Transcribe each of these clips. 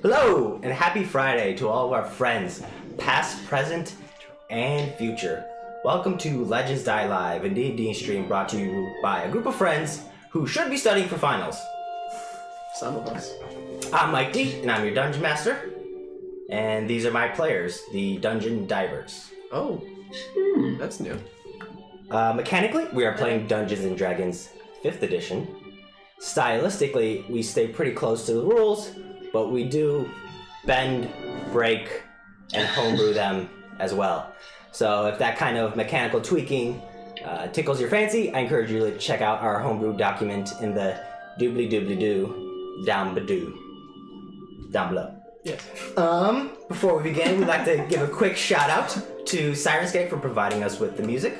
Hello, and happy Friday to all of our friends, past, present, and future. Welcome to Legends Die Live, a D&D stream brought to you by a group of friends who should be studying for finals. Some of us. I'm Mike D, and I'm your Dungeon Master. And these are my players, the Dungeon Divers. Oh, that's new. Mechanically, we are playing Dungeons & Dragons 5th edition. Stylistically, we stay pretty close to the rules, but we do bend, break, and homebrew them as well. So if that kind of mechanical tweaking tickles your fancy, I encourage you to check out our homebrew document in the doobly-doobly-doo down below. Yes. Before we begin, we'd like to give a quick shout out to Sirenscape for providing us with the music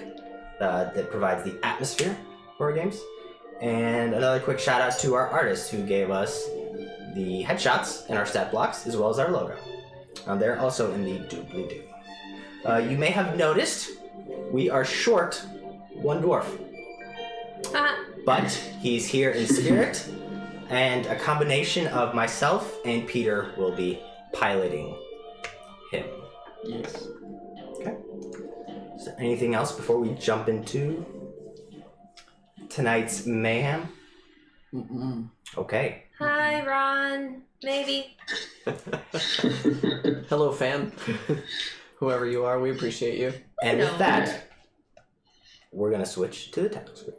that provides the atmosphere for our games. And another quick shout out to our artists who gave us the headshots and our stat blocks, as well as our logo. They're also in the doobly-doo. You may have noticed we are short one dwarf. But he's here in spirit, and a combination of myself and Peter will be piloting him. Yes. Okay. Is there anything else before we jump into tonight's mayhem? Okay. Hi, Ron. Maybe. Hello, fan. Whoever you are, we appreciate you. And with that, we're going to switch to the title screen.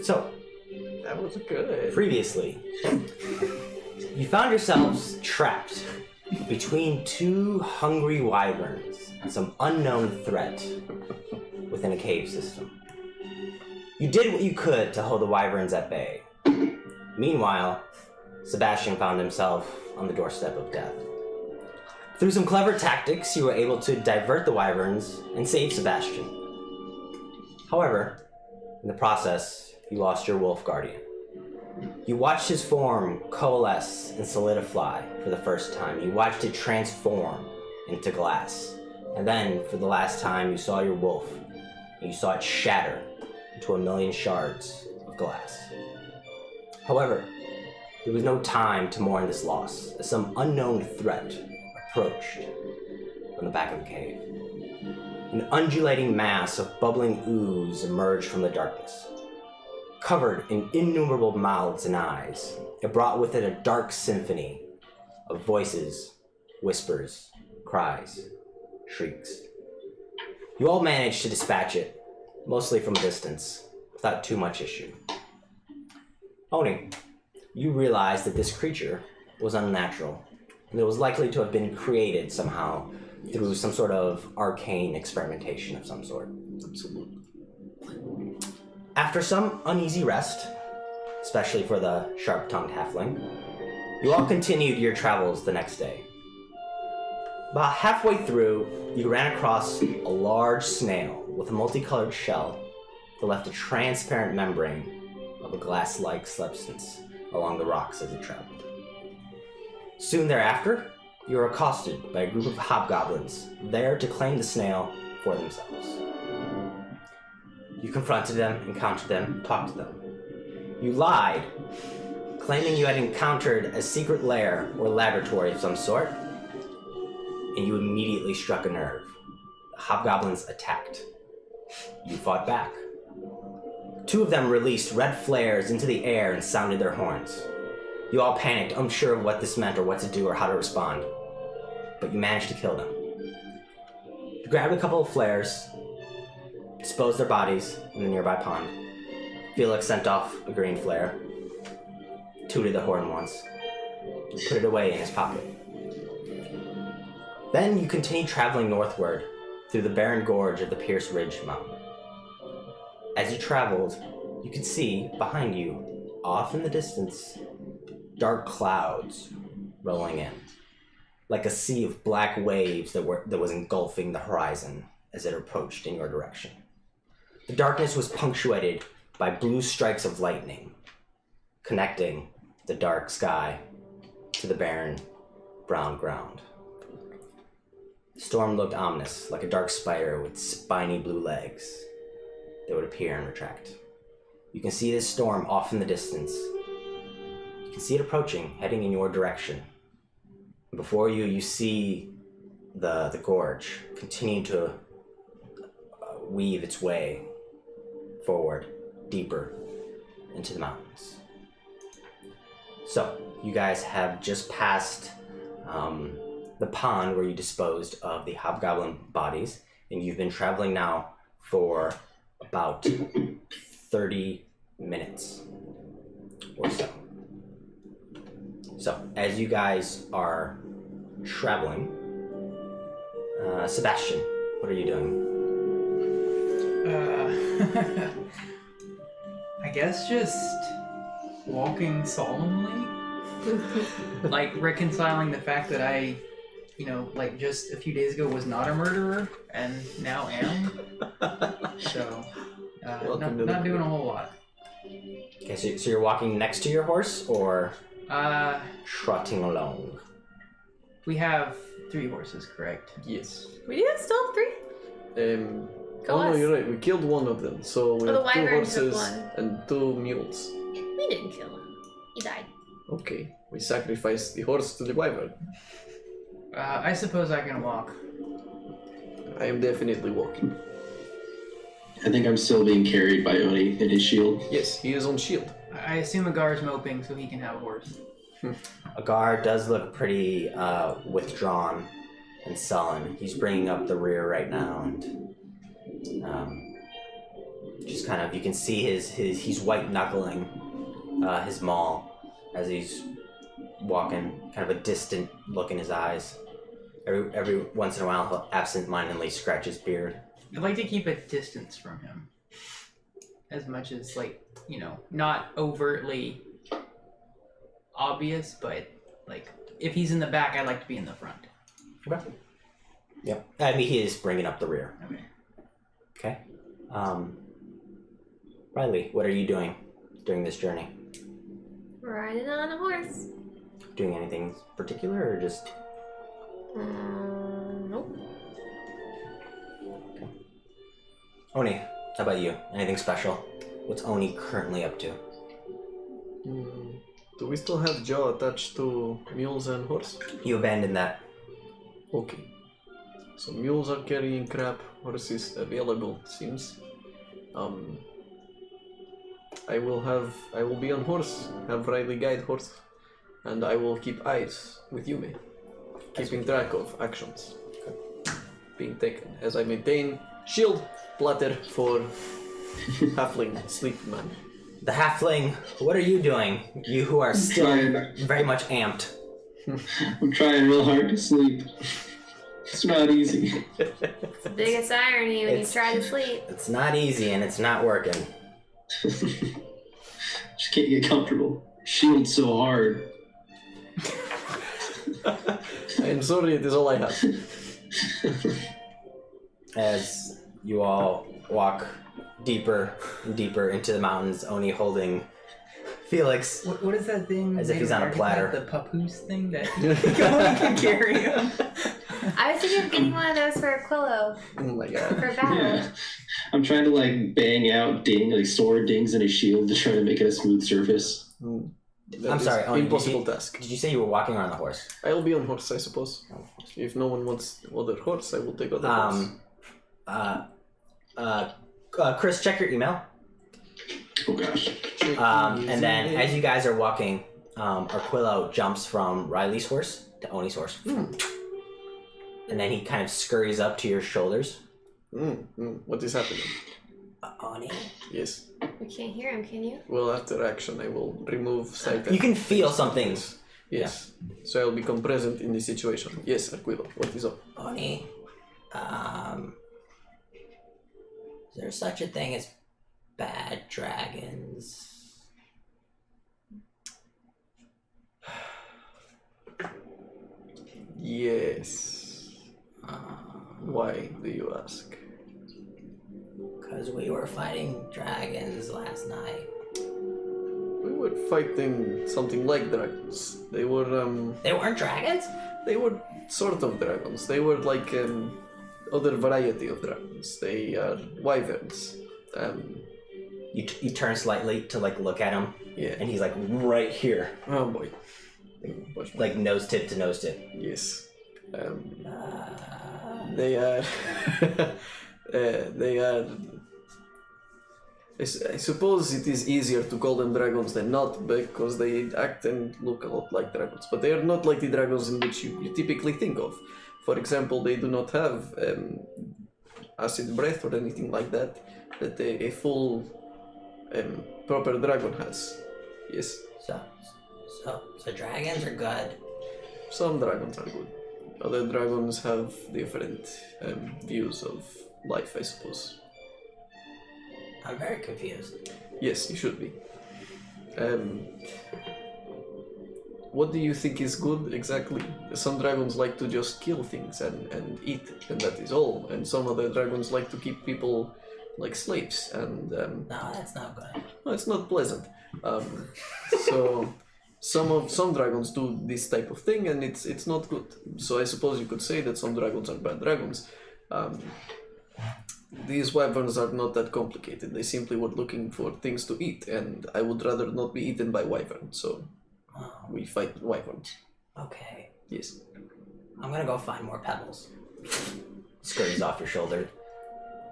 So, That was good. previously, you found yourselves trapped between two hungry wyverns and some unknown threat within a cave system. You did what you could to hold the wyverns at bay. Meanwhile, Sebastian found himself on the doorstep of death. Through some clever tactics, you were able to divert the wyverns and save Sebastian. However, in the process, you lost your wolf guardian. You watched his form coalesce and solidify for the first time. You watched it transform into glass. And then, for the last time, you saw your wolf, and you saw it shatter into a million shards of glass. However, there was no time to mourn this loss, as some unknown threat approached from the back of the cave. An undulating mass of bubbling ooze emerged from the darkness. Covered in innumerable mouths and eyes, it brought with it a dark symphony of voices, whispers, cries, shrieks. You all managed to dispatch it, mostly from a distance, without too much issue. Oni, you realized that this creature was unnatural, and it was likely to have been created somehow through some sort of arcane experimentation of some sort. Absolutely. After some uneasy rest, especially for the sharp-tongued halfling. You all continued your travels the next day. About halfway through, you ran across a large snail with a multicolored shell that left a transparent membrane of a glass-like substance along the rocks as it traveled. Soon thereafter, you were accosted by a group of hobgoblins there to claim the snail for themselves. You confronted them, encountered them, talked to them. You lied, claiming you had encountered a secret lair or laboratory of some sort, and you immediately struck a nerve. The hobgoblins attacked. You fought back. 2 of them released red flares into the air and sounded their horns. You all panicked, unsure of what this meant or what to do or how to respond. But you managed to kill them. You grabbed a couple of flares, disposed their bodies in the nearby pond. Felix sent off a green flare, tooted the horn once, and put it away in his pocket. Then you continued traveling northward through the barren gorge of the Pierce Ridge Mountain. As you traveled, you could see behind you, off in the distance, dark clouds rolling in, like a sea of black waves that was engulfing the horizon as it approached in your direction. The darkness was punctuated by blue strikes of lightning, connecting the dark sky to the barren brown ground. The storm looked ominous, like a dark spider with spiny blue legs that would appear and retract. You can see this storm off in the distance. You can see it approaching, heading in your direction. Before you, you see the gorge continue to weave its way forward, deeper into the mountains. So, you guys have just passed the pond where you disposed of the hobgoblin bodies, and you've been traveling now for about 30 minutes or so. So, as you guys are traveling, Sebastian, what are you doing? I guess just walking solemnly. Like reconciling the fact that I, like just a few days ago was not a murderer and now am. So, not doing a whole lot. Okay, so you're walking next to your horse or trotting along? We have 3 horses, correct? Yes. We do still have 3? Go No, us. you're right. We killed one of them, so we the have 2 wyvern took horses one. and 2 mules. We didn't kill him. He died. Okay, we sacrificed the horse to the wyvern. I suppose I can walk. I am definitely walking. I think I'm still being carried by Oni in his shield. Yes, he is on shield. I assume Agar's moping so he can have a horse. Agar does look pretty withdrawn and sullen. He's bringing up the rear right now, and just kind of, you can see he's white knuckling his maul as he's walking, kind of a distant look in his eyes. Every once in a while, he'll absent-mindedly scratch his beard. I'd like to keep a distance from him. As much as, not overtly obvious, but, if he's in the back, I'd like to be in the front. Okay. Yep. I mean, he is bringing up the rear. Okay. Okay. Riley, what are you doing during this journey? Riding on a horse. Doing anything particular, or just... Nope. Oni, how about you? Anything special? What's Oni currently up to? Do we still have jaw attached to mules and horse? You abandoned that. Okay. So mules are carrying crap, horses available, seems. I will be on horse, have Riley guide horse, and I will keep eyes with Yume, keeping track of actions being taken as I maintain shield platter for halfling sleep man. The halfling, what are you doing? You who are still trying. very much amped. I'm trying real hard to sleep. It's not easy. It's the biggest irony when It's- you try to sleep. It's not easy and it's not working. Just can't get comfortable. Shield's so hard. I'm sorry, it is all I have. As you all walk deeper and deeper into the mountains, Oni holding Felix. What is that thing? As if he's on a platter. The papoose thing that Oni can carry him. I was thinking of getting one of those for Aquilo Oh my god. for battle. Yeah. I'm trying to like bang out sword dings in his shield to try to make it a smooth surface. That I'm is sorry, Oni, impossible task. Did you say you were walking around the horse? I'll be on horse, I suppose. If no one wants other horse, I will take other horse. Chris, check your email. Oh gosh. And then as you guys are walking, Aquilo jumps from Riley's horse to Oni's horse. And then he kind of scurries up to your shoulders. What is happening? Oni? Yes. You can't hear him, can you? Well, after action, I will remove sight. You can feel something. Yes. So I'll become present in the situation. Yes, Aquilo, what is up? Oni, is there such a thing as bad dragons? Yes. Why do you ask? Because we were fighting dragons last night. We were fighting something like dragons. They were, They weren't dragons? They were sort of dragons. They were like, other variety of dragons. They are wyverns. You turn slightly to like look at him, Yeah. and he's like right here, Oh boy. like nose tip to nose tip. Yes. They are. They are. I suppose it is easier to call them dragons than not because they act and look a lot like dragons, but they are not like the dragons in which you typically think of. For example, they do not have acid breath or anything like that a full proper dragon has. Yes. So dragons are good. Some dragons are good. Other dragons have different views of life, I suppose. I'm very confused. Yes, you should be. What do you think is good exactly? Some dragons like to just kill things and eat, and that is all. And some other dragons like to keep people like slaves, and No, that's not good. no, it's not pleasant. So some dragons do this type of thing, and it's not good. So I suppose you could say that some dragons are bad dragons. These wyverns are not that complicated. They simply were looking for things to eat, and I would rather not be eaten by wyverns. So we fight wyverns. Okay. Yes. I'm gonna go find more pebbles. Scurries off your shoulder.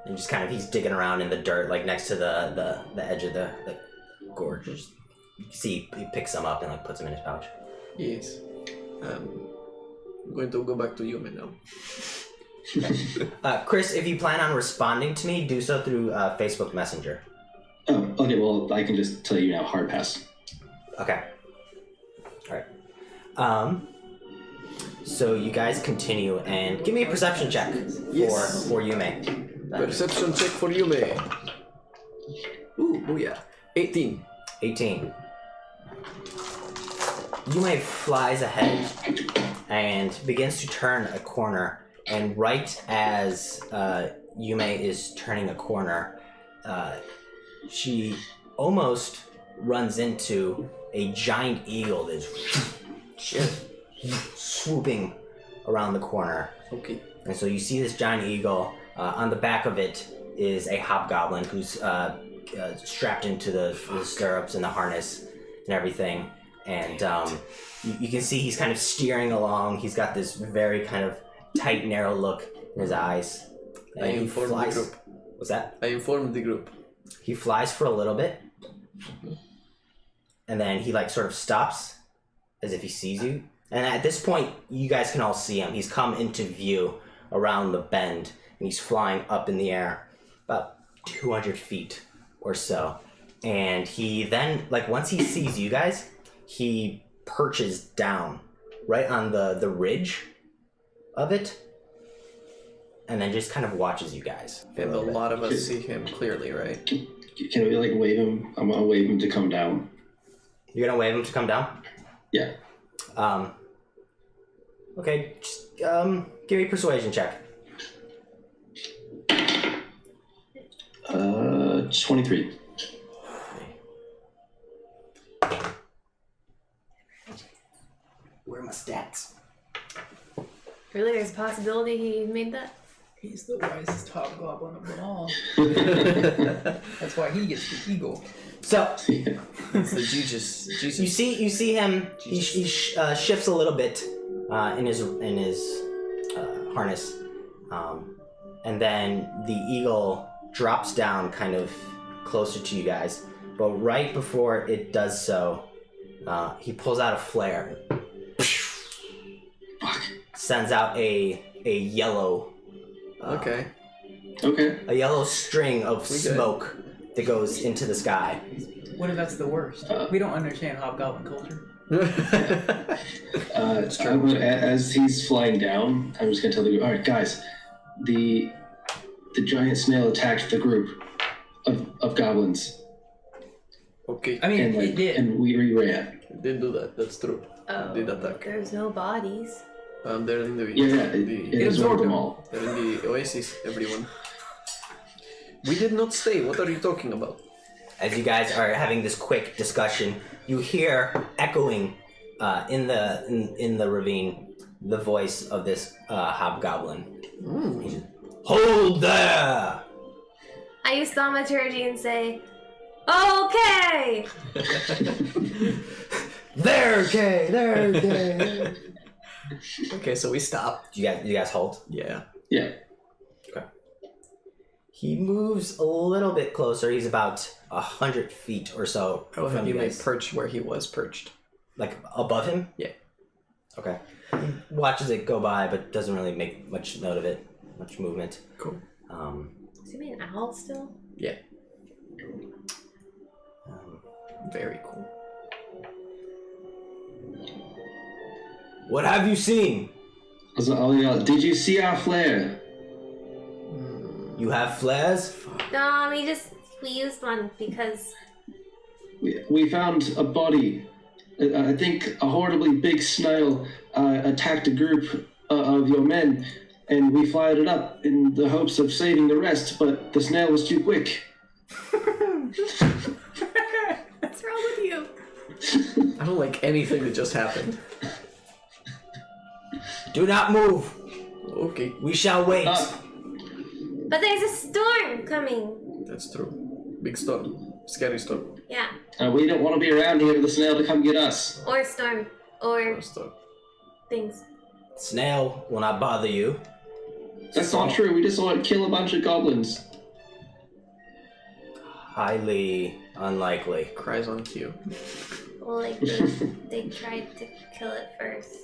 And just kind of, he's digging around in the dirt, like next to the edge of the gorge. Just, you can see he picks some up and like puts them in his pouch. Yes. I'm going to go back to Yume now. Chris, if you plan on responding to me, do so through Facebook Messenger. Oh, okay, well, I can just tell you now, hard pass. Okay. Alright. So you guys continue and give me a perception check Yes. for Yume. Perception check for Yume. Ooh, booyah. 18. 18. Yume flies ahead and begins to turn a corner, and right as Yume is turning a corner, she almost runs into a giant eagle that is just swooping around the corner. Okay. And so you see this giant eagle. On the back of it is a hobgoblin who's strapped into the stirrups and the harness and everything. And you can see he's kind of steering along. He's got this very kind of tight, narrow look in his eyes. I And he informed the flies. group. What's that? I informed the group. He flies for a little bit. And then he like sort of stops as if he sees you. And at this point, you guys can all see him. He's come into view around the bend. And he's flying up in the air about 200 feet or so. And he then, like, once he sees you guys, he perches down right on the ridge of it and then just kind of watches you guys. for And a little bit. lot of us see him clearly, right? Can we like wave him? I'm gonna wave him to come down. You're gonna wave him to come down? Yeah. Okay, just, give me a persuasion check. 23. Where are my stats? Really, there's a possibility he made that? He's the wisest hobgoblin of them all. That's why he gets the eagle. So It's the Jesus. you see him. He shifts a little bit in his harness, and then the eagle drops down kind of closer to you guys. But right before it does so, he pulls out a flare. Sends out a yellow. Okay. Okay. A yellow string of smoke that goes into the sky. What if that's the worst? We don't understand hobgoblin culture. As he's flying down, I'm just gonna tell you. All right, guys, the giant snail attacked the group of goblins. Okay. I mean, And, it did. and we ran. It did do that. That's true. Oh, Did attack. there's no bodies. They're in the. Yeah, it the absorbed them all. they're in the oasis. Everyone. We did not stay. What are you talking about? As you guys are having this quick discussion, you hear echoing in the ravine the voice of this hobgoblin. He says, "Hold there!" I use thaumaturgy and say, okay! There, Kay! There, Kay! Okay, so we stop. You guys hold? Yeah. Yeah. He moves a little bit closer. He's about 100 feet or so How have from you you made guys. perch where he was perched? Like above him? Yeah. Okay. He watches it go by, but doesn't really make much note of it. Much movement. Cool. Is he an owl still? Yeah. Very cool. What have you seen? Did you see our flare? You have flares? No, we used one because We found a body. I think a horribly big snail attacked a group of your men, and we fired it up in the hopes of saving the rest, but the snail was too quick. what's wrong with you? I don't like anything that just happened. Do not move. Okay, We shall wait. But there's a storm coming. that's true. Big storm. Scary storm. Yeah. We don't want to be around here for the snail to come get us. Or storm. Or Big storm. things. Snail will not bother you. That's not true. We just want to kill a bunch of goblins. Highly unlikely. Cries on cue. Well, like, they tried to kill it first.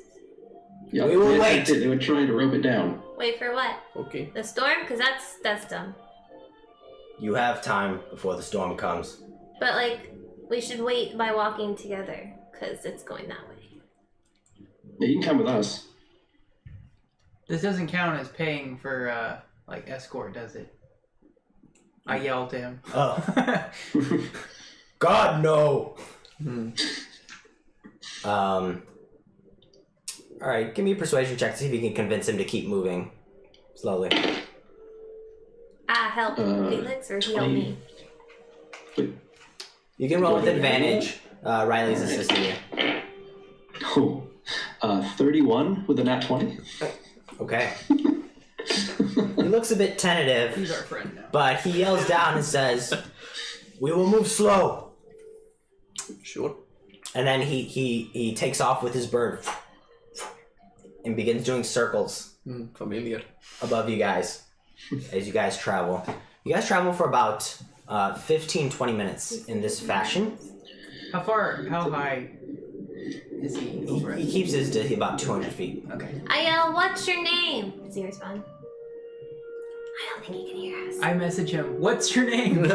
Yeah, We will they wait. attacked it. They were trying to rope it down. Wait for what? Okay. The storm? Because that's dumb. You have time before the storm comes. But, like, we should wait by walking together. Because it's going that way. Yeah, you can come with us. This doesn't count as paying for, like, escort, does it? I yelled to him. Oh. God, no! Alright, give me a persuasion check to see if you can convince him to keep moving. Slowly. Help Felix or heal me? You can roll with advantage. Riley's assisting you. Oh, 31 with a nat 20. Okay. He looks a bit tentative, He's our friend now. but he yells down and says, "We will move slow." Sure. And then he takes off with his bird and begins doing circles Familiar. above you guys as you guys travel. You guys travel for about 15-20 minutes in this fashion. How high is he over He it? keeps his to about 200 feet. Okay. I yell, what's your name? Does he respond? I don't think he can hear us. I message him, what's your name? I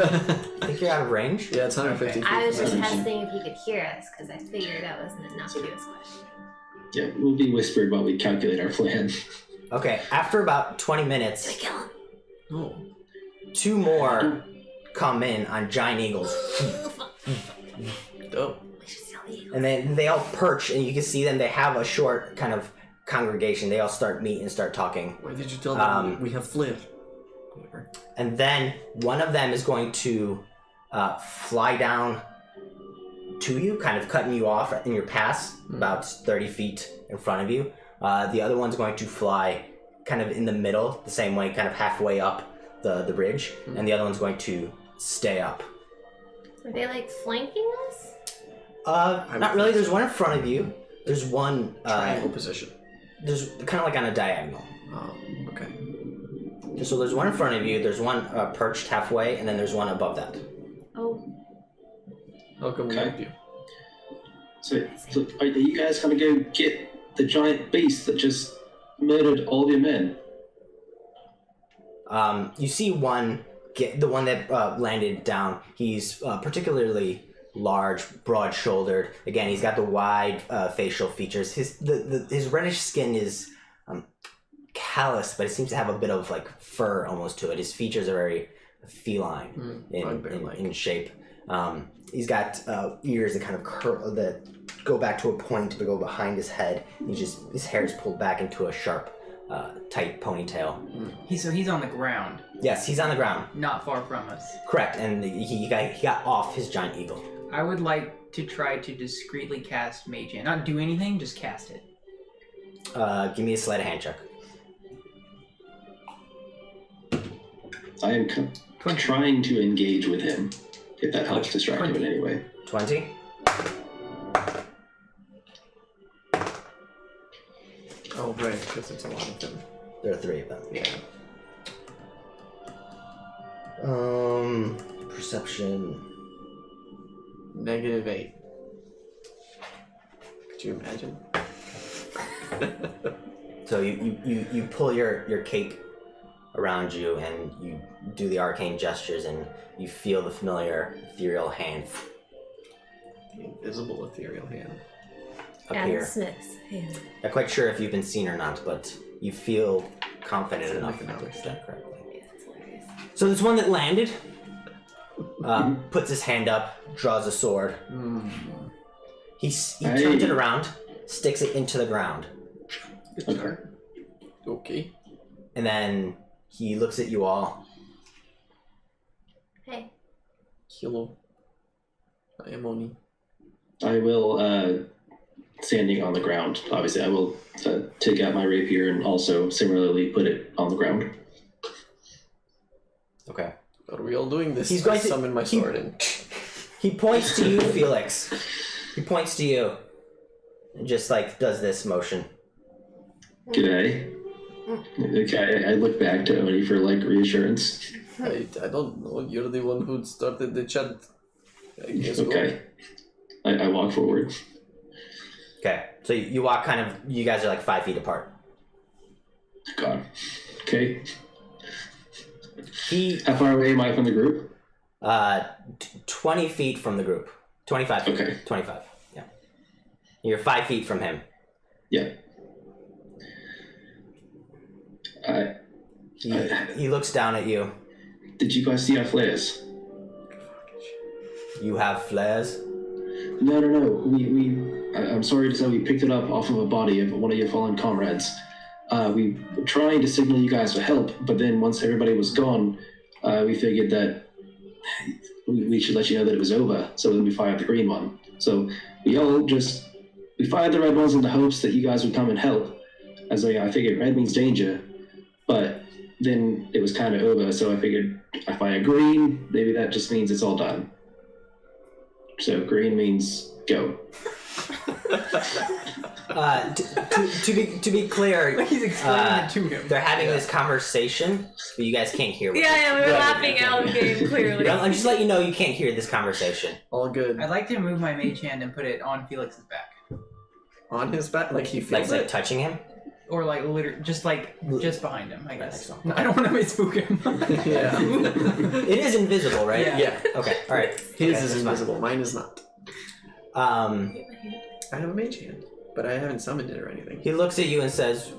think you're out of range. Yeah, it's 150 feet. I was just Okay. testing if he could hear us because I figured that was an innocuous question. Yeah, we'll be whispered while we calculate our plan. Okay, after about 20 Did we minutes, kill him? Oh. 2 more come in on giant eagles. Dope. We should steal And then they all perch, and you can see them. They have a short kind of congregation. They all start meeting and start talking. Why did you tell them we have flair? Whatever. And then one of them is going to fly down to you, kind of cutting you off in your pass, about 30 feet in front of you. The other one's going to fly kind of in the middle, the same way, kind of halfway up the bridge. And the other one's going to stay up. Are they like flanking us? Not really. There's one in front of you. There's one... triangle position. There's kind of like on a diagonal. Oh, okay. So there's one in front of you, there's one perched halfway, and then there's one above that. Oh. How come we help you? So are you guys gonna go get the giant beast that just murdered all your men? You see one, the one that landed down. He's particularly large, broad-shouldered. Again, he's got the wide facial features. His reddish skin is callous, but it seems to have a bit of like fur almost to it. His features are very feline in shape. He's got ears that kind of curl, that go back to a point but go behind his head. His hair is pulled back into a sharp, tight ponytail. So he's on the ground, Yes, he's on the ground. not far from us. Correct, and he got off his giant eagle. I would like to try to discreetly cast Mage Hand. Not do anything, just cast it. Give me a sleight of hand check. I am trying to engage with him, if that helps distract him in any way. 20. Oh, right, because it's a lot of them. There are 3 of them. Yeah. Perception. -8. Could you imagine? So you pull your cape around you and you do the arcane gestures and you feel the familiar ethereal hand The invisible ethereal hand. Adam appear. Smith's hand. Not quite sure if you've been seen or not, but you feel confident enough to Economic do that correctly. Yeah, that's hilarious. So this one that landed puts his hand up, draws a sword. He turns it around, sticks it into the ground, Good start. Okay. and then he looks at you all. Hey. Hello. I am Oni. I will, standing on the ground, obviously, I will take out my rapier and also similarly put it on the ground. Okay. Are we all doing this? He's going I to summon my sword in. He points to you, Felix. He points to you, and just like does this motion. G'day. Okay, I look back to Oni for like reassurance. I don't know. You're the one who started the chant. I guess Okay. I walk forward. Okay, so you walk kind of. You guys are like 5 feet apart. God. Okay. How far away am I from the group? 20 feet from the group. 25 feet. Okay. 25. Yeah. You're 5 feet from him. Yeah. He looks down at you. Did you guys see our flares? You have flares? No. I'm sorry to say we picked it up off of a body of one of your fallen comrades. We were trying to signal you guys for help, but then once everybody was gone, we figured that we should let you know that it was over, so then we fired the green one. So we fired the red ones in the hopes that you guys would come and help. As I figured red means danger, but then it was kind of over, so I figured I fire green, maybe that just means it's all done. So green means go. To be clear, He's explaining it to him. they're having this conversation, but you guys can't hear. Yeah, we were laughing out of the game, clearly. I'm just letting you know you can't hear this conversation. All good. I'd like to move my Mage Hand and put it on Felix's back. On his back? Like he feels Like it? touching him. Or like literally, just behind him, I guess. Excellent. I don't want to spook him. Yeah. It is invisible, right? Yeah. Okay. All right. His Okay, is that's invisible. Mine is not. fine. I have a mage hand, but I haven't summoned it or anything. He looks at you and says,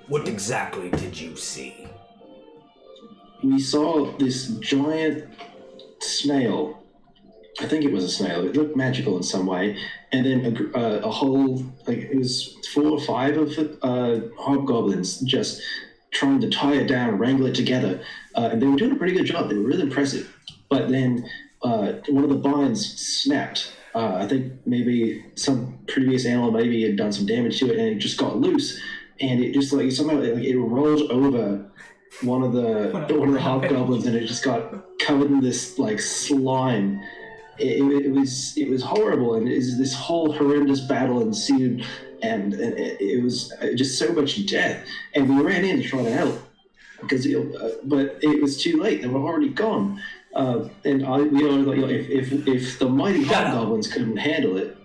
"What exactly did you see?" We saw this giant snail I think it was a snail. It looked magical in some way. And then a whole, like, it was 4 or 5 of hobgoblins just trying to tie it down and wrangle it together. And they were doing a pretty good job. They were really impressive. But then one of the binds snapped. I think maybe some previous animal maybe had done some damage to it, and it just got loose. And it just like somehow it rolled over one of the hobgoblins, and it just got covered in this like slime. It was horrible, and it was this whole horrendous battle ensued, and it was just so much death. And we ran in to try to help, because but it was too late. They were already gone. And we all like, if the mighty hobgoblins couldn't handle it.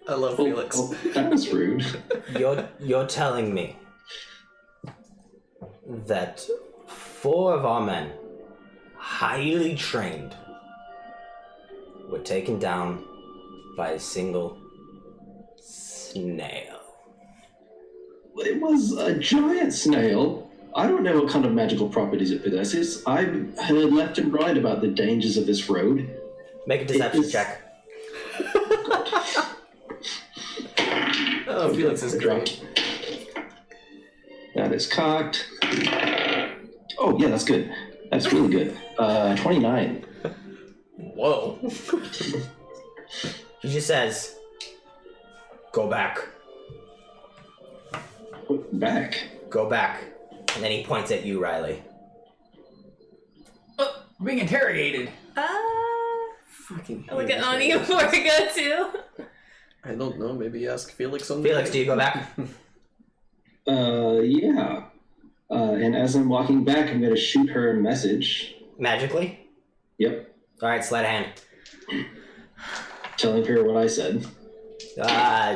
I love Felix. Oh, that was rude. You're telling me that 4 of our men, highly trained, were taken down by a single snail? It was a giant snail. I don't know what kind of magical properties it possesses. I've heard left and right about the dangers of this road. Make a deception check. Oh, Felix is great. That is cocked. Oh, yeah, that's good. That's really good. 29. Whoa. He just says, "Go back. Back. Go back." And then he points at you, Riley. We're being interrogated. Fucking Look at Ani before we go too. I don't know, maybe ask Felix on Felix, do you go back? Yeah. And as I'm walking back, I'm going to shoot her a message. Magically? Yep. Alright, sleight of hand. Telling her what I said.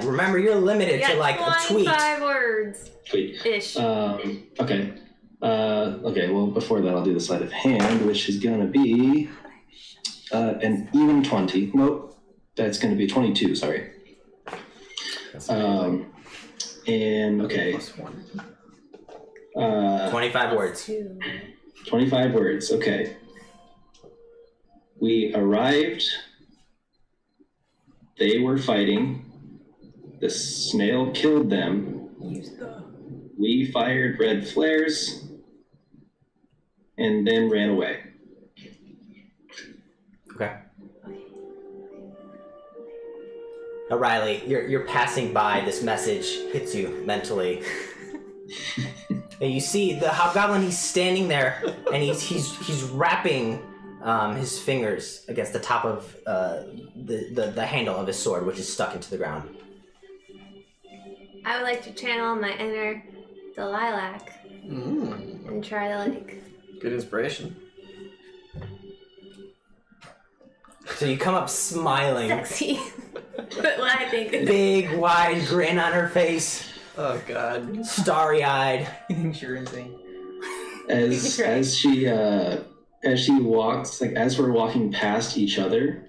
Remember, you're limited to like a tweet. 25 words. Tweet. Ish. Okay. Okay, well, before that, I'll do the sleight of hand, which is going to be an even 20. Nope. That's going to be 22, sorry. And, okay. Plus 1. 25 words. 25 words, okay. We arrived. They were fighting. The snail killed them. We fired red flares and then ran away. Okay. Now, Riley, you're passing by. This message hits you mentally. And you see the hobgoblin, he's standing there, and he's wrapping his fingers against the top of the handle of his sword, which is stuck into the ground. I would like to channel my inner Delilac and try to like. Good inspiration. So you come up smiling. Sexy. But what I think. Big, wide grin on her face. Oh god. Starry-eyed. He thinks you're insane. As she walks, like as we're walking past each other,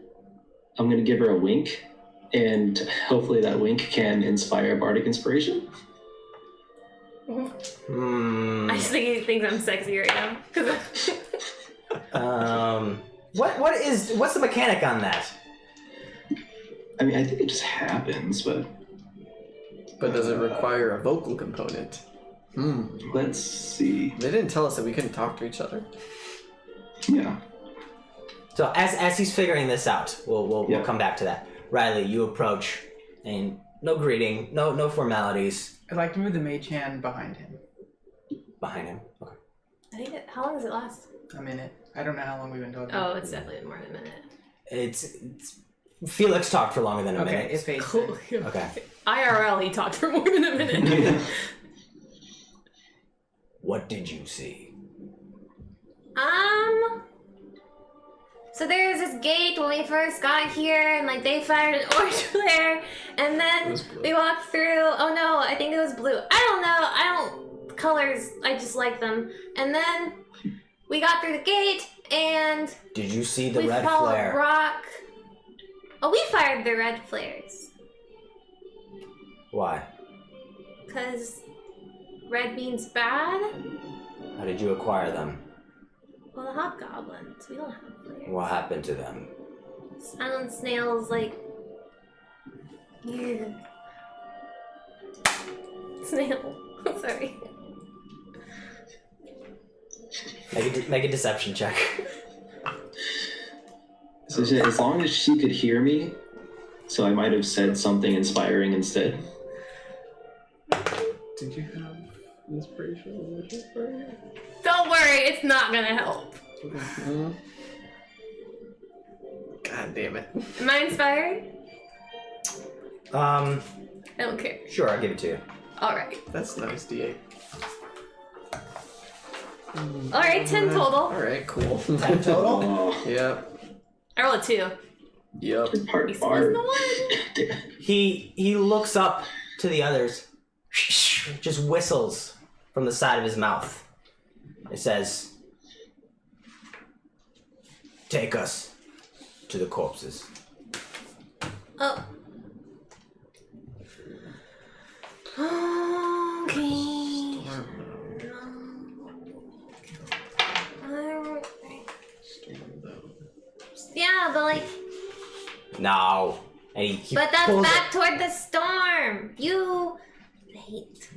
I'm gonna give her a wink, and hopefully that wink can inspire bardic inspiration. I just think he thinks I'm sexy right now. What's the mechanic on that? I mean, I think it just happens, but does it require a vocal component? let's see. They didn't tell us that we couldn't talk to each other. Yeah. So as he's figuring this out, we'll Yeah. come back to that. Riley, you approach, and no greeting, no formalities. I'd like to move the mage hand behind him. Behind him. Okay. I think how long does it last? A minute. I don't know how long we've been talking. Oh, it's definitely more than a minute. It's Felix talked for longer than a Okay, minute. it fades. Cool. Okay. IRL, he talked for more than a minute. What did you see? So there's this gate when we first got here, and like they fired an orange flare, and It then was blue. we walked through. Oh no, I think it was blue. I don't colors. I just like them. And then we got through the gate, and Did you see the we red followed flare? rock. Oh, we fired the red flares Why? because red means bad. How did you acquire them? Well, the hobgoblins. We don't have flares. What happened to them? Silent snails, like. Yeah. Snail. Sorry. Make a deception check. So as long as she could hear me, so I might have said something inspiring instead. Did you have inspirational wishes for you? Don't worry, it's not gonna help. God damn it. Am I inspired? Um, I don't care. sure, I'll give it to you. Alright. That's nice, D8. Alright, 10 total. Alright, cool. 10 total? Oh, Yeah. I rolled a 2. Yep. part This bar. was the one. He looks up to the others, just whistles from the side of his mouth. It says, "Take us to the corpses." Oh. Okay. Yeah, but like, No. And he but that's pulls back toward the storm. You hate.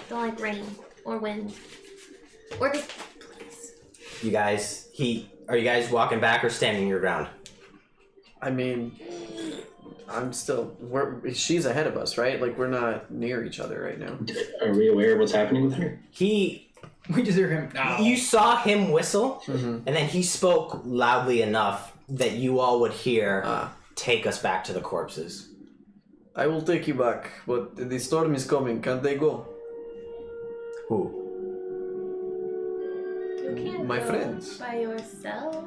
Don't like rain or wind or this place. You guys, are you guys walking back or standing your ground? I mean, she's ahead of us, right? Like, we're not near each other right now. Are we aware of what's happening with her? We just hear him. No. You saw him whistle, Mm-hmm. and then he spoke loudly enough that you all would hear, Ah. "Take us back to the corpses." I will take you back, but the storm is coming. Can't they go? Who? You can't My go friends. by yourself.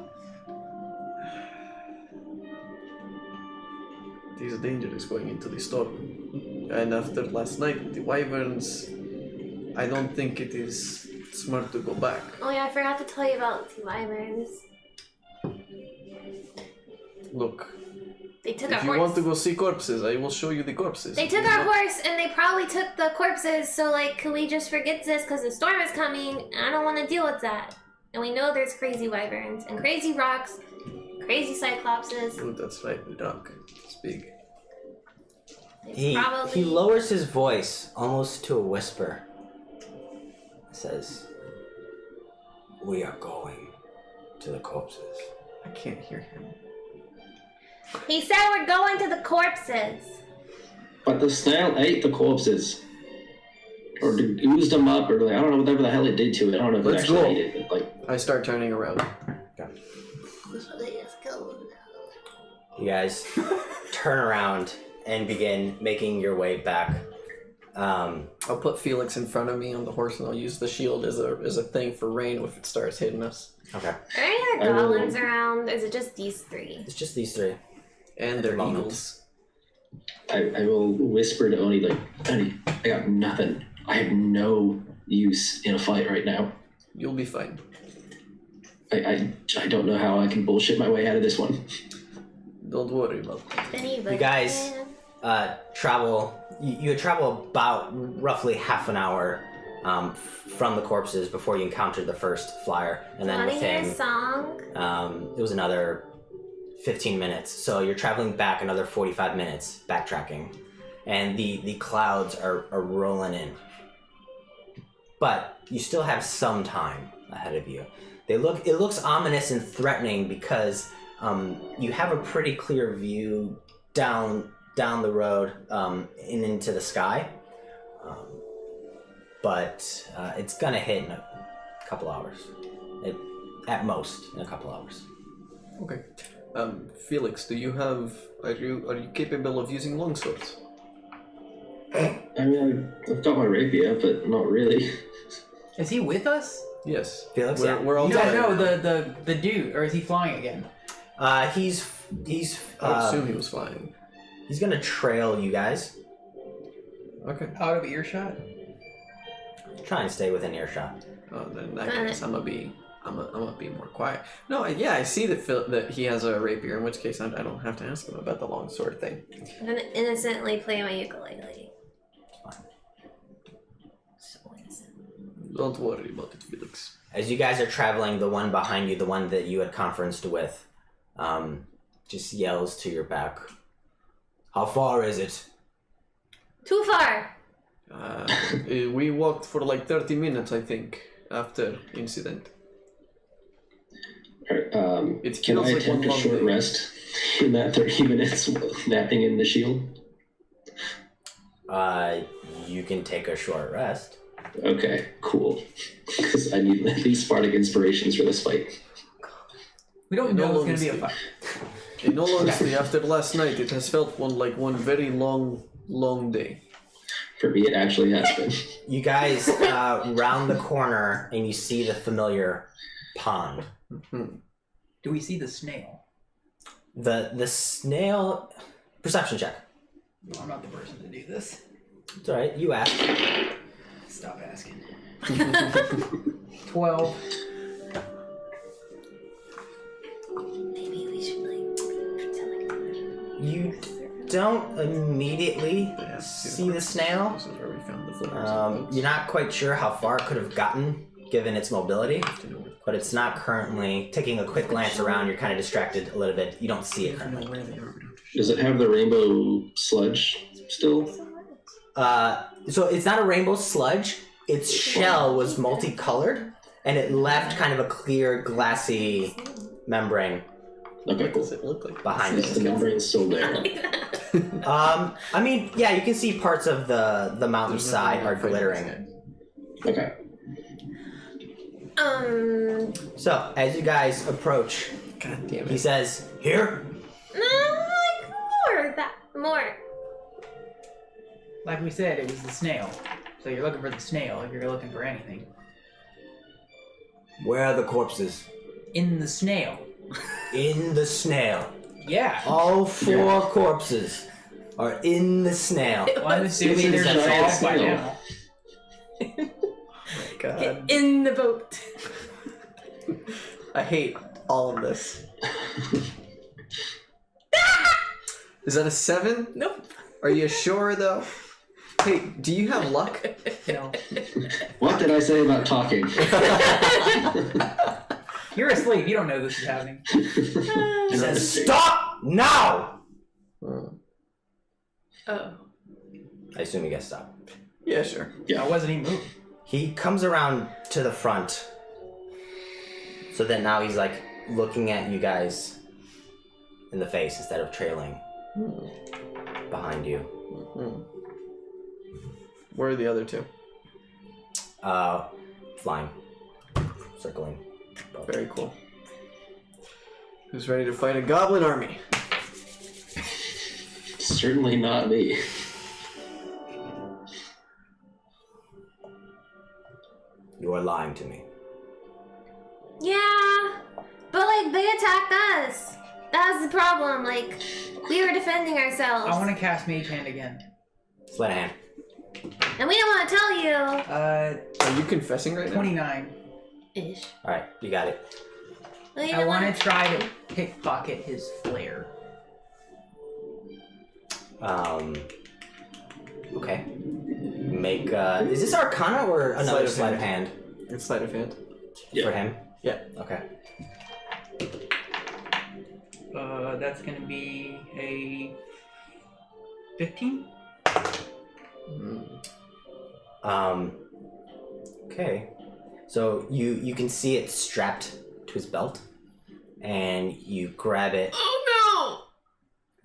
It is dangerous going into the storm. And after last night, the wyverns, I don't think it is smart to go back. Oh yeah, I forgot to tell you about the wyverns. Look, They took if our you horse. want to go see corpses, I will show you the corpses. They took our horse and they probably took the corpses. So like, can we just forget this? Because the storm is coming. And I don't want to deal with that. And we know there's crazy wyverns and crazy rocks, crazy cyclopses. Oh, that's right, the rock. It's big. They probably. He lowers his voice almost to a whisper. Says, "We are going to the corpses." I can't hear him. He said we're going to the corpses. But the snail ate the corpses. Or oozed them up, or like, I don't know, whatever the hell it did to it. I don't know if Let's it actually go. ate it. But like, I start turning around. You guys turn around and begin making your way back. I'll put Felix in front of me on the horse, and I'll use the shield as a thing for rain if it starts hitting us. Okay. Are there any other goblins around? Or is it just these 3? It's just these 3. And their moment. eagles. I will whisper to Oni, like, Oni, I got nothing. I have no use in a fight right now. You'll be fine. I don't know how I can bullshit my way out of this one. Don't worry about it. You guys travel. You travel about roughly half an hour from the corpses before you encounter the first flyer, and then Want to hear a within song? it was another 15 minutes. So you're traveling back another 45 minutes, backtracking, and the clouds are rolling in. But you still have some time ahead of you. It looks ominous and threatening because you have a pretty clear view down the road and into the sky. But it's gonna hit in a couple hours. At most, in a couple hours. Okay. Felix, are you capable of using longswords? I mean, I've got my rapier, but not really. Is he with us? Yes. Felix, We're all No, together. the dude, or is he flying again? He's I would assume he was flying. he's gonna trail you guys. Okay. Out of earshot? Try and stay within earshot. Then in that case, I'm gonna be more quiet. No, yeah, I see that he has a rapier. In which case, I don't have to ask him about the longsword thing. I'm gonna innocently play my ukulele. Fine. So innocent. Don't worry about it, Felix. as you guys are traveling, the one behind you, the one that you had conferenced with, just yells to your back. How far is it? Too far. We walked for like 30 minutes, I think, after incident. It Can feels I like attempt one a long short day. rest in that 30 minutes napping in the shield? You can take a short rest. Okay, cool. Because I need at least Spartic inspirations for this fight. We don't In know all it's gonna be a honesty. fight. In all honesty, after last night, it has felt one very long day. For me, it actually has been. You guys round the corner and you see the familiar pond. Do we see the snail? The snail. Perception check. No, I'm not the person to do this. It's all right. You asked. Stop asking. 12. Maybe we should You don't immediately see the snail. This is where we found the flippers. You're not quite sure how far it could have gotten given its mobility, but it's not currently. Taking a quick glance around, you're kind of distracted a little bit. You don't see it currently. Does it have the rainbow sludge still? So it's not a rainbow sludge. Its shell was multicolored, and it left kind of a clear, glassy membrane Okay, What cool. does it look like? behind Is the it. membrane still there? I mean, yeah, you can see parts of the mountainside are glittering. Okay. So as you guys approach, God damn he it. says, "Here." No, like more. Like we said, it was the snail. So you're looking for the snail if you're looking for anything. Where are the corpses? In the snail. In the snail. Yeah. All four corpses are in the snail. Well, I'm assuming This they're is a giant dissolved by snail. now. God. Get in the boat. I hate all of this. Is that a 7? Nope. Are you sure though? Hey, do you have luck? No. What did I say about talking? You're asleep. You don't know this is happening. He says, "Stop now!" Oh. I assume you guys stop. Yeah, sure. I wasn't even moving. He comes around to the front. So then now he's like looking at you guys in the face instead of trailing behind you. Where are the other two? Flying. Circling. Very cool. Who's ready to fight a goblin army? Certainly not me. You are lying to me. Yeah, but like they attacked us. That was the problem. Like we were defending ourselves, I want to cast Mage Hand again. Sleight of hand. and we didn't want to tell you. Are you confessing right now? 29. Ish. Alright, you got it. We I didn't want wanna- to try to pickpocket his flare. Okay. Make, is this Arcana or another Sleight of sleight of hand It's sleight of hand. Yeah. for him? Yeah. Okay. That's going to be a 15? Okay. So you can see it strapped to his belt, and you grab it, Oh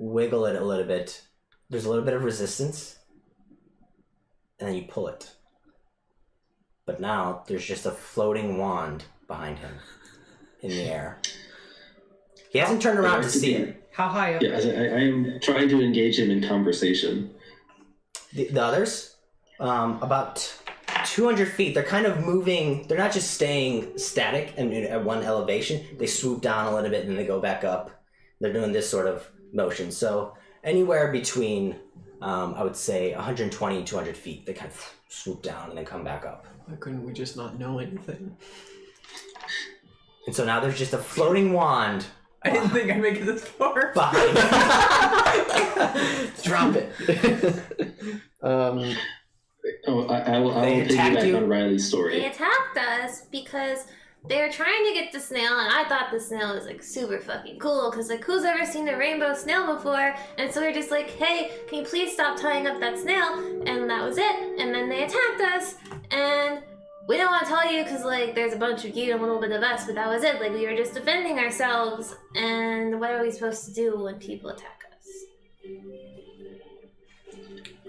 wiggle it a little bit. There's a little bit of resistance, and then you pull it. But now there's just a floating wand behind him in the air. He hasn't turned around to see it. How high up? Yeah, I am trying to engage him in conversation. The others, about 200 feet, they're kind of moving. They're not just staying static and at one elevation. They swoop down a little bit and then they go back up. They're doing this sort of motion. So anywhere between, I would say, 120 and 200 feet, they kind of swoop down and then come back up. Why couldn't we just not know anything? And so now there's just a floating wand I didn't think I'd make it this far. behind him. Drop it. Oh, I will They attacked piggyback you? on Riley's They story. attacked us because they were trying to get the snail, and I thought the snail was like super fucking cool because like who's ever seen a rainbow snail before? And so we are just like, hey, can you please stop tying up that snail? And that was it. And then they attacked us, and we don't want to tell you because like there's a bunch of you and a little bit of us, but that was it. Like we were just defending ourselves. And what are we supposed to do when people attack us?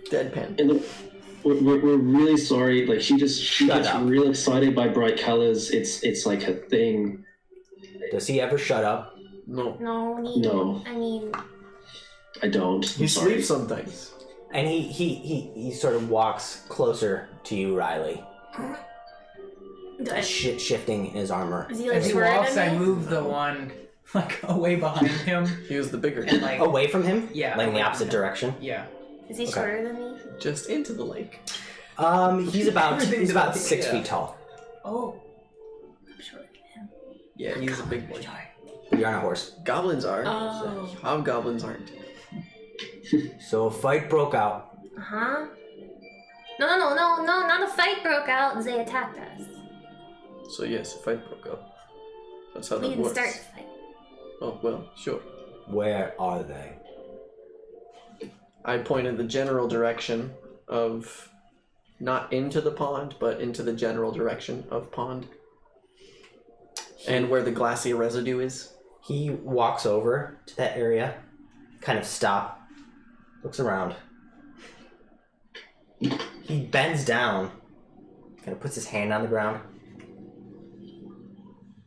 Deadpan. And look, we're really sorry. Like she Shut gets up. real excited by bright colors. It's like a thing. Does he ever shut up? No. No. I mean, I don't. I'm He sorry. sleeps sometimes. And he sort of walks closer to you, Riley, shifting his armor. is he like As he shorter walks, I than me? move the wand like away behind him, He was the bigger and guy. like Away from him? Yeah, Like in the away opposite from him. direction? yeah. Is he Okay. shorter than me? Just into the lake. He's about Everything's 6 yeah. feet tall. Oh, I'm shorter than him. Yeah, he's a big boy. You're on a horse. Goblins are. Oh. Hobgoblins aren't. So a fight broke out. Uh-huh. No, not a fight broke out. They attacked us. So yes, a fight broke out. That's how We that didn't works. start the fight. Oh, well, sure. Where are they? I point in the general direction of, not into the pond, but into the general direction of pond. And where the glassy residue is. He walks over to that area, kind of stop, looks around. He bends down, kind of puts his hand on the ground.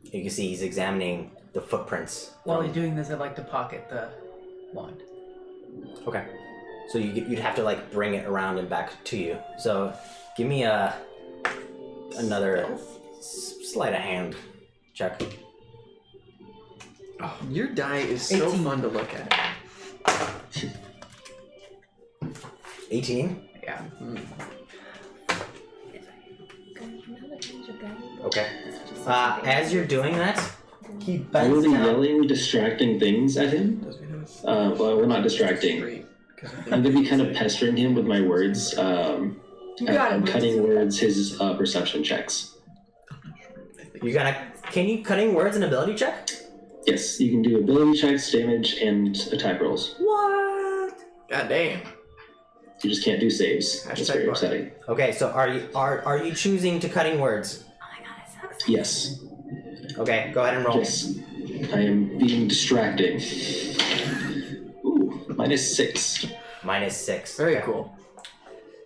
You can see he's examining the footprints. While he's doing this, I'd like to pocket the wand. Okay. So you'd have to like bring it around and back to you. So give me another sleight of hand check. Oh, your die is so 18. fun to look at. 18? Yeah. Okay. As you're doing that, he Are bends we down. yelling distracting things at him? Does we have a Well, we're not distracting. street? 'Cause I think I'm gonna be kind of it's pestering him with my words. You got I'm it. cutting words his perception checks. Can you cutting words and ability check? Yes, you can do ability checks, damage, and attack rolls. What? God damn. You just can't do saves. That's Hashtag very bar. upsetting. Okay, so are you choosing to cutting words? Oh my god, it's so exciting. Yes. Okay, go ahead and roll. Yes. I am being distracting. Ooh, -6. -6. Very Okay. cool.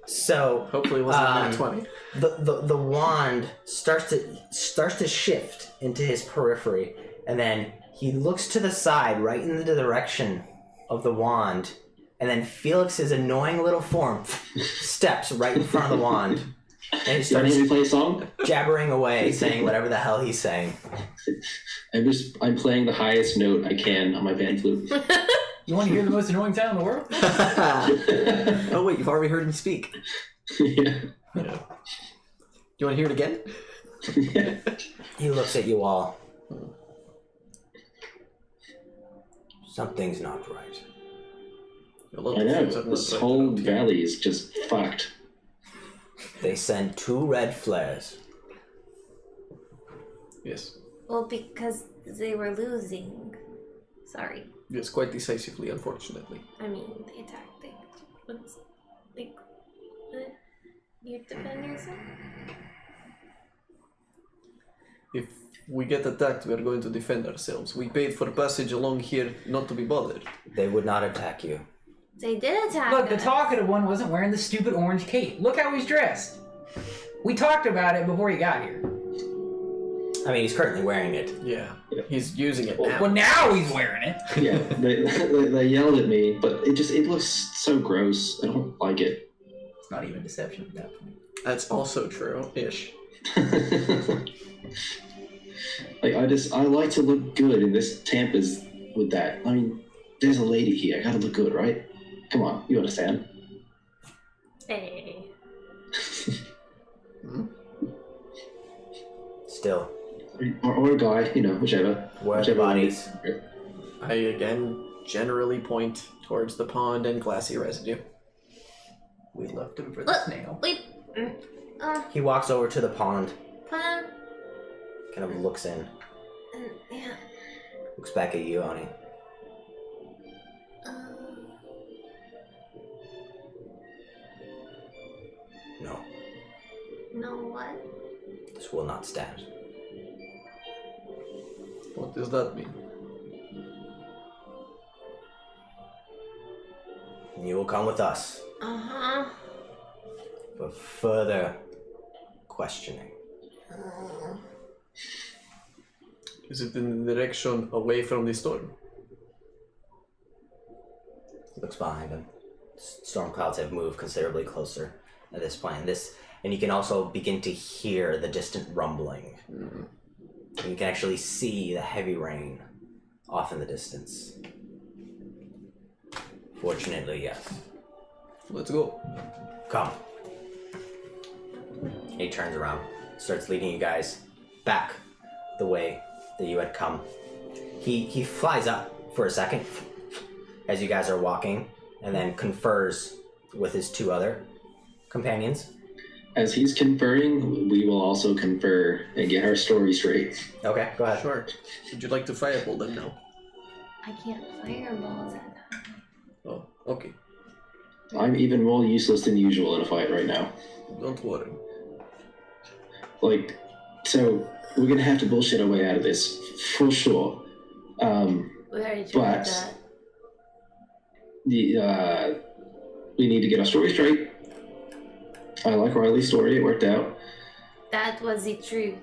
So Hopefully it wasn't that 20. the wand starts to shift into his periphery, and then he looks to the side, right in the direction of the wand, and then Felix's annoying little form steps right in front of the wand, and he You want starts to play a song? jabbering away, saying whatever the hell he's saying. I'm playing the highest note I can on my van flute. You want to hear the most annoying sound in the world? Oh wait, you've already heard him speak. Yeah. You want to hear it again? Yeah. He looks at you all. Something's not right. A lot I of know. things I've This not whole read about. valley is just fucked. They send 2 red flares. Yes. Well, because they were losing. Sorry. Yes, quite decisively, unfortunately. I mean, they attacked things. What's like? You defend yourself. If we get attacked, we are going to defend ourselves. We paid for passage along here not to be bothered. They would not attack you. They did attack. Look, the us. talkative one wasn't wearing the stupid orange cape. Look how he's dressed. We talked about it before he got here. I mean, he's currently wearing it. Yeah. He's using it now. Well, now he's wearing it. Yeah, they yelled at me, but it looks so gross. I don't like it. It's not even deception at that point. That's also true-ish. Like I like to look good, and this Tampa's with that. I mean, there's a lady here. I gotta look good, right? Come on, you understand? Hey. Still, Or a guy, whichever. where are the Whichever one bodies? is. I again generally point towards the pond and glassy residue. We left him for the Look, snail. wait. He walks over to the pond, Pun. kind of looks in, Yeah. looks back at you, Ani. No, No what? this will not stand. What does that mean? You will come with us Uh-huh. for further questioning. Is it in the direction away from the storm? Looks behind him. Storm clouds have moved considerably closer at this point. And you can also begin to hear the distant rumbling. And you can actually see the heavy rain off in the distance. Fortunately, yes. Let's go. Come. He turns around, starts leading you guys back the way that you had come. He flies up for a second as you guys are walking, and then confers with his two other companions. As he's conferring, we will also confer and get our story straight. Okay, go ahead. Sure. Would you like to fireball them now? I can't fireballs at that. Oh, okay. I'm even more useless than usual in a fight right now. Don't worry. Like, so we're gonna have to bullshit our way out of this, for sure. We already tried But- that. We need to get our story straight. I like Riley's story, it worked out. That was the truth.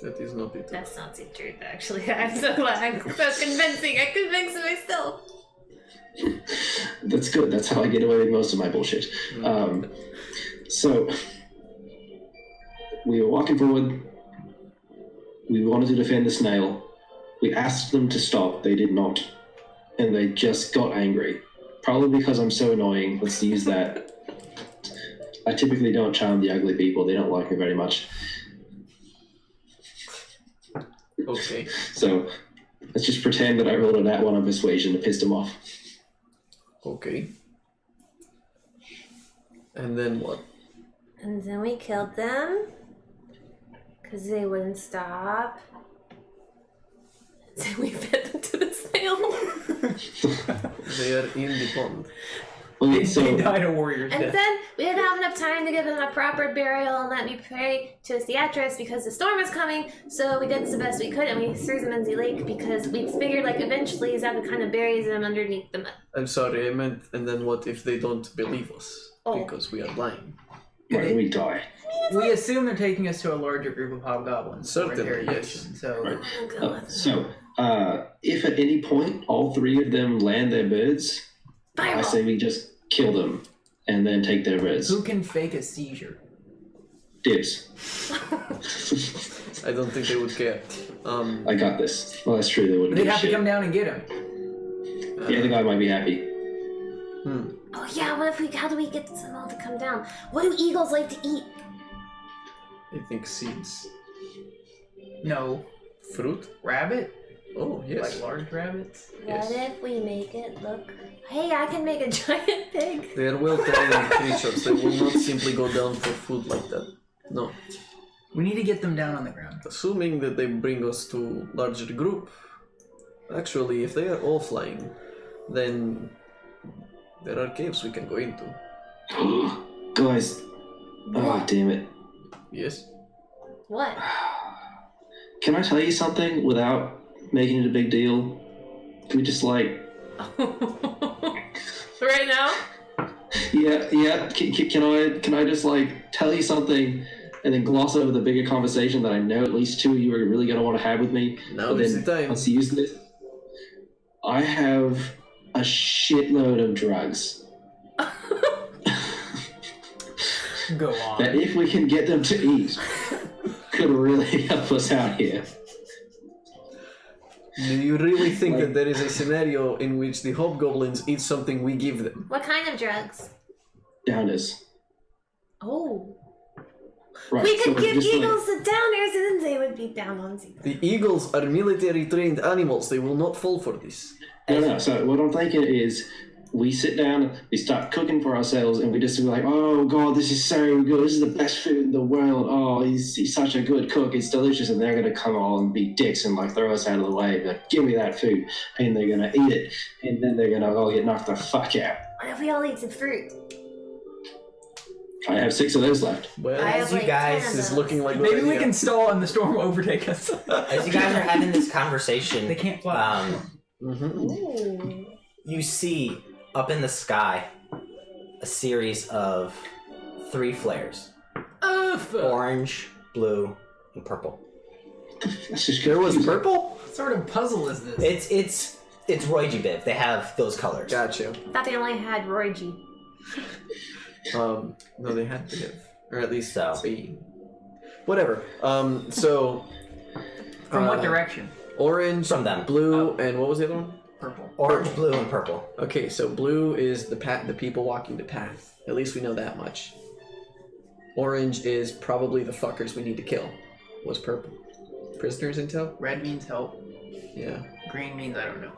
That is not it. That's not the truth, actually. I'm so glad. I'm so convincing. I convinced myself. That's good, that's how I get away with most of my bullshit. So, we were walking forward. We wanted to defend the snail. We asked them to stop, they did not. And they just got angry. Probably because I'm so annoying, let's use that. I typically don't charm the ugly people, they don't like me very much. Okay. So, let's just pretend that I rolled a nat 1 on persuasion to piss them off. Okay. And then what? And then we killed them. Because they wouldn't stop. So we fed them to the snail. They are in the pond. Okay, They so, died a warrior's And death. then we didn't have enough time to give them a proper burial and let me pray to Theatrus because the storm was coming. So we did the best we could and we threw them in the lake because we figured like eventually Zap would kind of bury them underneath the mud. I'm sorry, I meant, and then what if they don't believe us? Oh. Because we are lying. right, we die. We assume they're taking us to a larger group of hobgoblins for Certainly, interrogation. yes. So Right. I'm good with it. So, if at any point all three of them land their birds, I Fireball. say we just kill them and then take their birds. who can fake a seizure? Dibs. I don't think they would care. I got this. Well, that's true. They wouldn't They'd give a have to shit. come down and get him. The other guy might be happy. Oh yeah, what if we, how do we get them all to come down? What do eagles like to eat? I think seeds. No. Fruit? Rabbit? Oh, yes. Like large rabbits? Yes. What if we make it look... Hey, I can make a giant pig. They are well-trained creatures. They will not simply go down for food like that. No. We need to get them down on the ground. Assuming that they bring us to larger group. Actually, if they are all flying, then there are caves we can go into. Guys. Oh, damn it. Yes? What? Can I tell you something without making it a big deal? Can we just like... Right now? Yeah. Can I just like tell you something and then gloss over the bigger conversation that I know at least two of you are really going to want to have with me? Now But is then the time. Let's use this. I have a shitload of drugs Go on. that if we can get them to eat could really help us out here. Do you really think that there is a scenario in which the hobgoblins eat something we give them? What kind of drugs? Downers. Oh. Right. We could so give just, like, eagles the downers and then they would be down on zero. The eagles are military trained animals. They will not fall for this. No. So what I'm thinking is, we sit down, we start cooking for ourselves, and we just be like, oh god, this is so good. This is the best food in the world. Oh, he's such a good cook. It's delicious. And they're gonna come all and be dicks and like throw us out of the way. But give me that food, and they're gonna eat it, and then they're gonna all get knocked the fuck out. What if we all eat some fruit? I have 6 of those left. Well, I have As you like guys 10 of this is those. looking like a Maybe good we idea. can stall and the storm will overtake us. As you guys are having this conversation, They can't fly. Ooh. you see up in the sky a series of 3 flares: orange, blue, and purple. That's just There was confusing. purple? What sort of puzzle is this? It's Roy G. Biv. They have those colors. Gotcha. I thought they only had Roy G. No, they had to have, or at least So. be. Whatever. So. From what direction? Orange, From them. blue, and what was the other one? Purple. Orange, blue, and purple. Okay, so blue is the people walking the path. At least we know that much. Orange is probably the fuckers we need to kill. What's purple? Prisoners in tow? Red means help. Yeah. Green means I don't know.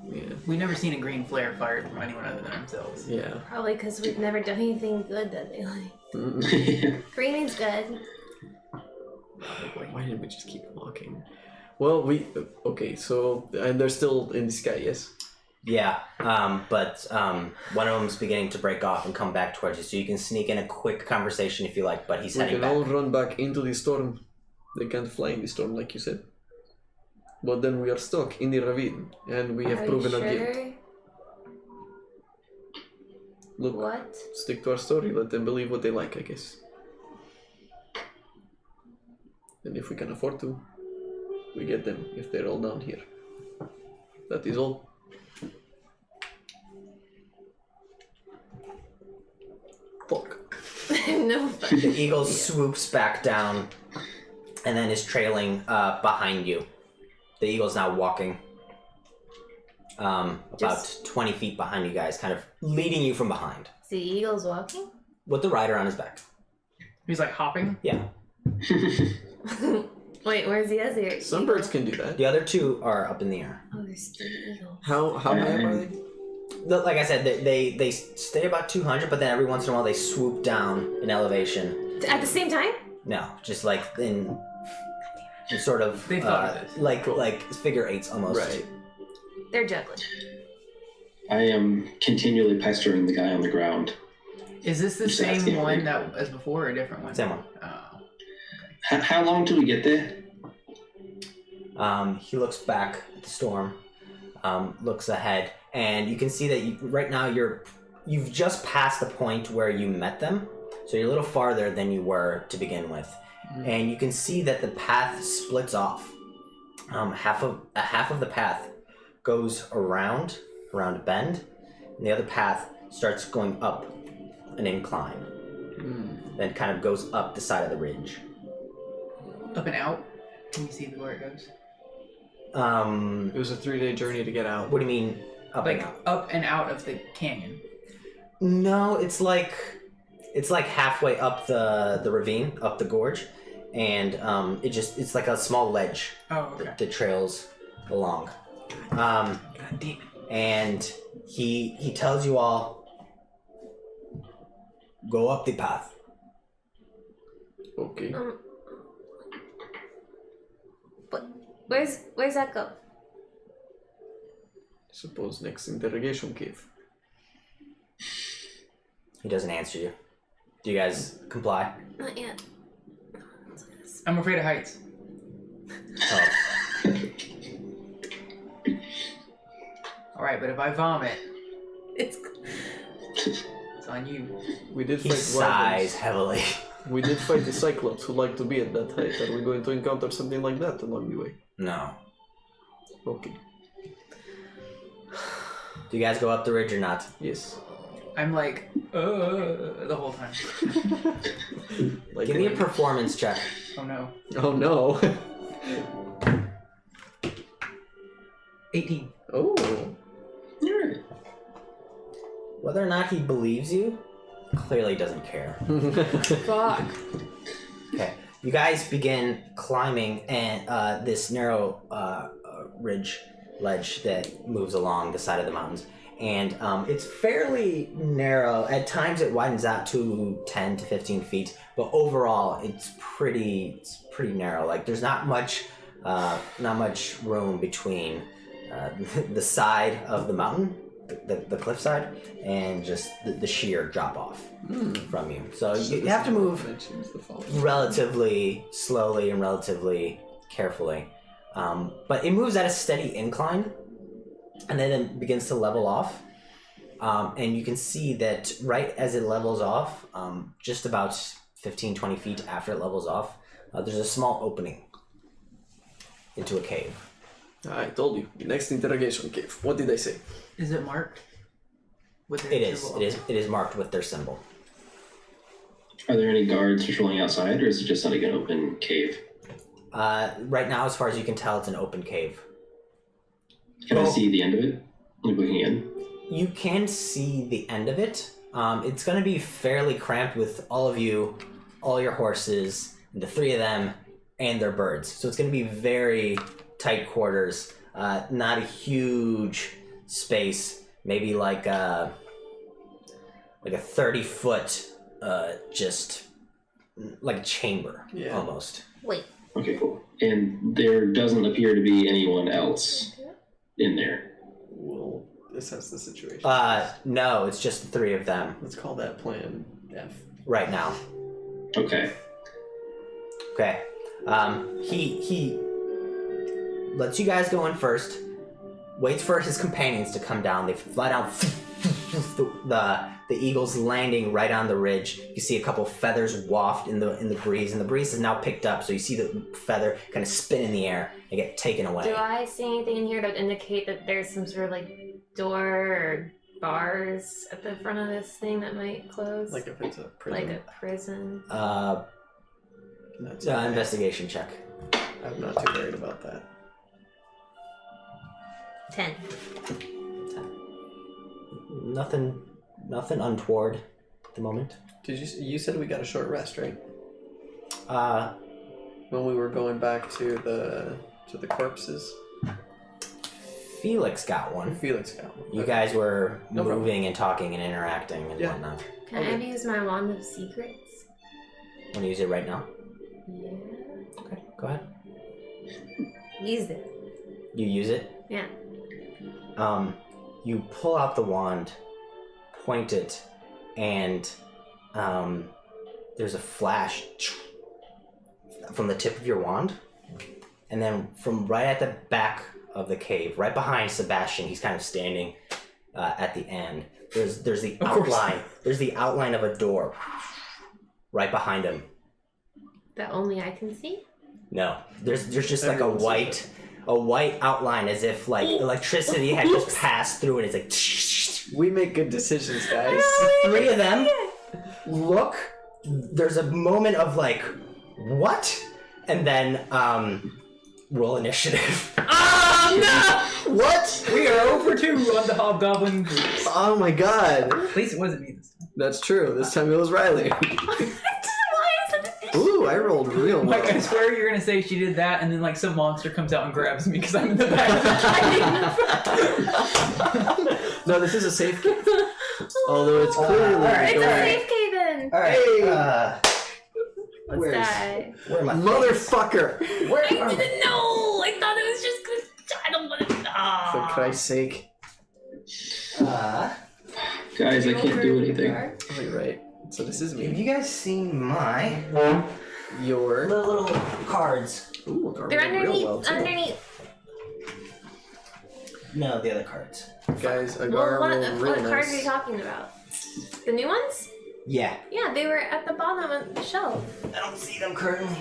Yeah. We've never seen a green flare fired from anyone other than ourselves. Yeah. Probably because we've never done anything good that they like. Green means good. Why didn't we just keep walking? Well, okay. So and they're still in the sky, yes. Yeah, but one of them's beginning to break off and come back towards you, so you can sneak in a quick conversation if you like, but he's We heading can all back. run back into the storm. They can't fly in the storm, like you said. But then we are stuck in the ravine, and we have Are proven you our guilt. sure? Look, What? stick to our story. Let them believe what they like, I guess. And if we can afford to, we get them if they're all down here. That is all. Fuck. No. The eagle swoops back down and then is trailing behind you. The eagle's now walking about 20 feet behind you guys, kind of leading you from behind The eagle's walking? with the rider on his back. He's like hopping. Yeah. Wait, where's the other? Some birds can do that. The other 2 are up in the air. Oh, there's 3 eagles. How high up are they? Like I said, they stay about 200, but then every once in a while they swoop down in elevation. At the same time? No, just like in sort of They thought of this. like figure 8s almost. Right. They're juggling. I am continually pestering the guy on the ground. Is this the Just asking same for one you. that as before or a different one? Same one. Oh. How long till we get there? He looks back at the storm, looks ahead, and you can see that right now you've just passed the point where you met them, so you're a little farther than you were to begin with, and you can see that the path splits off. Half of the path goes around a bend, and the other path starts going up an incline, then kind of goes up the side of the ridge. Up and out? Can you see where it goes? It was a 3-day journey to get out. What do you mean up Like and out? up and out of the canyon. No, it's like halfway up the ravine, up the gorge, and it's like a small ledge Oh, okay. that trails along. God damn it. And he tells you all, go up the path. Okay. But where's that go? Suppose next interrogation cave. He doesn't answer you. Do you guys comply? Not yet. I'm afraid of heights. Oh. Alright, but if I vomit, It's it's on you. We did He fight sighs wyverns. heavily. We did fight the Cyclops who like to be at that height. Are we going to encounter something like that along the way? No. Okay. Do you guys go up the ridge or not? Yes. I'm like, the whole time. Like Give me a performance check. Oh no. Oh no. 18. Oh. Alright. Whether or not he believes you, clearly doesn't care. fuck. Okay, you guys begin climbing and this narrow ledge that moves along the side of the mountains, and it's fairly narrow. At times it widens out to 10 to 15 feet, but overall it's pretty narrow. Like there's not much room between the side of the mountain, the cliffside, and just the sheer drop off from you. So you have to move relatively slowly and relatively carefully. But it moves at a steady incline, and then it begins to level off. And you can see that right as it levels off, just about 15-20 feet after it levels off, there's a small opening into a cave. I told you. Next interrogation cave. What did they say? Is it marked? With their It is. symbol? It is marked with their symbol. Are there any guards patrolling outside, or is it just like an open cave? Right now, as far as you can tell, it's an open cave. Can I see the end of it? Like looking in? You can see the end of it. It's going to be fairly cramped with all of you, all your horses, the three of them, and their birds. So it's going to be very tight quarters. Not a huge space. Maybe like a 30-foot, just like a chamber, almost. Wait. Okay, cool. And there doesn't appear to be anyone else in there. We'll assess the situation. No, it's just the three of them Let's call that plan F. right now. Okay. Okay. He lets you guys go in first. Waits for his companions to come down. They fly down. The eagle's landing right on the ridge. You see a couple feathers waft in the breeze, and the breeze is now picked up. So you see the feather kind of spin in the air and get taken away. Do I see anything in here that would indicate that there's some sort of like door or bars at the front of this thing that might close? Like if it's a prison. Like a prison. That's Investigation check. I'm not too worried about that. 10. Nothing untoward at the moment. You said we got a short rest, right? Uh, When we were going back to the corpses. Felix got one. Felix got one. You guys were No problem. moving and talking and interacting and Yeah. whatnot. Can I use my wand of secrets? Want to use it right now? Yeah. Okay, go ahead. Use it. You use it. Yeah. You pull out the wand, point it, and there's a flash from the tip of your wand, and then from right at the back of the cave, right behind Sebastian, he's kind of standing at the end. There's the outline. There's the outline of a door right behind him. That only I can see? No, there's just like Everyone a white outline, as if like electricity had just passed through it. It's like We make good decisions, guys. three of them look. There's a moment of like, what? And then roll initiative. Oh no! What? We are over 2 on the hobgoblin groups. Oh my god. At least it wasn't me this time. That's true. This time it was Riley. Ooh, I rolled real well. Like, I swear you're gonna say she did that, and then like some monster comes out and grabs me because I'm in the back of the cave. No, this is a safe cave. Although it's clearly alright, It's a alright. safe haven! All right. What's where's- that? Where am I? motherfucker. Where I didn't know! I thought it was just good. I don't want to. For Christ's sake. Guys, I can't do anything. Oh, you're right. So this is Have me. you guys seen my Your. little cards? Ooh, They're real underneath. well, too. Underneath. No, the other cards. Guys, Well, Agar what rolled real cards are you nice. talking about? The new ones? Yeah. Yeah, they were at the bottom of the shelf. I don't see them currently.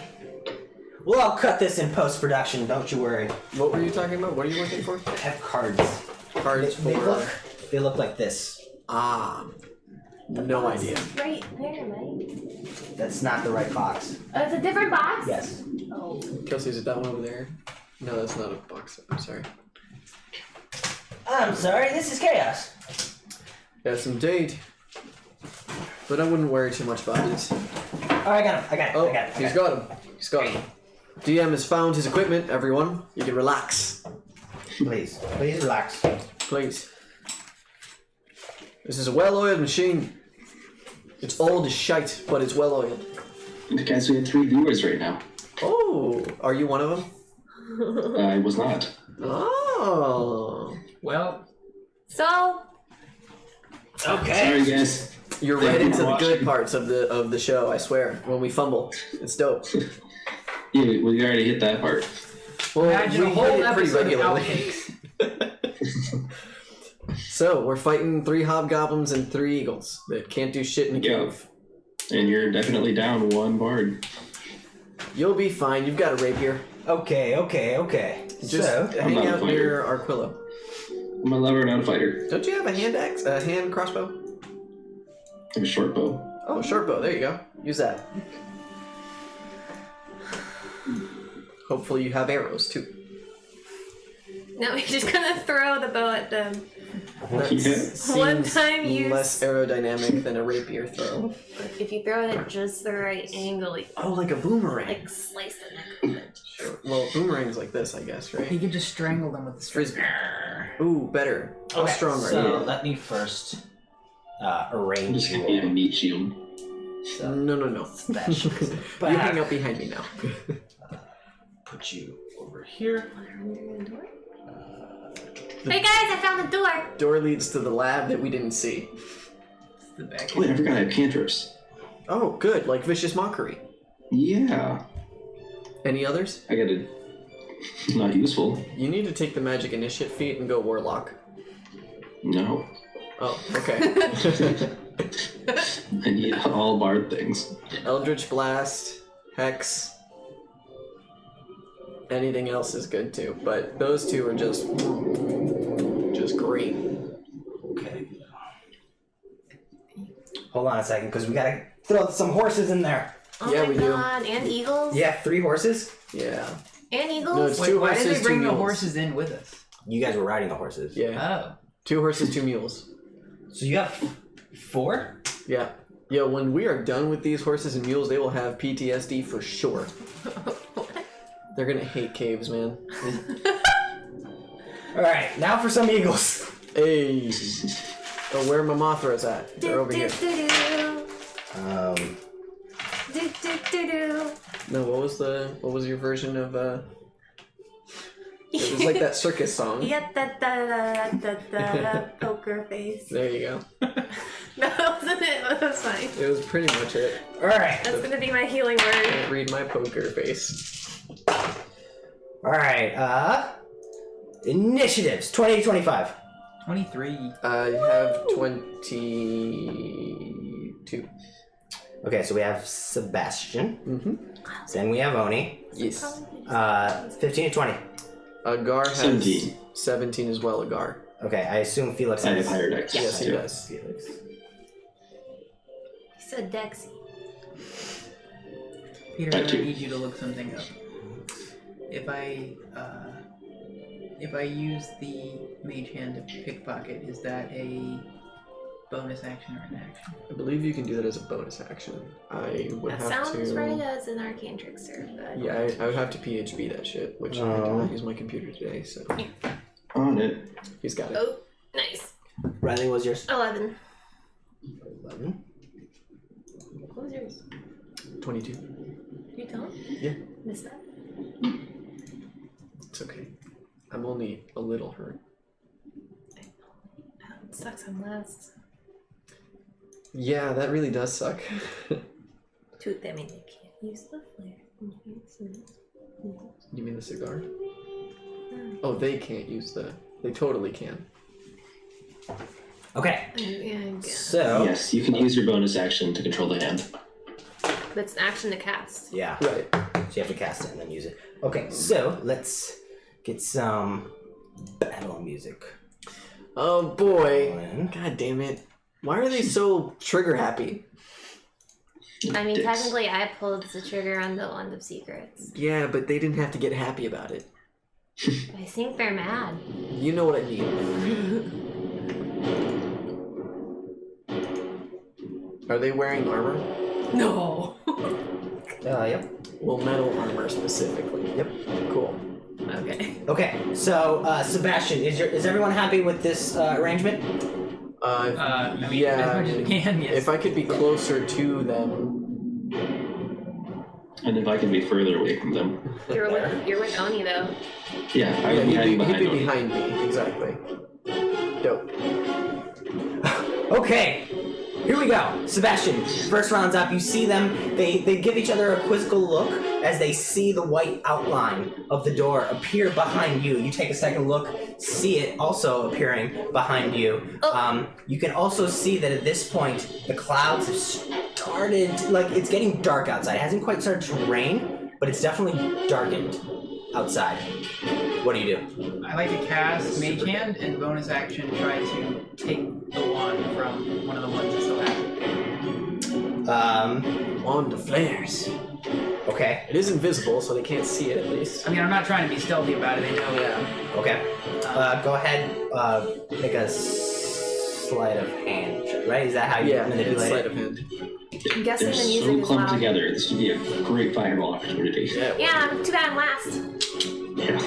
Well, I'll cut this in post-production, don't you worry. What were you talking about? What are you looking for? I have cards. Cards for. They look like this. No idea. Right there, Mike. That's not the right box. Oh, it's a different box? Yes. Oh. Kelsey, is it that one over there? No, that's not a box. I'm sorry. I'm sorry, this is chaos. Yes, indeed. But I wouldn't worry too much about it. Oh, I got him. Oh, I got him. he's got him. He's got him. DM has found his equipment, everyone. You can relax. Please relax. Please. This is a well-oiled machine. It's old as shite, but it's well-oiled. Guys, we had 3 viewers right now. Oh, are you one of them? I was not. Oh. Well, So, Okay. Sorry, guys. You're Thank right you into for the good watching. parts of the show, I swear. When we fumble. It's dope. Yeah, we already hit that part. Well, imagine a we whole hit it pretty episode of regularly. outtakes. So, we're fighting 3 hobgoblins and 3 eagles that can't do shit in a Yeah. cave. And you're definitely down 1 bard. You'll be fine. You've got a rapier. Okay. Just So, hang not a out fighter. near Arquillo. I'm a lover, not a fighter. Don't you have a hand crossbow? I have a short bow. Oh, short bow. There you go. Use that. Hopefully you have arrows too. no, we're just gonna throw the bow at them. That Yeah. seems One time use- less aerodynamic than a rapier throw. If you throw it at just the right angle, you Oh, like a boomerang. like slice the neck of it. Sure. Well, boomerangs like this, I guess, You right? could just strangle them with the Frisbee. Ooh, better. How okay, strong are so you? let me first I'm arrange just gonna be a you. meat shield. So, No. special. You hang out behind me now. Put you over here. Hey guys, I found the door. Door leads to the lab that we didn't see. It's the back. Wait, I forgot I have cantrips. Oh, good. Like Vicious Mockery. Yeah. Any others? I gotta... Not useful. You need to take the magic initiate feat and go Warlock. No. Oh, okay. I need all bard things. Eldritch Blast, Hex. Anything else is good too, but those 2 are just great. Okay. Hold on a second, because we gotta throw some horses in there. Oh Yeah, my we do. god, and eagles? Yeah, 3 horses. Yeah. And No, eagles? it's Wait, 2 why horses, did they 2 bring the mules. horses in with us? You guys were riding the horses. Yeah. Oh. 2 horses, 2 mules. So you have 4? Yeah. Yeah, when we are done with these horses and mules, they will have PTSD for sure. They're gonna hate caves, man. Alright, now for some eagles. Hey. Oh, where are my Mothras at? They're over here. No, what was your version of it was like that circus song. Poker face. There you go. No, that wasn't it, but that's fine. It was pretty much it. Alright. That's gonna be my healing word. Read my poker face. Alright, initiatives 20 to 25. 23. I have 22. Okay, so we have Sebastian. Mm-hmm. Then we have Oni. Yes. 15 to 20. Agar has 17. 17 as well, Agar. Okay, I assume Felix I have has higher dex. Yes, he too. does. Felix. He said Dexy. Peter, That I too. need you to look something up. If I use the mage hand to pickpocket, is that a bonus action or an action? I believe you can do that as a bonus action. I would That have sounds to. right as an arcane trickster, but Yeah, I would have to PHB that shit, which I Oh. cannot use my computer today, so On it. he's got it. oh, nice. Riley, what was yours? 11. 11. What was yours? 22. You don't? Yeah. Missed that. It's okay. I'm only a little hurt. It sucks I'm last. Yeah, that really does suck. They can't use the flare. You mean the cigar? Oh, they can't use the... They totally can. Okay, Yeah, I guess. so Yes, you can use your bonus action to control the hand. That's an action to cast. yeah, Right. so you have to cast it and then use it. Okay, so let's get some battle music. Oh boy. Going. God damn it. Why are they so trigger happy? I mean, Dicks. technically, I pulled the trigger on the Wand of Secrets. Yeah, but they didn't have to get happy about it. I think they're mad. You know what I mean. Are they wearing armor? No. Yep. Well, metal armor specifically. Yep. Cool. Okay. Okay, so Sebastian, is everyone happy with this arrangement? I mean, yeah, as much as we can, yes. if I could be closer to them. And if I can be further away from them. You're with Oni though. Yeah, I would be he'd hiding be behind Oni. behind me, exactly. Dope. Okay, here we go. Sebastian, first round's up. You see them. They give each other a quizzical look as they see the white outline of the door appear behind you. You take a second look, see it also appearing behind you. You can also see that at this point, the clouds have started, like, it's getting dark outside. It hasn't quite started to rain, but it's definitely darkened outside. What do you do? I like to cast Mage Hand and bonus action try to take the wand from one of the ones that still have. Wand of flares. Okay. It is invisible, so they can't see it at least. I mean, I'm not trying to be stealthy about it. They know that. Okay. Go ahead. Make a sleight of hand check, right? Is that how you Yeah, it's manipulate sleight it? of hand. I'm guessing They're the music so is clumped loud. together. This would be a great fireball opportunity. Yeah, too bad I'm last. Yeah.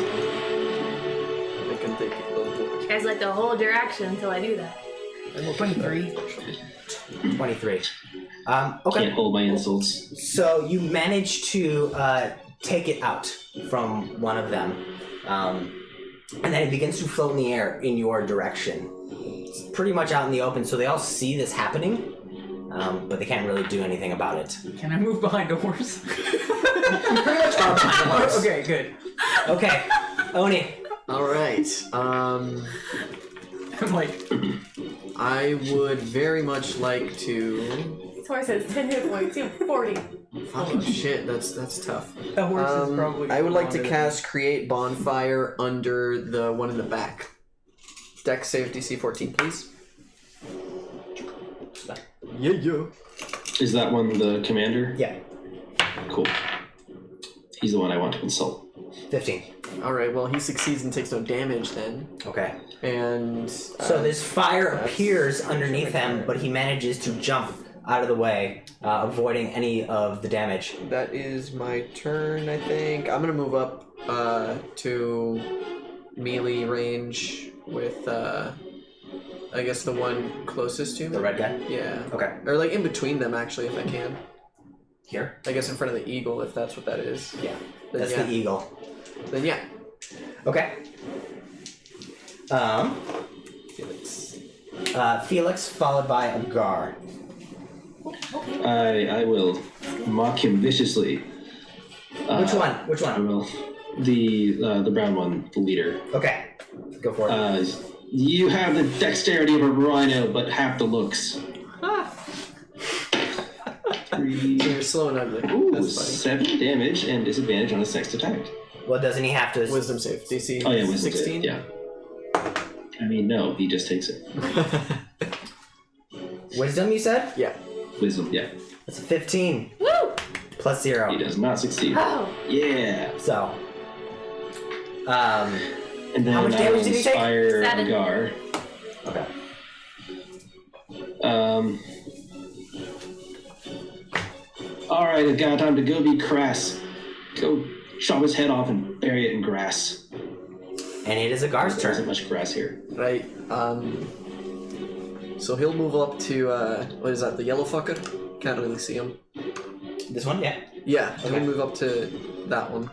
They can take it. You guys like to hold your action until I do that. 23. 23. Okay. Can't hold my insults. So you manage to take it out from one of them, and then it begins to float in the air in your direction. It's pretty much out in the open, so they all see this happening, but they can't really do anything about it. Can I move behind a horse? You pretty much are behind the horse. Okay, good. Okay, Oni. Alright, I'm like, I would very much like to... This horse has 10 hit points, you have 40. Oh shit, that's tough. the horse is probably. I would like to longer cast Create Bonfire under the one in the back. Dex save DC 14, please. Yeah. Is that one the commander? Yeah, Cool. He's the one I want to consult. 15. Alright, well, he succeeds and takes no damage then. Okay. And... So this fire that's- appears underneath him, but he manages to jump out of the way, avoiding any of the damage. That is my turn, I think. I'm gonna move up to melee range with, I guess the one closest to me. The red guy? Yeah. Okay. Or like in between them, actually, if I can. Here? I guess in front of the eagle, if that's what that is. Yeah. Then That's yeah. the eagle. Then yeah. Okay. Felix. Felix followed by Agar. I will mock him viciously. Which one? Which I one? will. The brown one, the leader. Okay. Go for it. You have the dexterity of a rhino, but half the looks. 3. So you're slow and ugly. Ooh, That's funny. 7 damage and disadvantage on his next attack. Well, doesn't he have to? Wisdom save. DC Oh yeah, wisdom 16? save, yeah. I mean, no, he just takes it. Wisdom, you said? Yeah. Wisdom, yeah. That's a 15. Woo! Plus He 0. does not succeed. Oh! Yeah. So. And then How much I damage will did he take? inspire 7. Agar. Okay. Alright, it's got time to go be crass. Go chop his head off and bury it in grass. And it is Agar's There isn't turn. much grass here. Right. So he'll move up to, what is that, the yellow fucker? Can't really see him. This one? Yeah. Yeah, Okay. he'll move up to that one.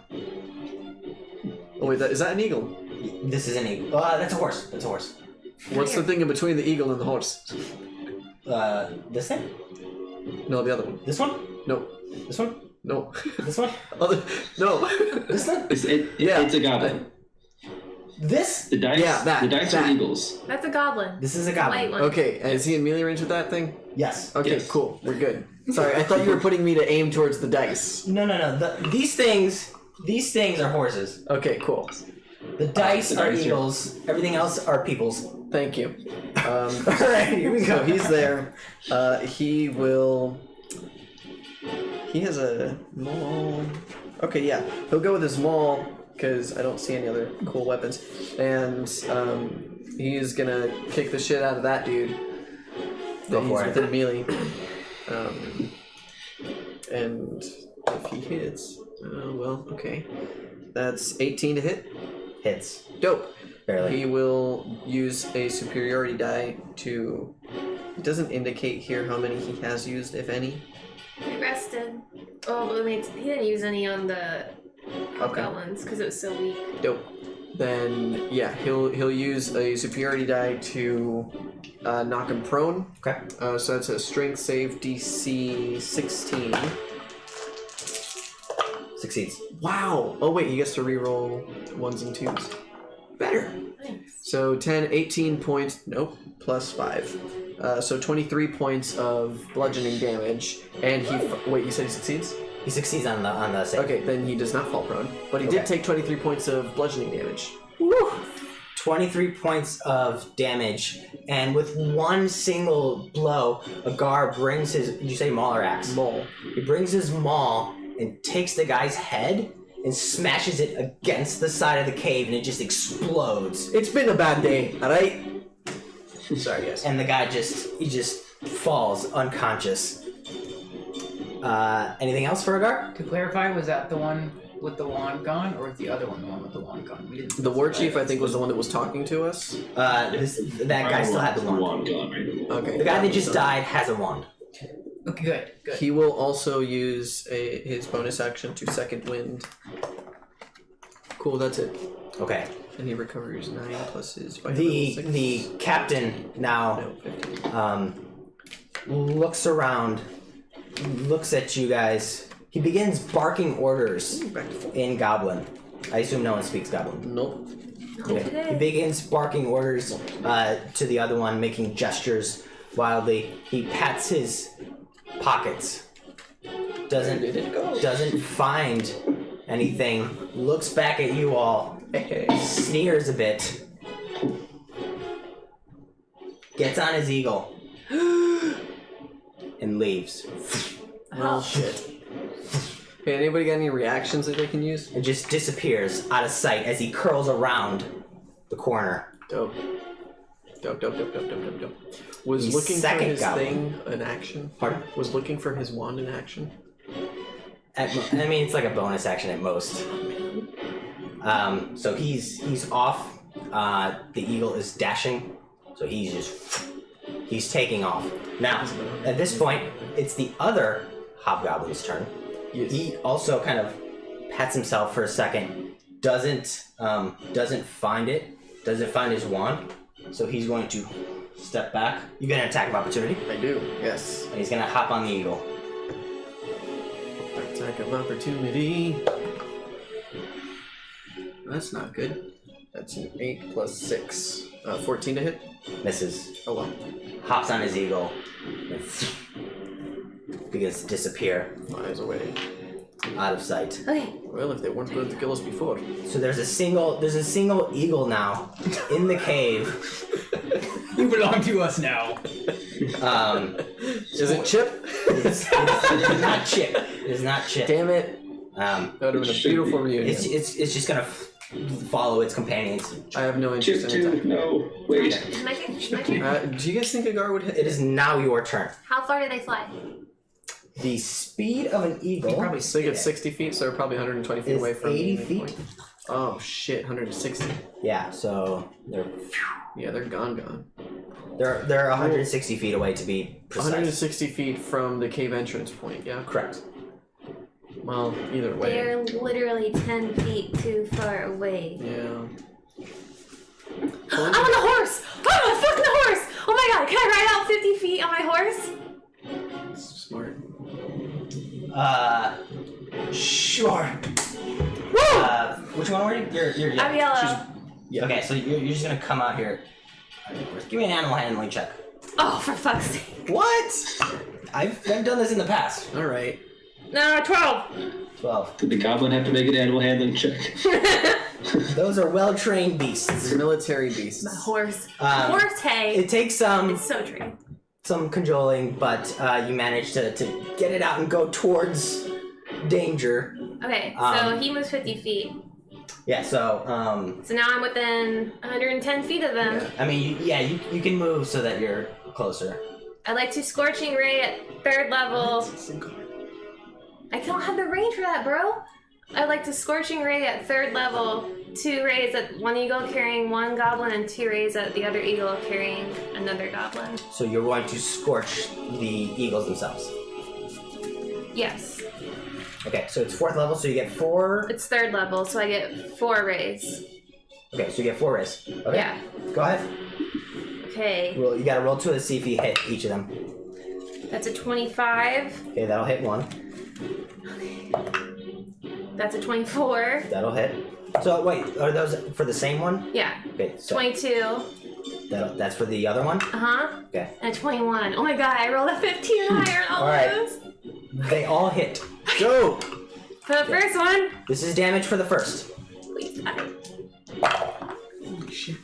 Oh wait, is that an eagle? This is an eagle. That's a horse. That's a horse. What's the thing in between the eagle and the horse? This thing? No, the other one. This one? No. This one? No. This one? No. This one? It's a goblin. This? The dice, Yeah, that, the dice that. are eagles. That's a goblin. This is a White goblin. one. Okay, and is he in melee range with that thing? Yes. Okay, Yes. cool. We're good. Sorry, I thought you were putting me to aim towards the dice. No. These things are horses. Okay, cool. The dice the are dice are- eagles. Everything else are people's. Thank you. Alright, here we So go. he's there. He will. He has a maul. Okay, yeah. He'll go with his maul because I don't see any other cool weapons, and he's gonna kick the shit out of that dude. Go He's for it. within melee. And if he hits, well, okay. That's 18 to hit. Hits. Dope. Barely. He will use a superiority die to... It doesn't indicate here how many he has used, if any. He rested. Oh, but he didn't use any on the hobgoblins because it was so weak. Dope. Then, yeah, he'll use a superiority die to knock him prone. Okay. So that's a strength save DC 16. Succeeds. Wow! Oh wait, he gets to reroll 1s and 2s. Better! Nice. So 10, 18 points, nope, plus 5. So 23 points of bludgeoning damage, and wait, you said he succeeds? He succeeds on the save. Okay, then he does not fall prone, but he did take 23 points of bludgeoning damage. Woo! 23 points of damage, and with one single blow, Agar brings his, did you say maul or axe? Maul. He brings his maul and takes the guy's head and smashes it against the side of the cave, and it just explodes. It's been a bad day, alright? Sorry, guys. And the guy just falls unconscious. Anything else for Agar? To clarify, was that the one with the wand gone, or was the other one the one with the wand gone? We didn't. The war chief, I think, was the one that was talking to us. That guy still had the wand. gone, right? Okay. The guy that just died has a wand. Okay, good, good. He will also use his bonus action to second wind. Cool, that's it. Okay. And he recovers 9 plus his fighter level 6. The captain now No, 15. looks around, looks at you guys. He begins barking orders Back to full. in Goblin. I assume no one speaks Goblin. Nope. Okay. He begins barking orders to the other one, making gestures wildly. He pats his pockets. Doesn't find anything. Looks back at you all. Sneers a bit. Gets on his eagle. And leaves. Well, shit. Okay, anybody got any reactions that they can use? And just disappears out of sight as he curls around the corner. Dope. Dope. Was The looking for second his goblin. thing in action. Pardon? Was looking for his wand in action. I mean, it's like a bonus action at most. So he's off. The eagle is dashing. So he's taking off. Now, at this point, it's the other hobgoblin's turn. Yes. He also kind of pats himself for a second. Doesn't find it. Doesn't find his wand. So he's going to step back. You get an attack of opportunity. I do, yes. And he's gonna hop on the eagle. Attack of opportunity. That's not good. That's an 8 plus 6. 14 to hit? Misses. Oh well. Hops on his eagle. And begins to disappear Flies away. out of sight. Okay. Well, if they weren't going to kill us before. So there's a single eagle now in the cave. You belong to us now. Is it Chip? It's not Chip. It's not Chip. Damn it. That That would have been a beautiful reunion. It's just gonna follow its companions. I have no interest Chip in 2, attacking. no, wait. It's my turn. It's my turn. Do you guys think Agar would hit? It is now your turn. How far do they fly? The speed of an eagle I think it's 60 feet, so they're probably 120 feet is away from 80 the feet. point. Oh shit, 160. Yeah, so Yeah, they're gone. they're 160 feet away to be precise. 160 feet from the cave entrance point, yeah? Correct. Well, either way. They're literally 10 feet too far away. Yeah. I'm on a horse! I'm on a fucking horse! Oh my god, can I ride out 50 feet on my horse? Smart. Sure. Which one were you? You're I'm yellow. Yeah. Okay, so you're just gonna come out here. Give me an animal handling check. Oh, for fuck's sake. What? I've done this in the past. Alright. No, 12. 12. Did the goblin have to make an animal handling check? Those are well-trained beasts. Military beasts. My horse. Horse hay. It takes It's so trained. some cajoling, but you manage to get it out and go towards danger. Okay, so he moves 50 feet. Yeah, so So now I'm within 110 feet of them. I mean, you can move so that you're closer. I'd like to Scorching Ray at 3rd level. I don't have the range for that, bro. I'd like to Scorching Ray at 3rd level 2 rays at one eagle carrying one goblin and 2 rays at the other eagle carrying another goblin. So you're going to scorch the eagles themselves. Yes. Okay, so it's 4th level, so you get 4. It's 3rd level, so I get 4 rays. Okay, so you get 4 rays. Okay. Yeah. Go ahead. Okay. Roll. You gotta roll 2 to see if you hit each of them. That's a 25. Okay, that'll hit 1. That's a 24. That'll hit. So wait, are those for the same one? Yeah. Okay, so 22. that's for the other one? Uh-huh. Okay. And a 21. Oh my god, I rolled a 15 higher on all Alright. those. They all hit. Go! For the first one. This is damage for the first. Please. Holy shit.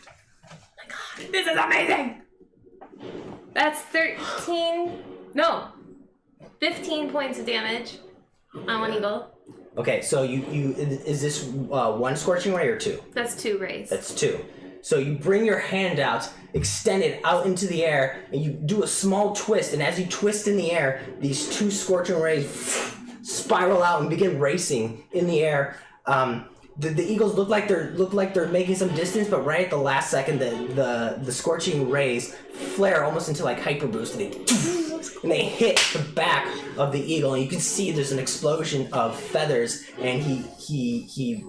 This is amazing! That's 13. No. 15 points of damage on one eagle. Okay, so you is this 1 scorching ray or 2? That's 2 rays. That's 2. So you bring your hand out, extend it out into the air, and you do a small twist. And as you twist in the air, these 2 scorching rays spiral out and begin racing in the air. The eagles look like they're making some distance, but right at the last second, the scorching rays flare almost into like hyper boost, and they hit the back of the eagle, and you can see there's an explosion of feathers, and he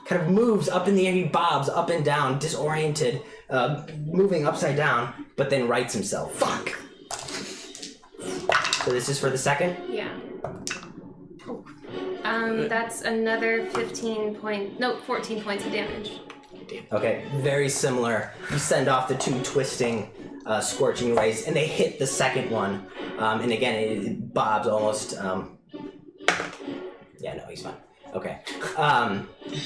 kind of moves up in the air. He bobs up and down, disoriented, moving upside down, but then rights himself. Fuck. So this is for the second? Yeah. That's another 14 points of damage. Okay, very similar. You send off the 2 twisting, scorching rays, and they hit the second one. And again, it bobs almost. Yeah, no, he's fine. Okay.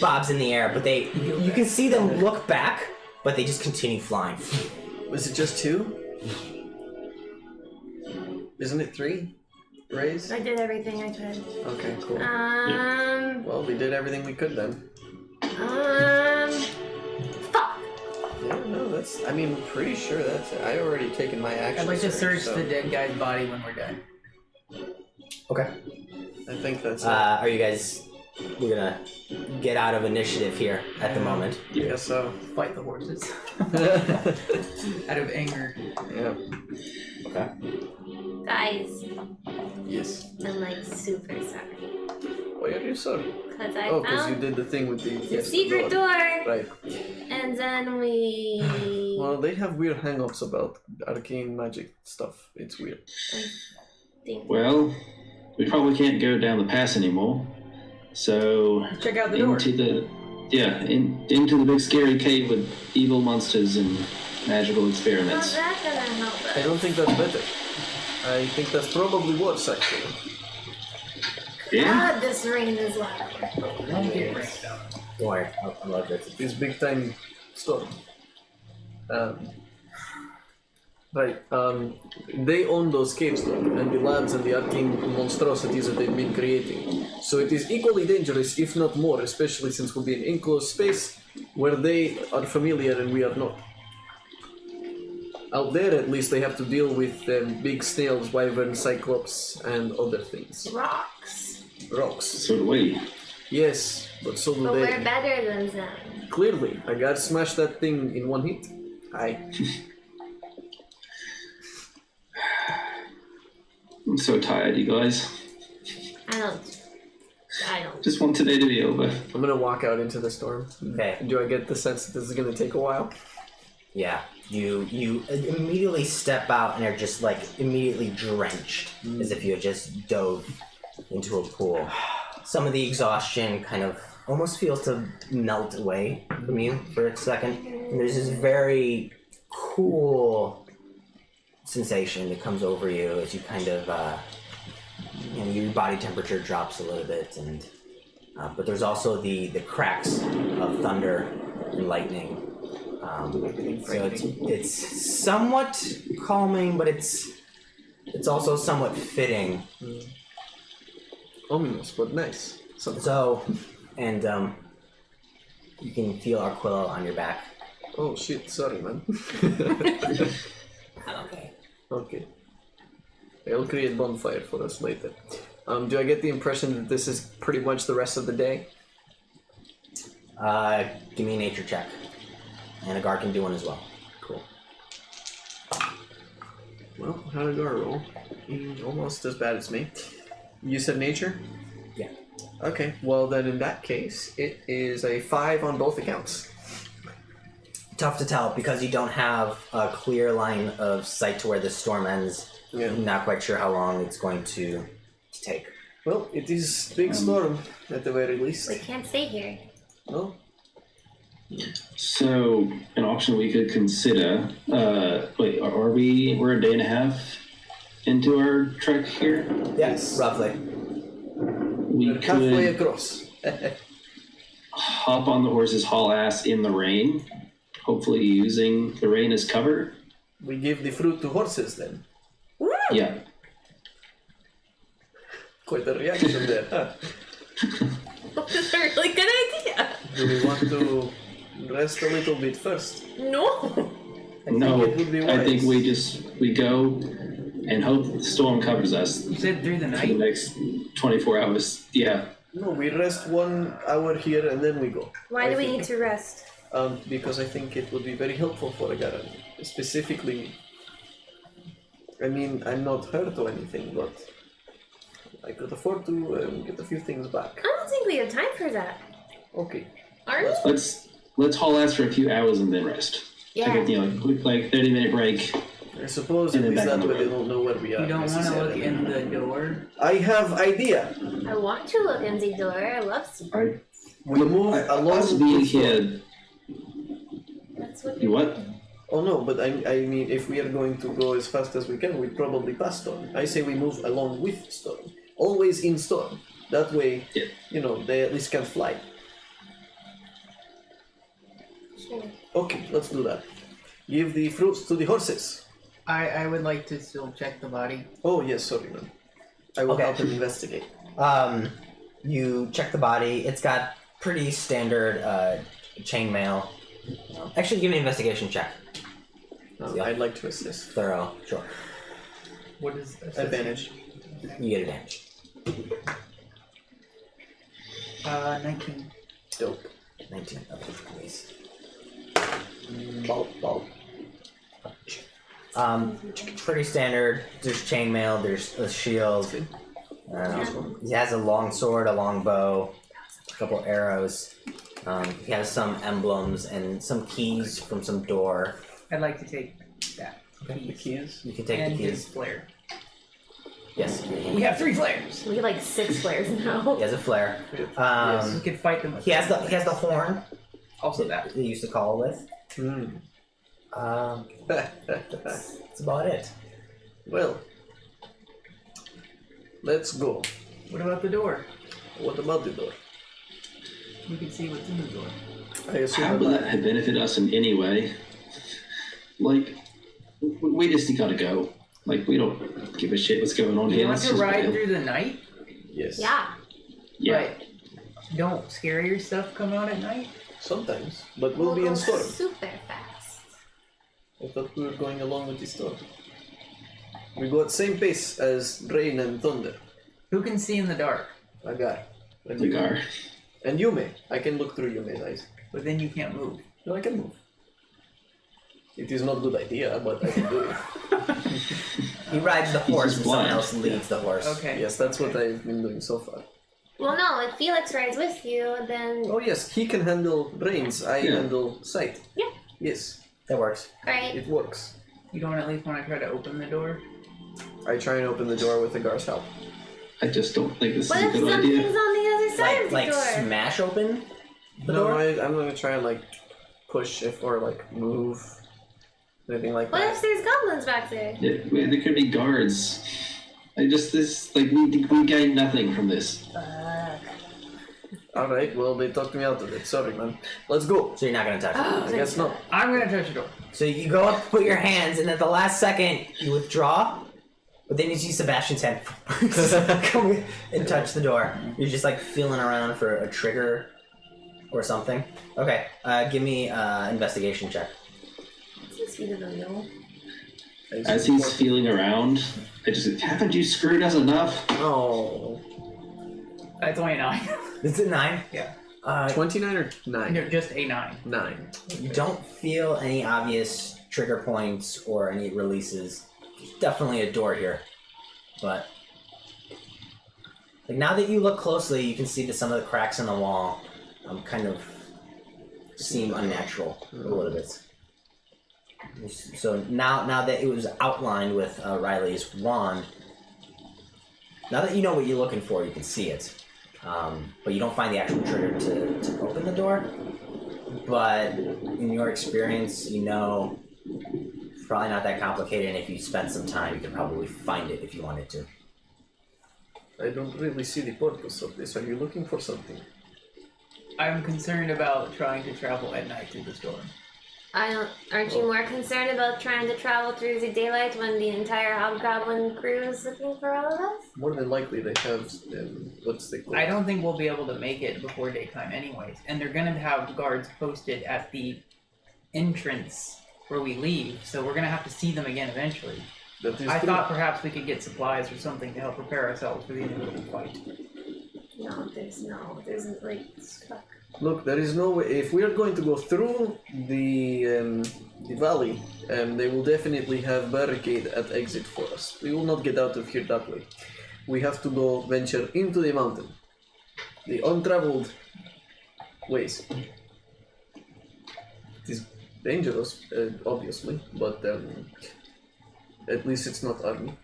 Bobs in the air, but you can see them look back, but they just continue flying. Was it just 2? Isn't it 3 rays? I did everything I could. Okay, cool. Well, we did everything we could then. Fuck! Yeah, no, that's. I mean, pretty sure that's it. I already taken my action. I'd like to search so the dead guy's body when we're done. Okay. I think that's it. Are you guys... We're gonna get out of initiative here at the moment. Yeah, so. Fight the horses. Out of anger. Yeah. Okay. Guys, Yes. I'm like super sorry. Why are you sorry? Because I Oh, because you found did the thing with the the secret door. Right. And then we... Well, they have weird hang-ups about arcane magic stuff. It's weird. think. Well, we probably can't go down the pass anymore. So Check out the door. into the big scary cave with evil monsters and magical How's experiments. that gonna help us? I don't think that's better. I think that's probably worse, actually. Yeah. God, this rain is loud. Don't get rained out. Don't worry, I'm like this. This big time storm. They own those caves though, and the labs and the arcane monstrosities that they've been creating. So it is equally dangerous, if not more, especially since we'll be in enclosed space where they are familiar and we are not. Out there, at least, they have to deal with big snails, wyverns, cyclops, and other things. Rocks. Rocks. So do we. Yes, but so do But they. we're better than them. Clearly, I gotta smash that thing in one hit. I'm so tired, you guys. I don't. Just want today to be over. I'm gonna walk out into the storm. Okay. Do I get the sense that this is gonna take a while? Yeah, you immediately step out and are just like immediately drenched, as if you had just dove into a pool. Some of the exhaustion kind of almost feels to melt away from you for a second, and there's this very cool sensation that comes over you as you kind of, your body temperature drops a little bit, and but there's also the cracks of thunder and lightning. So it's somewhat calming, but it's also somewhat fitting. Ominous, but nice. So, and you can feel Arquillo on your back. Oh shit, sorry man. Okay. Okay. I'll create bonfire for us later. Do I get the impression that this is pretty much the rest of the day? Give me a nature check. And a guard can do one as well. Cool. Well, how did Gar roll? Almost as bad as me. You said nature? Yeah. Okay, well then in that case, it is a 5 on both accounts. Tough to tell because you don't have a clear line of sight to where the storm ends. Yeah. I'm not quite sure how long it's going to take. Well, it is big storm, at the very least. We can't stay here. No? So, an option we could consider. Wait, we're a day and a half into our trek here? Yes, roughly. We We're halfway could across. hop on the horses, haul ass in the rain, hopefully using the rain as cover. We give the fruit to horses then. Yeah. Quite a reaction there, huh? That's a really good idea. Do we want to rest a little bit first? No. No, it would be I think wise. we go and hope the storm covers us You said through the for the night? next 24 hours. Yeah. No, we rest 1 hour here and then we go. Why I do we think. need to rest? Because I think it would be very helpful for a Garan. Specifically, I mean, I'm not hurt or anything, but I could afford to get a few things back. I don't think we have time for that. Okay. Are we? Let's haul ass for a few hours and then rest. Yeah. Take a quick 30-minute break. I suppose And at then least back on that the way they road. don't know where we are. You don't want to look necessarily. in the door? I have idea. I want to look in the door. I love to. We move along Us being with storm. here, That's what you what? Oh no, but I mean, if we are going to go as fast as we can, we probably pass storm. I say we move along with storm. Always in storm. That way, Yeah. you know, they at least can fly. Sure. Okay, let's do that. Give the fruits to the horses. I would like to still check the body. Oh yes, sorry man. I will Okay. help him investigate. You check the body. It's got pretty standard chainmail. Actually, give me an investigation check. Yeah. I'd like to assist. Thorough, sure. What is Advantage. You get advantage. 19. Dope. 19. Okay, please. Bulb, bulb. Pretty standard. There's chainmail. There's a shield. He has a long sword, a long bow, a couple arrows. He has some emblems and some keys from some door. I'd like to take that. The keys. You can take And the his keys. flare. Yes. We have 3 flares! We have like 6 flares now. He has a flare. We could fight them with He has the horn Also that. they used to call with. Hmm. That's about it. Well, let's go. What about the door? What about the door? We can see what's in the door. I assume How will that benefit us in any way? Like, we just gotta go. Like, we don't give a shit what's going on You here. want Let's to just ride bail. through the night? yes. Yeah. Yeah. But don't scarier stuff come out at night? Sometimes, but we'll be go in storm. super fast. I thought we were going along with the storm. We go at same pace as rain and thunder. Who can see in the dark? A guy. And Like our And Yume. I can look through Yume's eyes. But then you can't move. No, I can move. It is not a good idea, but I can do it. He rides the horse just and someone blind. else leads the horse. Okay. Yes, that's what I've been doing so far. Well, no, if Felix rides with you, then. Oh yes, he can handle brains, I Yeah. handle sight. Yeah. Yes, That works. Right. it works. You don't at least want to try to open the door? I try and open the door with the Gar's help. I just don't think this What is if a good something's idea. on the other side of the Like door? smash open the No, door? I'm gonna try and like push if or like move. Anything like What that. if there's goblins back there? There could be guards. We gain nothing from this. Alright, well they talked me out of it. Sorry man. Let's go. So you're not gonna touch it. I guess not. I'm gonna touch the door. So you go up, put your hands, and at the last second you withdraw. But then you see Sebastian's hand come in and touch the door. You're just like feeling around for a trigger or something. Okay, give me investigation check. What's the speed of the mule? As he's feeling around, I just haven't you screwed us enough? Oh. That's 29. Is it 9? Yeah. 29 or 9? No, just a 9. 9. You don't feel any obvious trigger points or any releases. There's definitely a door here, but like now that you look closely, you can see that some of the cracks in the wall kind of seem unnatural a little bit. So now that it was outlined with Riley's wand, now that you know what you're looking for, you can see it. But you don't find the actual trigger to open the door. But in your experience, you know it's probably not that complicated, and if you spent some time, you could probably find it if you wanted to. I don't really see the purpose of this. Are you looking for something? I'm concerned about trying to travel at night through the storm. Aren't you more concerned about trying to travel through the daylight when the entire hobgoblin crew is looking for all of us? More than likely they have, what's the... I don't think we'll be able to make it before daytime anyways. And they're gonna have guards posted at the entrance where we leave, so we're gonna have to see them again eventually. I thought perhaps we could get supplies or something to help prepare ourselves for the inevitable fight. There's like, fuck. Look, there is no way. If we are going to go through the valley, they will definitely have barricade at exit for us. We will not get out of here that way. We have to go venture into the mountain. The untraveled ways. It is dangerous, obviously, but at least it's not army.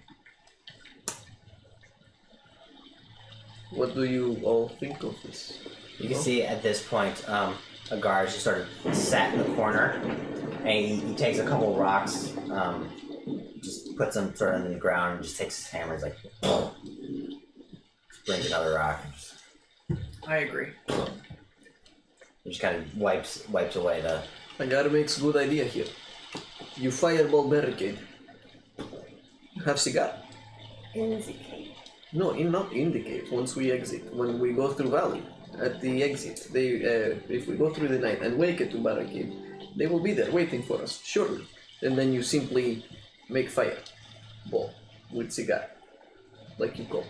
What do you all think of this? You can see at this point, a guard just sort of sat in the corner, and he takes a couple rocks, just puts them sort of in the ground, and just takes his hammer, he's like, just brings another rock, and just, I agree. he just kind of wipes away the... Agar makes good idea here. You fireball barricade. Have cigar. Indicate. No, not in the cave. Once we exit, when we go through valley, at the exit, they if we go through the night and wake it to barricade, they will be there waiting for us, surely. And then you simply make fire ball with cigar, like you go.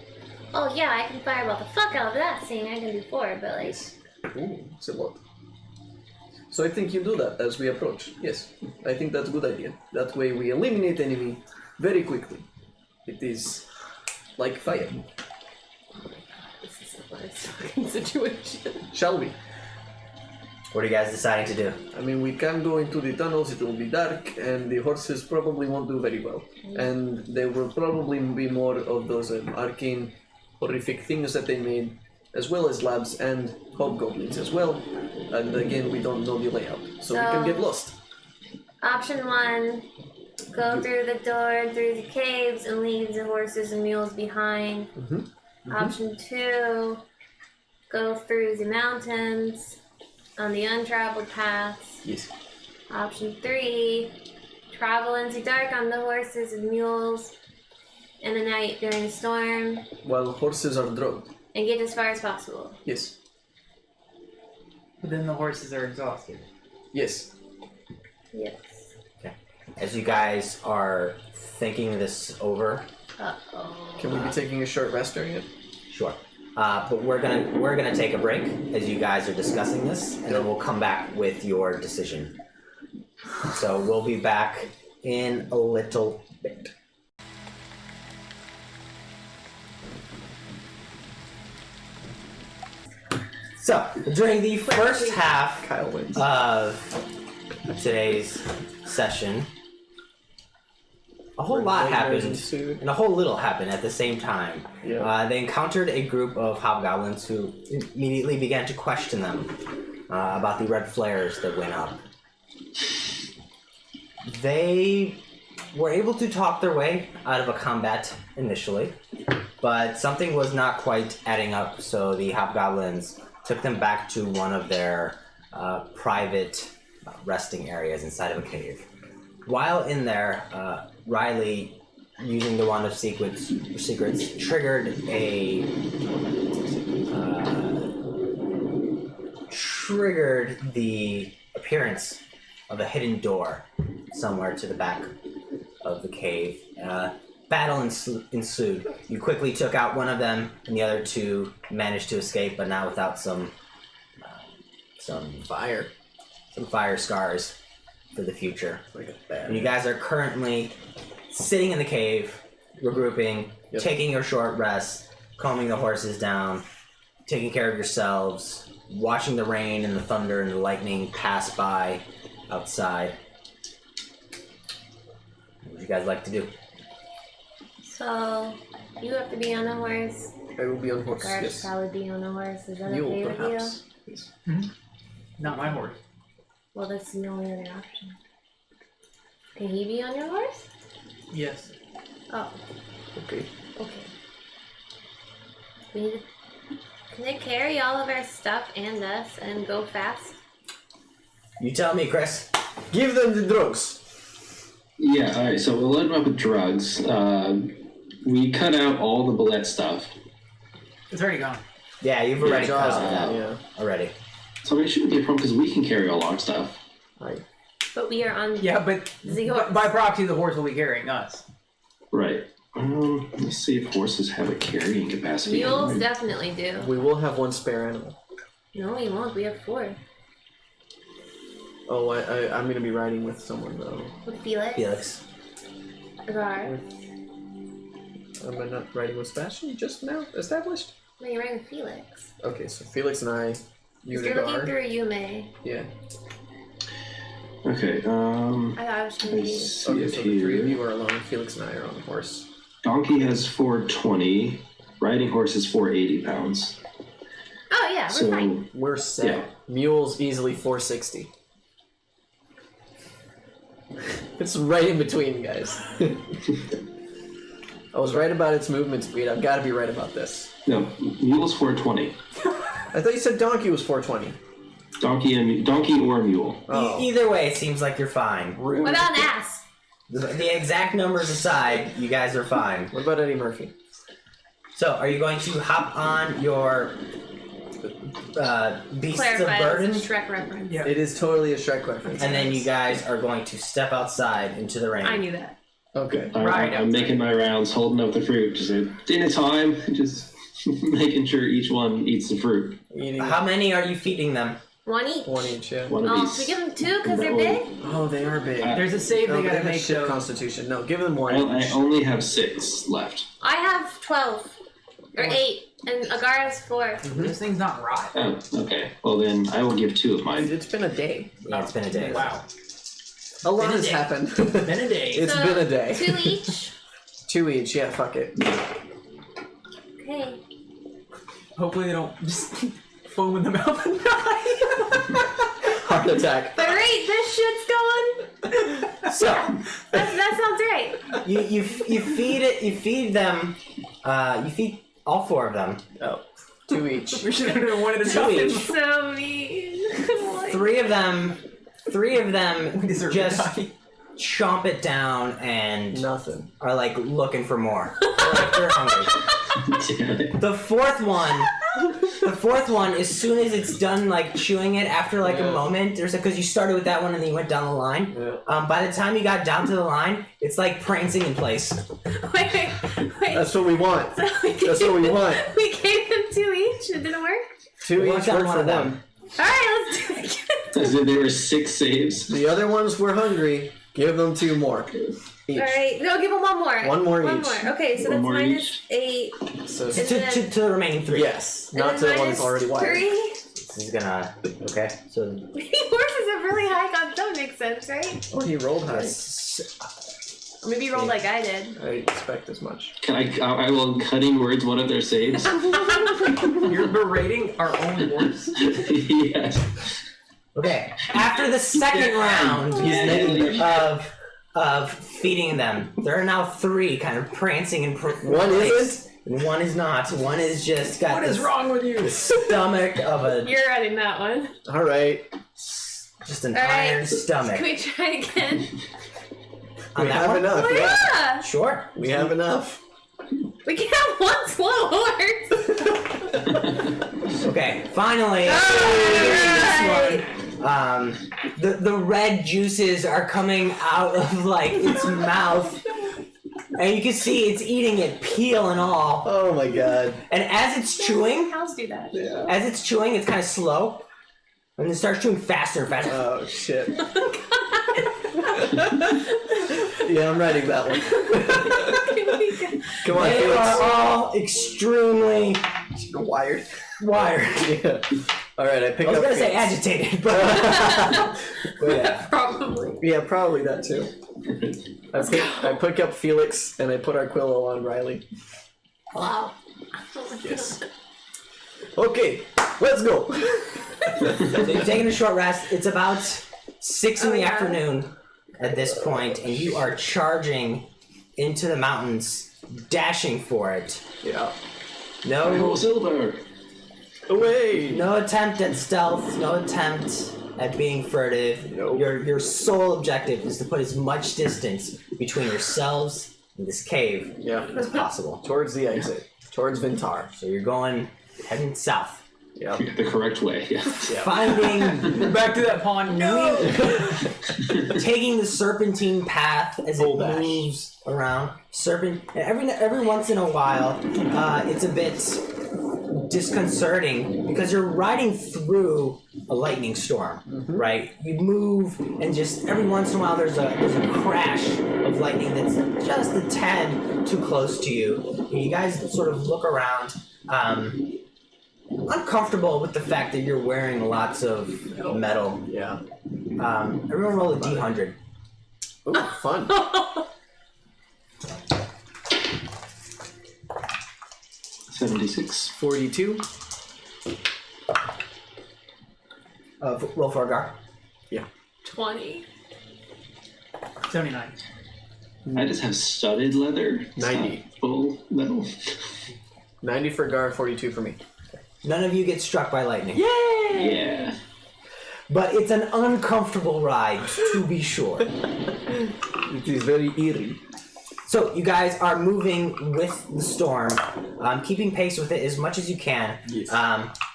Oh yeah, I can fireball the fuck out of that, seeing I can do 4, but like... Ooh, it's a lot. So I think you do that as we approach. Yes, I think that's a good idea. That way we eliminate enemy very quickly. It is like fire. This is the worst fucking situation. Shall we? What are you guys deciding to do? I mean, we can go into the tunnels, it will be dark, and the horses probably won't do very well. And there will probably be more of those arcane, horrific things that they made, as well as labs and hobgoblins as well. And again, we don't know the layout, so we can get lost. Option 1, go through the door, through the caves, and leave the horses and mules behind. Option 2, go through the mountains on the untraveled paths. Yes. Option 3, travel into dark on the horses and mules in the night during the storm. While horses are drugged. And get as far as possible. Yes. But then the horses are exhausted. Yes. Yes. Okay. As you guys are thinking this over, Uh-oh. Can we be taking a short rest during it? sure. But we're gonna take a break as you guys are discussing this, and then we'll come back with your decision. So we'll be back in a little bit. So during the first half Kyle wins. of today's session, a whole lot happened, and a whole little happened at the same time. Yeah. They encountered a group of hobgoblins who immediately began to question them about the red flares that went up. They were able to talk their way out of a combat initially, but something was not quite adding up, so the hobgoblins took them back to one of their private resting areas inside of a cave. While in there, Riley, using the Wand of Secrets, triggered the appearance of a hidden door somewhere to the back of the cave. Battle ensued. You quickly took out one of them, and the other two managed to escape, but not without some some Fire. scars for the future. Like a bad. And you guys are currently sitting in the cave, regrouping, Yep. taking your short rest, calming the horses down, taking care of yourselves, watching the rain and the thunder and the lightning pass by outside. What would you guys like to do? So, you have to be on a horse. I will be on horse. Guards Yes. probably be on a horse. Is that Mule, okay with perhaps. Yes. Not my horse. you? Well, that's the only other option. Can he be on your horse? Yes. Oh, Okay. okay. We need to... Can it carry all of our stuff and us and go fast? You tell me, Chris. Give them the drugs. Yeah, alright, so we'll load them up with drugs. We cut out all the bullet stuff. It's already gone. Yeah, you've already cut jaws out out, that yeah. already. So it shouldn't be a problem because we can carry all our stuff. Right. But we are on Yeah, but the horse. by proxy, the horse will be carrying us. Right. Let me see if horses have a carrying capacity. Mules definitely do. We will have one spare animal. No, we won't. We have 4. Oh, I'm gonna be riding with someone though. With Felix. Felix. Agar. Am I not riding with Sebastian just now established? No, you're right with Felix. Okay, so Felix and I, you You're looking and through Yume. Yeah. Okay, I thought I was going to let's be... see Okay, it so the 3 of here. you are alone. Felix and I are on the horse. Donkey has 420. Riding horse is 480 pounds. Oh, yeah, we're So, fine. We're set. Yeah. Mule's easily 460. It's right in between, guys. I was right about its movement speed. I've got to be right about this. no, mule's 420. I thought you said donkey was 420. Donkey or mule. Oh. Either way, it seems like you're fine. Rude. What about an ass? The exact numbers aside, you guys are fine. What about Eddie Murphy? So, are you going to hop on your beasts of Clarify, burden? it's a Shrek reference. Yeah. It is totally a Shrek reference. And then you guys are going to step outside into the rain. I knew that. Okay. I'm making my rounds, holding up the fruit. Just at dinner time, just making sure each one eats the fruit. Eating How many are you feeding them? 1 each. one each, yeah. One of Oh, each. so we give them 2 because they're No. big? Oh, they are big. Uh, There's a save No, they they gotta have a make shit though. constitution. No, give them one I each. only have 6 left. I have 12. Or 8. And Agar has 4. This thing's not rotten. Oh, okay. Well then, I will give 2 of mine. It's been a day. Yeah, it's been a day. Wow. A lot Been a has day. happened. Been a day. It's So, been a day. 2 each. 2 each, yeah, fuck it. Okay. Hopefully they don't just foam in the mouth and die. Heart attack. The rate this shit's going, So, that sounds right. you feed them, you feed all 4 of them. Oh. 2 each. We should have done one at a 2 time. each. So mean. Why? 3 of them We deserve just to die. chomp it down and Nothing. are like looking for more. They're hungry. Damn it. The fourth one, as soon as it's done like chewing it, after like a Yeah. moment, there's because you started with that one and then you went down the line. Yeah. By the time you got down to the line, it's like prancing in place. Wait. That's what we want. So That's what we want. We gave them 2 each. It didn't work. 2 We each worked on work one for of them. one. All right, let's do it again. As if there were 6 saves. The other ones were hungry. Give them 2 more. Each. All right, no, give them 1 more. One more One each. more. Okay, so One that's more minus 8. So, And To the remaining 3. yes, And not to then the one that's minus already wired. 3. This is gonna. Okay, so. Maybe horses have really high con. That makes sense, right? Oh, he rolled high. Or maybe you rolled like I did. I expect as much. Can I will cutting words one of their saves. You're berating our own horse. Yes. Okay, after the second round of feeding them, there are now 3 kind of prancing in One place. isn't? And one is not. One is just got What is this wrong with you? stomach of a You're running that one. All right. just an All right. iron stomach. Can we try again? On We that have one? enough. Oh Yeah. yeah! Sure. We have enough. We can have 1 slow horse! Okay, finally. Alright. The red juices are coming out of like its mouth, and you can see it's eating it, peel and all. Oh my god. And as it's chewing, Cows do that. Yeah. it's kind of slow. And it starts shooting faster and faster. Oh shit. Yeah, I'm writing that one. Come on, They Felix. are all extremely Wired. wired. Yeah. All right, I pick I was up. gonna say Felix. agitated, but yeah. Probably. Yeah, probably that too. I pick up Felix and I put our Quillo on Riley. Wow. Yes. Okay, let's go. So you're taking a short rest. It's about 6 in the afternoon at this point, and you are charging into the mountains, dashing for it. Yeah. No, Silver. Away. no attempt at stealth. No attempt at being furtive. Nope. Your sole objective is to put as much distance between yourselves and this cave Yeah. as possible. Towards the exit. Towards Vintar. So you're heading south. Yeah. The correct way. Yeah. Finding, Back to that pond. No. taking the serpentine path as it Full dash. moves around. And every once in a while, it's a bit disconcerting because you're riding through a lightning storm, right? You move, and just every once in a while, there's a crash of lightning that's just a tad too close to you. And you guys sort of look around. Uncomfortable with the fact that you're wearing lots of metal. Yeah. Everyone roll a d100. Ooh, fun. 76. 42. Roll for Agar. 20. 79. I just have studded leather. It's 90. not full metal. 90 for Gar, 42 for me. None of you get struck by lightning. Yeah. But it's an uncomfortable ride, to be sure. It is very eerie. So you guys are moving with the storm, keeping pace with it as much as you can. Yes.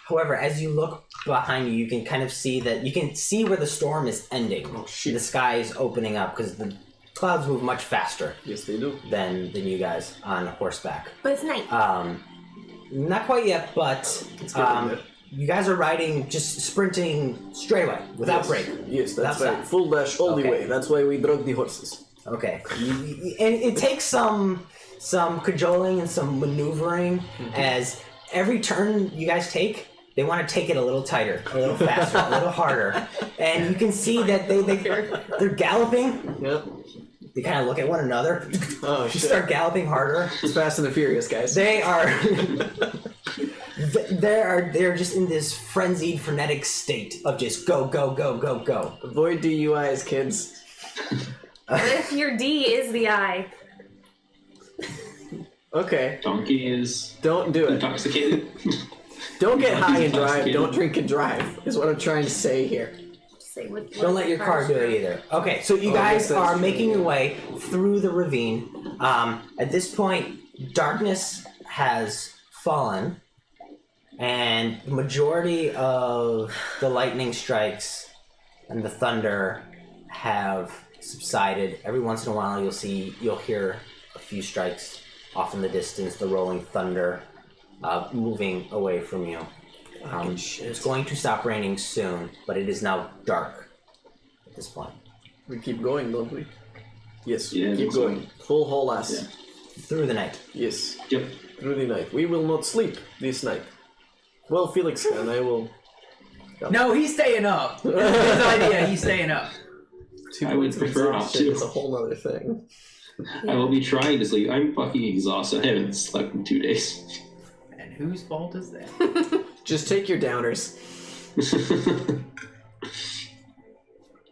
However, as you look behind you, you can kind of see that you can see where the storm is ending. Oh, shit. The sky is opening up because the clouds move much faster Yes, they do. than you guys on horseback. But it's night. Not quite yet, but It's getting there. you guys are riding, just sprinting straight away without break. Yes, that's Without right. stop. Full dash all the Okay. way. That's why we drug the horses. Okay, and it takes some cajoling and some maneuvering as every turn you guys take, they want to take it a little tighter, a little faster, a little harder, and you can see that they're galloping. Yep. They kind of look at one another, Oh, shit. start galloping harder. It's Fast and the Furious, guys. They are. They're just in this frenzied, frenetic state of just go, go, go, go, go. Avoid DUIs, kids. What if your D is the I? Okay. Donkey is Don't do it. intoxicated. Don't get high and drive. Intoxicated. Don't drink and drive, is what I'm trying to say here. Say what Don't let your car do it either. Okay, so you Oh, guys yes, that's are true. making your way through the ravine. At this point, darkness has fallen, and the majority of the lightning strikes and the thunder have subsided. Every once in a while, you'll hear a few strikes off in the distance, the rolling thunder moving away from you. It's going to stop raining soon, but it is now dark at this point. We keep going, don't we? Yes, Yeah, I keep think so. going. Full whole ass. Yeah. Through the night. Yes, Yep. through the night. We will not sleep this night. Well, Felix and I will. No, he's staying up. His idea, he's staying up. I would prefer not to. It's a whole other thing. I will be trying to sleep. I'm fucking exhausted. I haven't slept in 2 days. And whose fault is that? Just take your downers.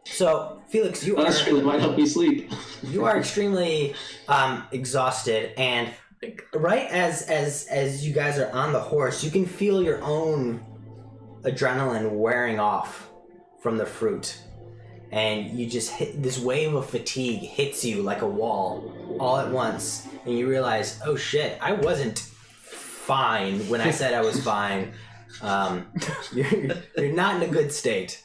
So, Felix, you That's true. That might help me sleep. You are extremely exhausted, and right as you guys are on the horse, you can feel your own adrenaline wearing off from the fruit, and you just hit this wave of fatigue hits you like a wall all at once, and you realize, oh shit, I wasn't fine when I said I was fine. You're not in a good state.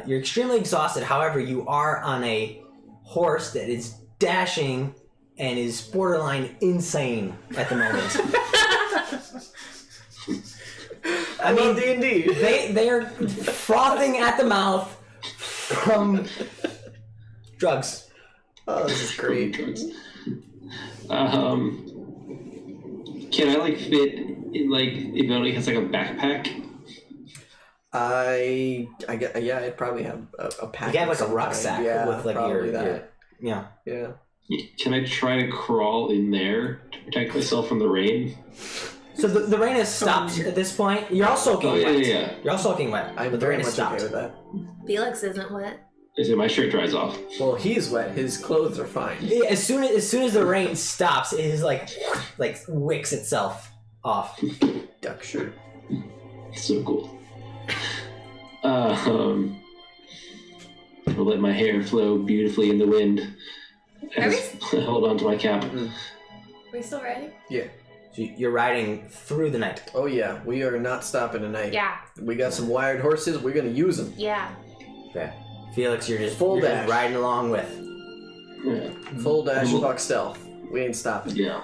You're extremely exhausted. However, you are on a horse that is dashing and is borderline insane at the moment. I mean, D&D. they are frothing at the mouth from drugs. Oh, this is great. Can I like fit in like if it only has like a backpack? I get, yeah, I'd probably have a pack. You have of like a some rucksack kind. Yeah, with like probably your that. yeah. Yeah. Can I try to crawl in there to protect myself from the rain? So the rain has stopped at this point. You're all soaking wet. Yeah. You're all soaking wet. I'm but the very rain much has stopped. okay with that. Felix isn't wet. Is it my shirt dries off? Well, he's wet. His clothes are fine. Yeah, as soon as the rain stops, it is like wicks itself off. Duck shirt. So cool. I'll let my hair flow beautifully in the wind. As I hold on to my cap. Are we still riding? Yeah. So you're riding through the night. Oh yeah, we are not stopping tonight. Yeah. We got some wired horses. We're gonna use them. Yeah. Okay. Felix, you're just Full you're dash. just riding along with. Yeah. Full dash, Mhm. fuck stealth. We ain't stopping. Yeah.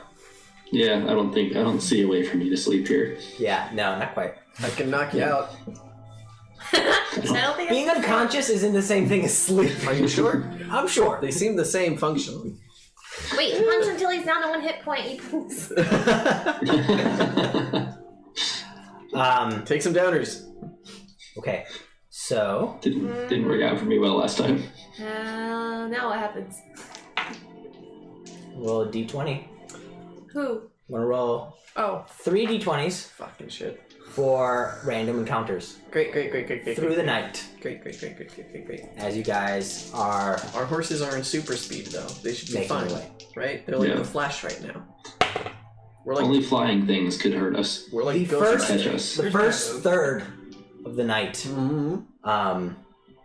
Yeah, I don't see a way for me to sleep here. Yeah, no, not quite. I can knock you out. I don't think Being that's unconscious isn't the same thing as sleep. Are you sure? I'm sure. They seem the same functionally. Wait, punch until he's down to 1 hit point. You Take some downers. Okay. So Didn't work out for me well last time. now what happens? roll a d20. Who? I'm gonna roll Oh. 3 d20s Fucking shit. for random encounters Great. through the night. Great. As you guys are Our horses aren't super speed though. They should be making fine, your way. right? They're like Yeah. the Flash right now. We're like Only flying things could hurt us. we're like The Ghost first- Catch Rider. us. The first third of the night, Mhm.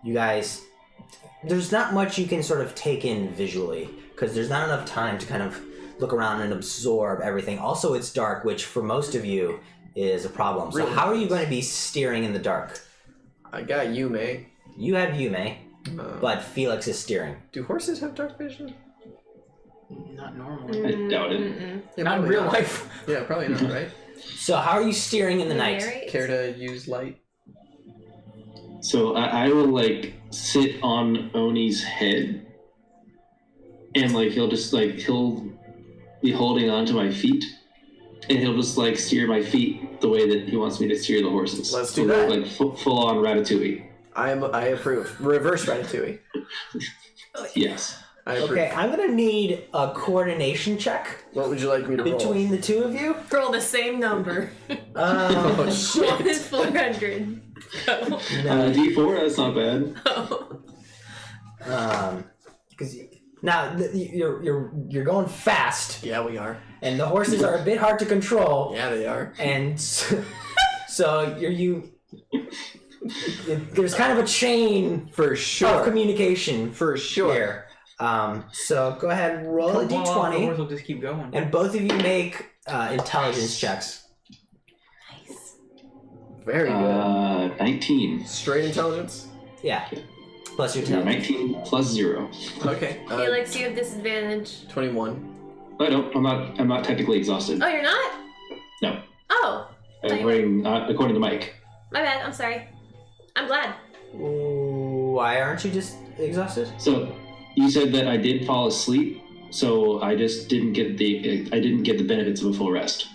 you guys, there's not much you can sort of take in visually because there's not enough time to kind of look around and absorb everything. Also, it's dark, which for most of you is a problem. So Really? how are you going to be steering in the dark? I got you, May. You have Yume, Uh, but Felix is steering. do horses have dark vision? Not normally. I doubt it. Yeah, Not in probably real life. Yeah, probably not, right? So how are you steering in the night? Care to use light? So I will like sit on Oni's head, and like he'll be holding on to my feet, and he'll just like steer my feet the way that he wants me to steer the horses. Let's So do that. Like full on Ratatouille. I approve. Reverse Ratatouille. Yes. I approve. Okay, I'm gonna need a coordination check What would you like me to roll? between the two of you. Roll the same number. Oh One shit! is 400. Go. D4. That's not bad. Because now you're going fast, Yeah, we are. and the horses are a bit hard to control, Yeah, they are. and so there's kind of a chain For of sure. communication For sure. here. So go ahead and roll a The horse d20, will just keep going. and both of you make intelligence checks. Nice. Very good. 19. Straight intelligence. Yeah, plus your intelligence. 19 plus 0. Okay. Felix, you have disadvantage. 21. I don't. I'm not technically exhausted. Oh, you're not? No. Oh, According to Mike. my bad. I'm sorry. I'm glad. Why aren't you just exhausted? So you said that I did fall asleep, so I just didn't get the benefits of a full rest.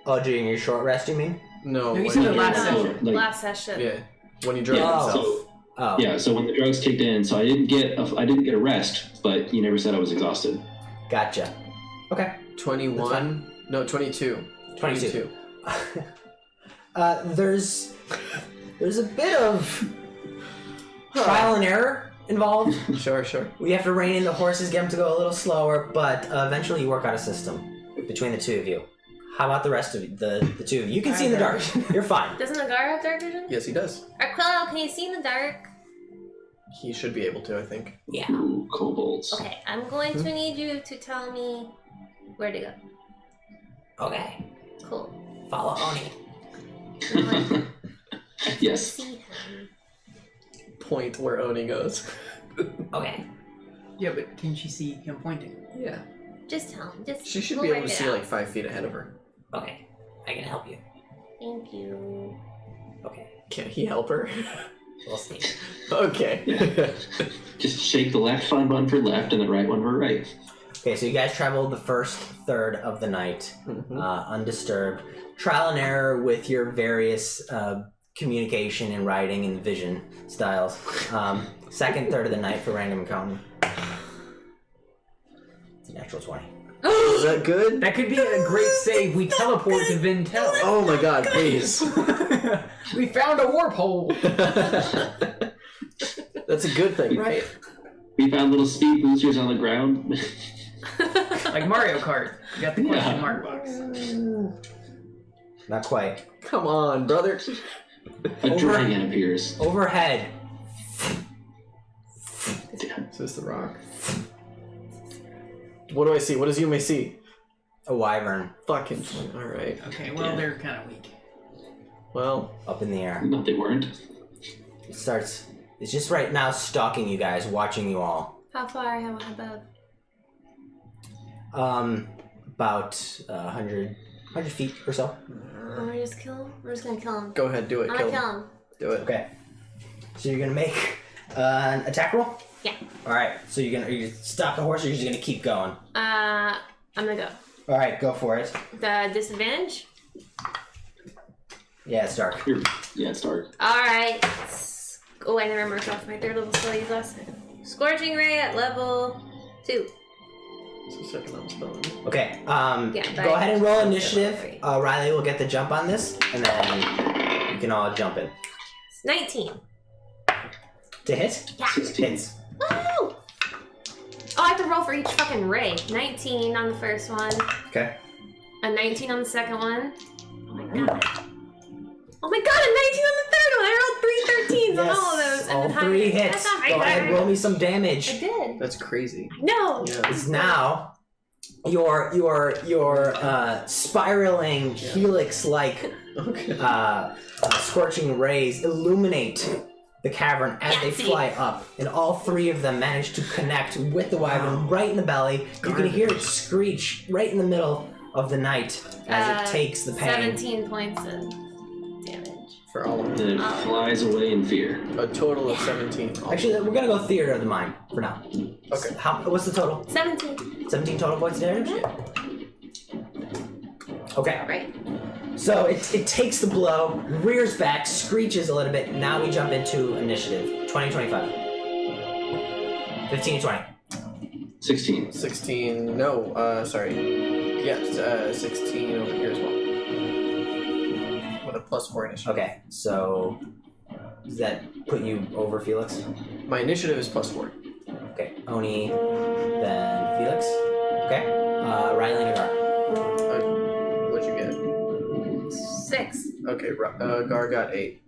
Oh, during your short rest, you mean? No. No, you when said the you- last So, session. like, Last session. Yeah. When he drove yeah, himself. so, Oh, yeah. So when the drugs kicked in, so I didn't get a rest, but you never said I was exhausted. gotcha. Okay. 21. No, 22. 22. There's a bit of trial and error involved. Sure. We have to rein in the horses, get them to go a little slower, but eventually you work out a system between the two of you. How about the rest of you, the two of you? You can see in the dark. You're fine. Doesn't Agar have dark vision? Yes, he does. Aquillo, can you see in the dark? He should be able to, I think. Yeah. Ooh, kobolds. Okay, I'm going to need you to tell me where to go. Okay. Cool. Follow Oni. Yes. See him. Point where Oni goes. Okay. Yeah, but can she see him pointing? Yeah. Just tell him. Just She should we'll be able work to it see out. like 5 feet ahead of her. Okay. I can help you. Thank you. Okay, Can he help her? we'll see. Okay. Just shake the left fun button for left and the right one for right. Okay, so you guys traveled the first third of the night, undisturbed. Trial and error with your various communication and writing and vision styles. Second third of the night for random encounter. It's a natural 20. Is that good? That could be a great save. We teleport to Vintel. Oh my god, please. We found a warp hole. That's a good thing, right? We found little speed boosters on the ground. Like Mario Kart. You got the question mark box. Not quite. Come on, brother. A dragon appears. Overhead. Is this the rock? What do I see? What does Yume see? A wyvern Fucking. Alright. Okay, well, they're kind of weak. Well, up in the air. No, they weren't. It starts. It's just right now stalking you guys, watching you all. How far above? About 100 feet or so. We're just kill him? We're just gonna kill him. go ahead, do it. I'm Kill gonna him. kill him. Do it. Okay. So you're gonna make an attack roll? Yeah. Alright, so are you stop the horse or you're just gonna keep going? I'm gonna go. Alright, go for it. The disadvantage? Yeah, it's dark. Yeah, it's dark. Alright. Oh, I never marked off my third level spell use last time. Scorching Ray at level 2. It's a second level spell. Okay, but go ahead and roll I- initiative. Riley will get the jump on this, and then you can all jump in. 19. To hit? Yeah. 16. Hits. Woo! Oh, I have to roll for each fucking ray. 19 on the first one. Okay. A 19 on the second one. Oh my god. Oh my god, a 19 on the third one! I rolled 3 13s on all of those. all and then 3 higher. hits. That's not Go ahead, higher. roll me some I damage. did. That's crazy. No! Yeah. It's now your spiraling helix-like Okay. scorching rays illuminate the cavern as they Fancy. fly up, and all 3 of them manage to connect with the wyvern right in the belly. You can hear it screech right in the middle of the night as it takes the pain. 17 points of damage. For all of And them. then it flies away in fear. A total of 17. Actually, we're gonna go theater of the mind for now. Okay. What's the total? 17. 17 total points of damage? Okay. Right. So it takes the blow, rears back, screeches a little bit. Now we jump into initiative. 20, 25. 15, 20. 16. 16. No, sorry. Yes, 16 over here as well. With a +4 initiative. Okay, so does that put you over Felix? My initiative is +4. Okay, Oni, then Felix. Okay, Riley and Agar. What'd you get? 6. Okay, Gar got 8.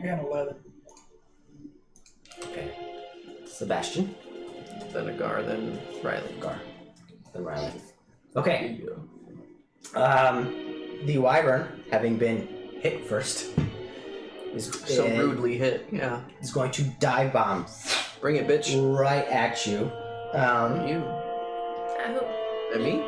I got 11. Okay, Sebastian, Then a Gar, then Riley. Gar, then Riley. Okay, Yeah. the wyvern, having been hit first, So rudely hit. Yeah. is going to dive bomb Bring it, bitch. right at you. You. Who? And me?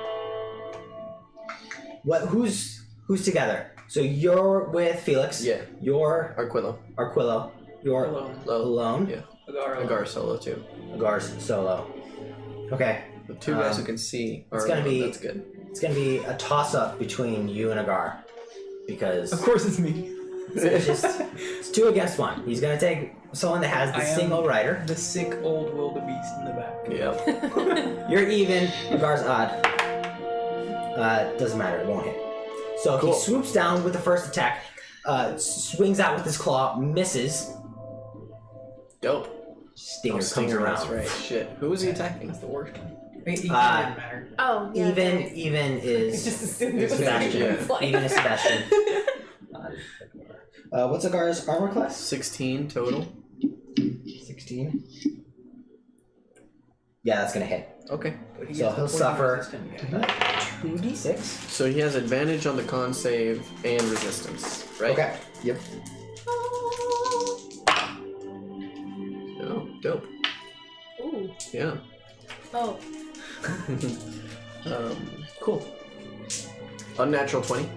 Who's together? So you're with Felix. Yeah. You're Arquillo. Arquillo. You're Alone. alone. Yeah. Agar. Agar solo too. Agar's solo. Okay. The 2 guys who can see are it's gonna alone. be- That's good. It's gonna be a toss-up between you and Agar. Because Of course it's me. it's 2 against 1. He's gonna take someone that has the I am- single rider. The sick old wildebeest in the back. Yeah. You're even. Agar's odd. Doesn't matter. It won't hit. So Cool. he swoops down with the first attack. Swings out with his claw. Misses. Dope. Stinger comes Stinger, around. that's right. Shit. Who was he attacking? That's the worst one. It didn't Uh, matter. Oh, yeah. Even is Just assumed it was Sebastian. Yeah. Even is Sebastian. What's Agar's armor class? 16 total. 16. Yeah, that's gonna hit. Okay. But he So gets the he'll poison suffer resistant guy. 2d6. So he has advantage on the con save and resistance, right? Okay. Yep. Oh, dope. Ooh. Yeah. Oh. Cool. Unnatural 20.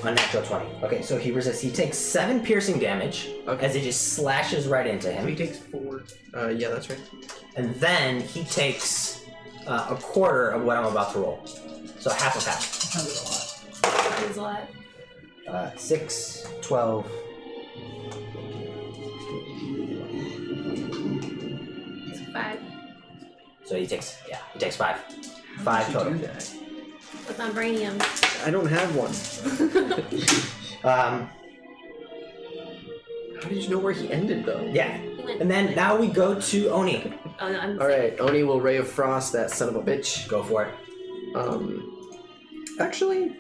Unnatural 20. Okay, so he resists. He takes 7 piercing damage as it just slashes right into So he him. takes 4. Yeah, that's right. And then he takes a quarter of what I'm about to roll. So half of half. Sounds a lot. Sounds a lot. 6, 12. It's 5. So he takes 5. 5 How total. did you do that? With vibranium. I don't have one. Um, How did you know where he ended, though? yeah. He went. And then now we go to Oni. Oh no, I'm. All right, Oni will Ray of Frost that son of a bitch. Go for it. Actually,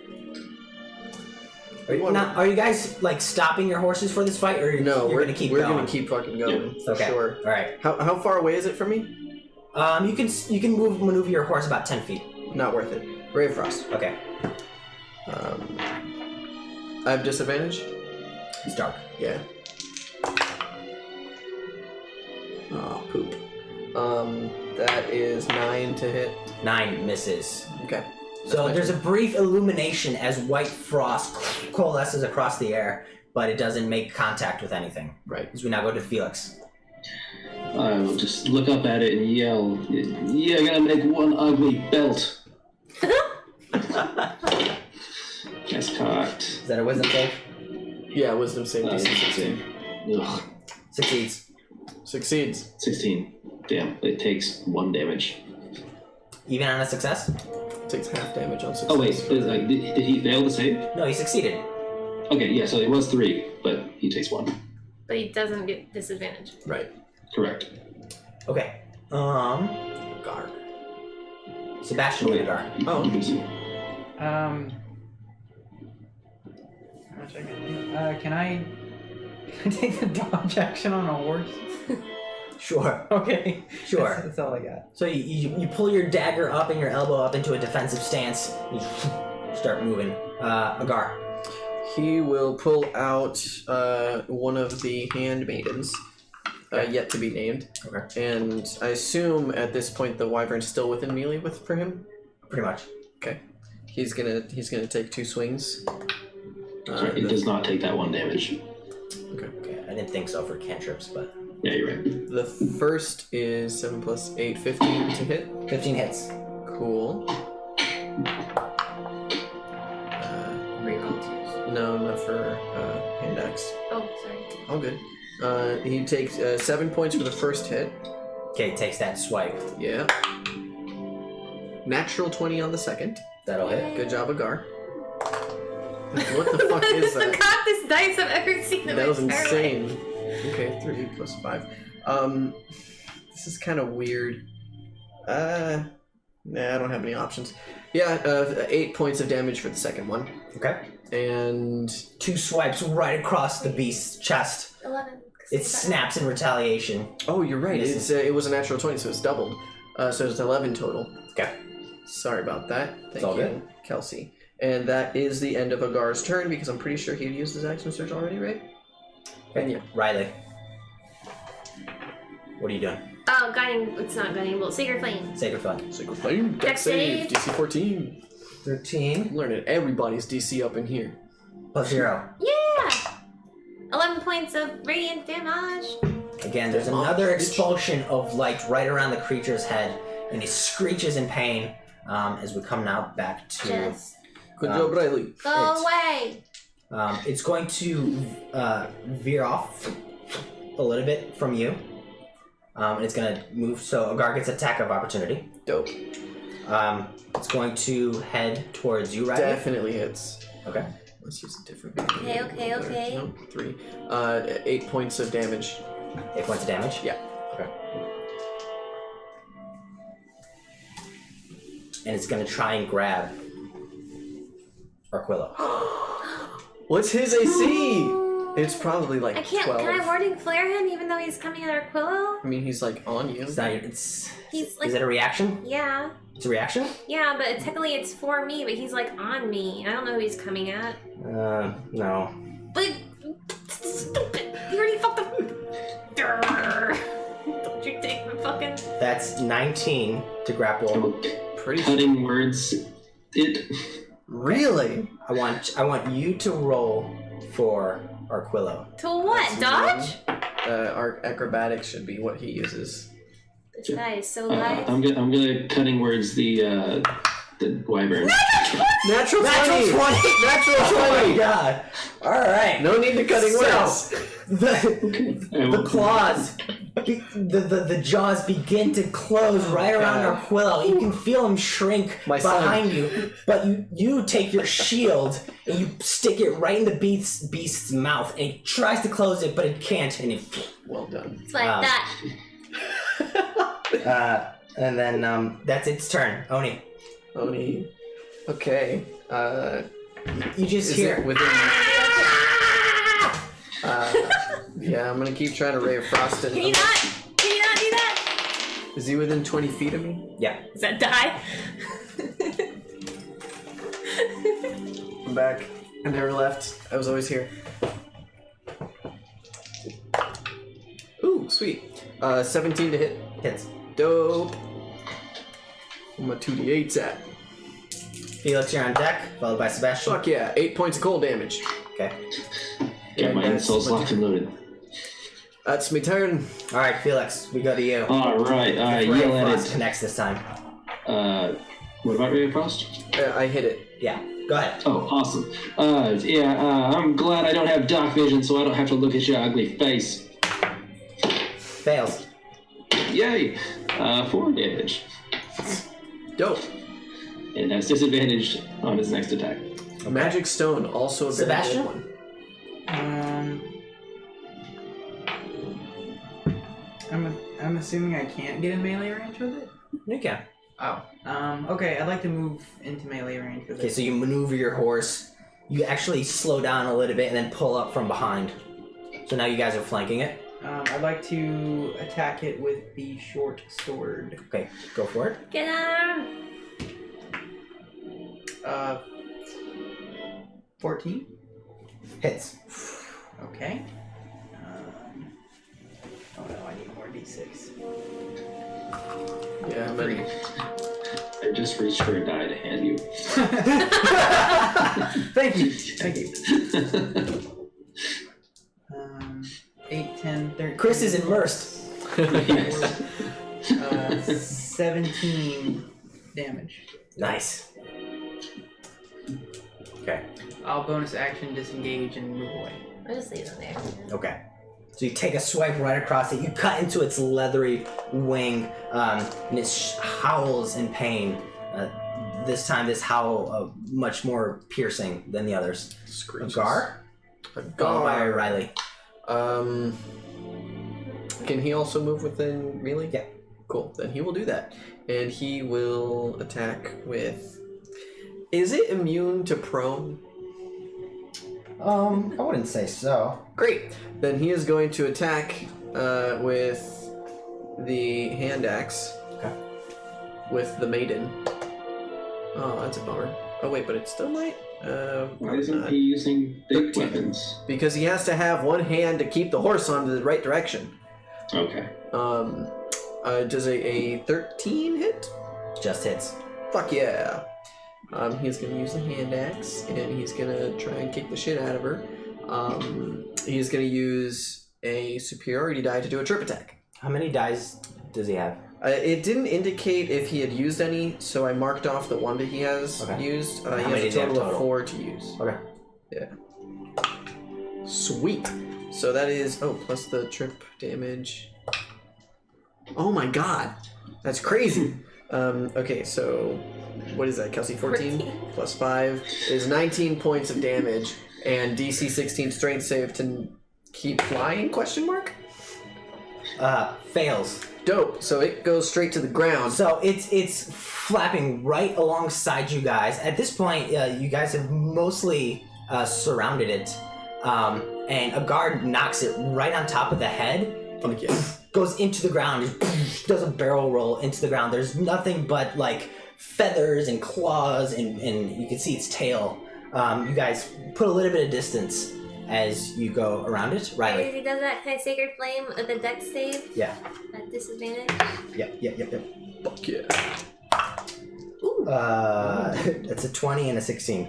Are you guys like stopping your horses for this fight, or no, you're we're gonna keep we're going? gonna keep fucking going for Okay. sure. All right. How far away is it from me? You can maneuver your horse about 10 feet. Not worth it. Ray of Frost. Okay. I have disadvantage. It's dark. Yeah. Oh, poop. That is 9 to hit. 9 misses. Okay. So there's a brief illumination as white frost coalesces across the air, but it doesn't make contact with anything. Right. As we now go to Felix. I will just look up at it and yell, "You're gonna make one ugly belt." That's cocked. Is that a wisdom save? Yeah, wisdom save DC 16. Ugh, Succeeds. Succeeds. 16. Damn, it takes 1 damage. Even on a success? Takes half damage on success. Oh wait, did he fail to save? No, he succeeded. Okay, yeah, so it was 3, but he takes 1. But he doesn't get disadvantage. Right. Correct. Okay. Gar. Sebastian Lugar. Oh. How much I can do? Can I take the dodge action on a horse? Sure. Okay. Sure. That's all I got. So you pull your dagger up and your elbow up into a defensive stance. You start moving. Agar. He will pull out one of the handmaidens, yet to be named. Okay. And I assume at this point the wyvern's still within melee for him. Pretty much. Okay. He's gonna take 2 swings. Sorry, it does not take that 1 damage. Okay. I didn't think so for cantrips, but Yeah, you're right. The first is 7 plus 8, 15 to hit. 15 hits. Cool. Reroll 2s. No, not for hand axe. Oh, sorry. All good. He takes 7 points for the first hit. Okay, takes that swipe. Yeah. Natural 20 on the second. That'll hit. Good job, Agar. What the fuck This is is the that? cockest dice I've ever seen in That my was entire insane. life. Okay, 3 plus 5. This is kind of weird. Nah, I don't have any options. Yeah, 8 points of damage for the second one. Okay. And 2 swipes right across the beast's chest. 11. It snaps in retaliation. oh, you're right. Misses. It was a natural 20, so it's doubled. So it's 11 total. Okay. Sorry about that. Thank all you, good. Kelsey. And that is the end of Agar's turn because I'm pretty sure he used his action surge already, right? And yeah. Riley. What are you doing? Oh, guiding. It's not guiding bolt. Sacred flame. Sacred Flame. Sacred Flame. Dex save. DC 14. 13 I'm learning everybody's DC up in here. plus 0. Yeah! 11 points of radiant damage. Again, there's another expulsion of light right around the creature's head, and it screeches in pain as we come now back to... Just Good job, Riley. go away. It's going to veer off a little bit from you. And it's going to move, so Agar gets attack of opportunity. Dope. It's going to head towards you, right? Definitely hits. Okay. Let's use a different. Okay. No, 3. 8 points of damage. 8 points of damage? Yeah. Okay. And it's going to try and grab Arquillo. What's his AC? It's probably like I can't. 12. Can I warding flare him even though he's coming at Arquillo? I mean, he's like on you. It's not, it's... He's like. Is it a reaction? Yeah. It's a reaction? Yeah, but technically it's for me, but he's like on me. I don't know who he's coming at. No. But stupid. You already fucked up. Durr. Don't you take my fucking. That's 19 to grapple. Pretty. Cutting words. It. Really? I want you to roll for Arquillo. To what? Dodge? Our acrobatics should be what he uses. This guy is so light. I'm gonna cutting words the wyvern. Natural 20! Natural Oh 20! my god! All right. No need to cutting words. The claws, the jaws begin to close right around Arquillo. You can feel him shrink My son. behind you, but you take your shield and you stick it right in the beast's mouth, and he tries to close it, but it can't, and it. Well done. It's like that. And then that's its turn. Oni. Okay. You just Is hear. it within... yeah, I'm gonna keep trying to Ray of Frost and... Can you not do that? Is he within 20 feet of me? Yeah. Does that die? I'm back. I never left. I was always here. Ooh, sweet. 17 to hit. Hits. Dope. Where my 2d8's at? Felix, you're on deck, followed by Sebastian. Fuck yeah, 8 points of cold damage. Okay. Get my insults locked and loaded. That's my turn. All right, Felix, we go to you. All right, Ray yell of at Frost it. connects this time. What about Ray of Frost? I hit it. Yeah. Go ahead. Oh, awesome. I'm glad I don't have dark vision, so I don't have to look at your ugly face. Fails. Yay! 4 damage. Dope. And has disadvantage on his next attack. Magic Stone, also a very Sebastian? good one. I'm assuming I can't get in melee range with it. You can. Oh. Okay, I'd like to move into melee range with Okay, it. so you maneuver your horse. You actually slow down a little bit and then pull up from behind. So now you guys are flanking it. I'd like to attack it with the short sword. Okay, go for it. Get him! 14. Hits. Okay. Oh no, I need more d6. Yeah, I'm ready. I just reached for a die to hand you. Thank you. Thank you. 8, 10, 13. Chris is immersed. 17 damage. Nice. Okay. I'll bonus action disengage and move away. I'll just leave them there. Okay. So you take a swipe right across it. You cut into its leathery wing, and it howls in pain. This time, this howl much more piercing than the others. Screeches. Gar? Followed by Gar. Riley. Can he also move within melee? Yeah. Cool. Then he will do that. And he will attack with... Is it immune to prone? I wouldn't say so. Great. Then he is going to attack with the hand axe. Okay. With the maiden. Oh, that's a bummer. Oh wait, but it still might. Why isn't he using big 13. weapons? Because he has to have one hand to keep the horse on the right direction. Okay. Does a 13 hit? Just hits. Fuck yeah. He's gonna use the hand axe and he's gonna try and kick the shit out of her. He's gonna use a superiority die to do a trip attack. How many dice does he have? It didn't indicate if he had used any, so I marked off the one that he has Okay. used. How He many has a does he have total of total? 4 to use. Okay. Yeah. Sweet. So that is plus the trip damage. Oh my god, that's crazy. Okay, so what is that, Kelsey? 14 plus 5 is 19 points of damage, and DC 16 strength save to keep flying? Question mark. Fails. Dope. So it goes straight to the ground. So it's flapping right alongside you guys. At this point, you guys have mostly surrounded it, and a guard knocks it right on top of the head. Fuck yeah. Goes into the ground, does a barrel roll into the ground. There's nothing but like feathers and claws, and you can see its tail. You guys put a little bit of distance as you go around it. Riley. If he does that, can I Sacred Flame with a dex save Yeah. at disadvantage? Yep. Fuck yeah. Ooh, It's a 20 and a 16.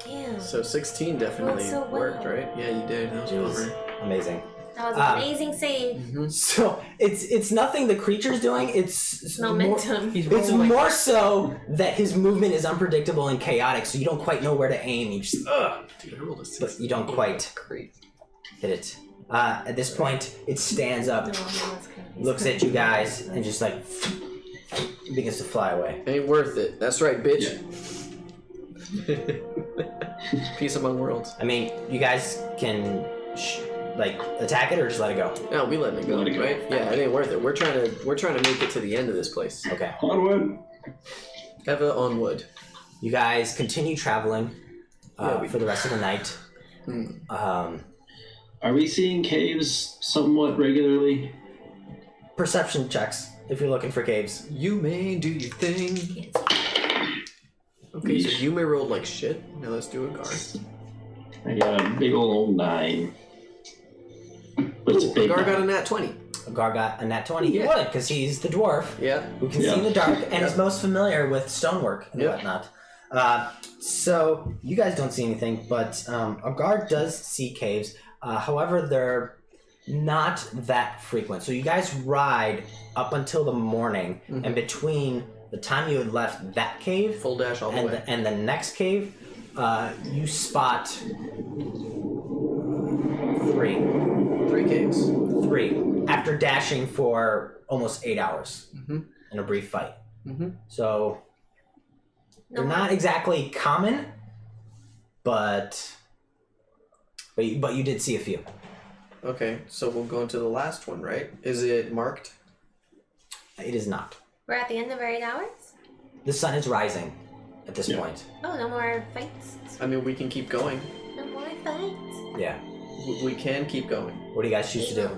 Damn. So 16 definitely so well. worked, right? Yeah, you did. That was It was bummer. amazing. That was an amazing save. So it's nothing the creature's doing. It's Momentum. He's It's rolling. more so that his movement is unpredictable and chaotic, so you don't quite know where to aim. You just, Dude, I rolled a 16. but you don't quite Great. hit it. At this point, it stands up, looks at you guys, and just like begins to fly away. Ain't worth it. That's right, bitch. Peace among worlds. I mean, you guys can attack it or just let it go. No, we let it go, right? Yeah, it ain't worth it. We're trying to make it to the end of this place. Okay. Onward. Ever onward. You guys continue traveling Yeah, for the rest of the night. Are we seeing caves somewhat regularly? Perception checks if you're looking for caves. You may do your thing. Okay, so you may roll like shit. Now let's do a guard. I got a big old 9. But it's a Ooh, big Gar got a 9. nat 20. Gar got a nat 20. He Yeah. would, because he's the dwarf Yeah. who can see in the dark and is Yeah. most familiar with stonework and Yeah. whatnot. So you guys don't see anything, but a guard does see caves. However, they're not that frequent. So you guys ride up until the morning, and between the time you had left that cave Full dash all the way. and the next cave, you spot 3 caves. 3 after dashing for almost 8 hours in a brief fight. So they're not exactly common, but you did see a few. Okay, so we'll go into the last one, right? Is it marked? It is not. We're at the end of our 8 hours? The sun is rising at this point. Oh, no more fights? I mean, we can keep going. No more fights? Yeah. We can keep going. What do you guys choose to do?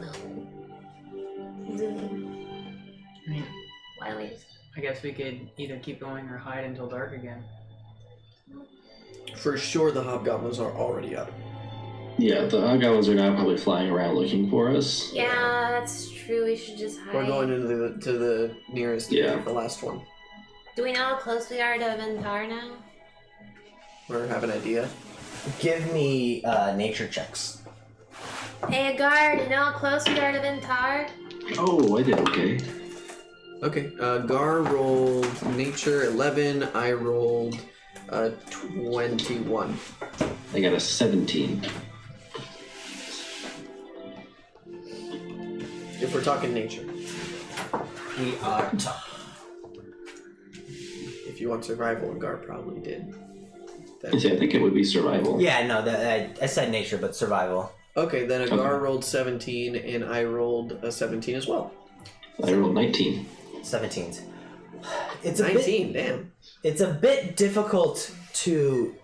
I mean, Wiley's. I guess we could either keep going or hide until dark again. For sure, the hobgoblins are already up. Yeah, the hobgoblins are now probably flying around looking for us. Yeah, that's true. We should just hide. We're going to the nearest, Yeah. the last one. Do we know how close we are to Ventar now? Or have an idea. Give me nature checks. Hey, guard, you know how close we are to Ventar? Oh, I did okay. Okay, Gar rolled nature 11. I rolled 21. I got a 17. If we're talking nature. We are top. If you want survival, Gar probably did. I think it would be survival. Yeah, no, I said nature, but survival. Okay, then Gar rolled 17, and I rolled a 17 as well. I rolled 19. 17s. It's a 19, damn. It's a bit difficult to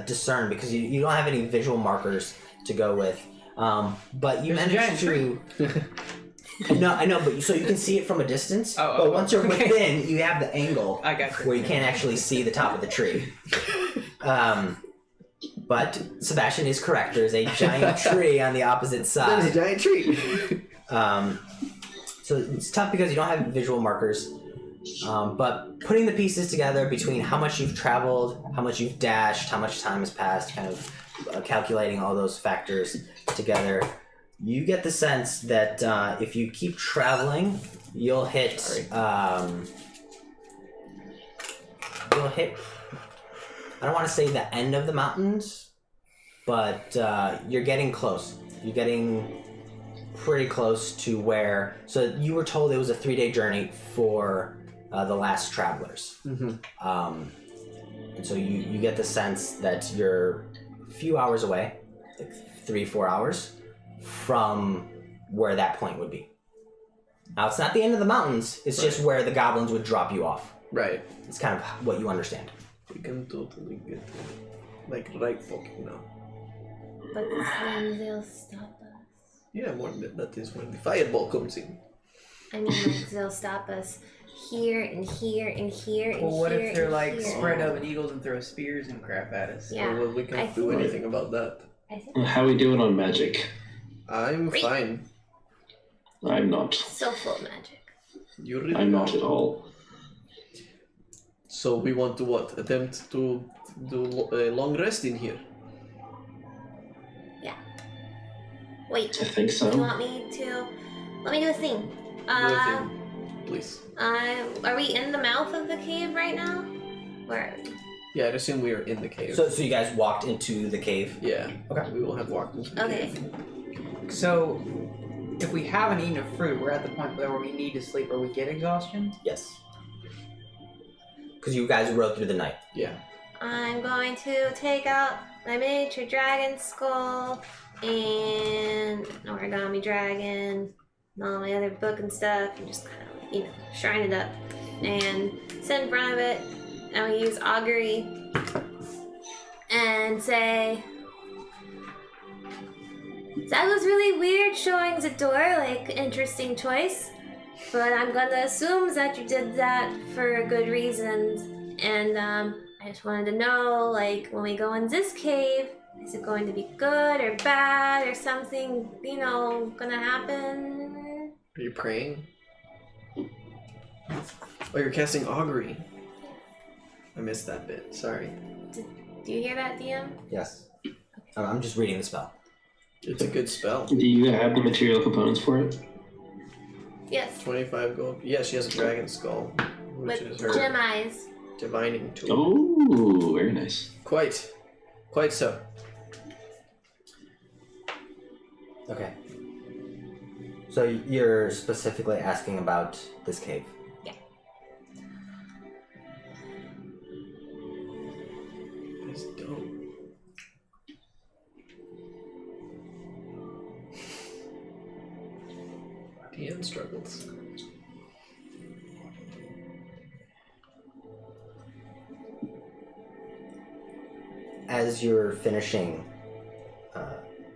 discern because you don't have any visual markers to go with. But you There's a managed to. No, I know, but so you can see it from a distance. But once you're okay. within, you have the angle I got you. where you can't actually see the top of the tree. But Sebastian is correct. There's a giant tree on the opposite That is a side. giant tree. So it's tough because you don't have visual markers. But putting the pieces together between how much you've traveled, how much you've dashed, how much time has passed, kind of calculating all those factors together, you get the sense that if you keep traveling, you'll hit. You'll hit. I don't want to say the end of the mountains, but you're getting close. You're getting pretty close to where. So you were told it was a 3-day journey for the last travelers. And so you get the sense that you're a few hours away, like 3-4 hours from where that point would be. Now it's not the end of the mountains, it's just where the goblins would drop you off. Right. It's kind of what you understand. We can totally get it. Like right fucking now. But then they'll stop us. Yeah, that is when the fireball comes in. I mean, like, they'll stop us here and here and here and Well, what here if they're and like here. spread out eagles and throw spears and crap at us? Yeah. Well, we I can't do think- anything about that. I think How we doing on magic? I'm Great. fine. I'm not. so full of magic. You really I'm not at all. So we want to what? Attempt to do a long rest in here. Wait. I think so. You want me to? Let me do a thing. Do a thing, please. Are we in the mouth of the cave right now? Where? Yeah, I'd assume we are in the cave. So you guys walked into the cave? Yeah. Okay. We will have walked into the Okay. cave. So, if we haven't eaten a fruit, we're at the point where we need to sleep or we get exhaustion? Yes. Because you guys rode through the night. Yeah. I'm going to take out my miniature dragon skull and origami dragon and all my other book and stuff and just kind of, shrine it up and sit in front of it and we use augury and say, that was really weird showing the door, like, interesting choice, but I'm gonna assume that you did that for good reasons, and I just wanted to know, like, when we go in this cave, is it going to be good or bad or something, gonna happen? Are you praying? Oh, you're casting augury. I missed that bit. Sorry. Do you hear that, DM? Yes. I'm just reading the spell. It's a good spell. Do you have the material components for it? Yes. 25 gold. Yeah, she has a dragon skull, which With is her gem eyes. divining tool. Oh, very nice. Quite so. Okay. So you're specifically asking about this cave? Yeah. That's dope. DM struggles. As you're finishing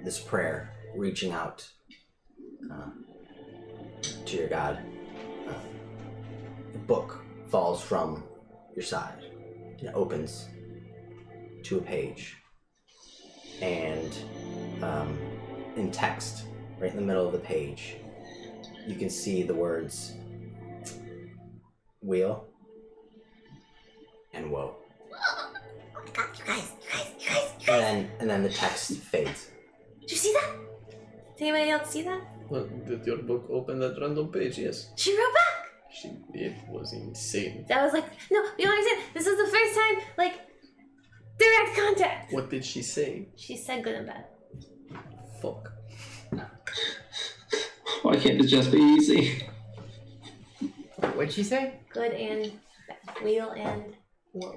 this prayer, reaching out to your God, a book falls from your side and opens to a page. And in text, right in the middle of the page, you can see the words wheel and woe. Oh my god, you guys. And then the text fades. Did you see that? Did anybody else see that? Well, did your book open that random page? Yes. She wrote back! It was insane. That was like, no, you don't understand. This is the first time, like, direct contact. What did she say? She said good and bad. Fuck. Why can't it just be easy? What'd she say? Good and bad. Wheel and woe.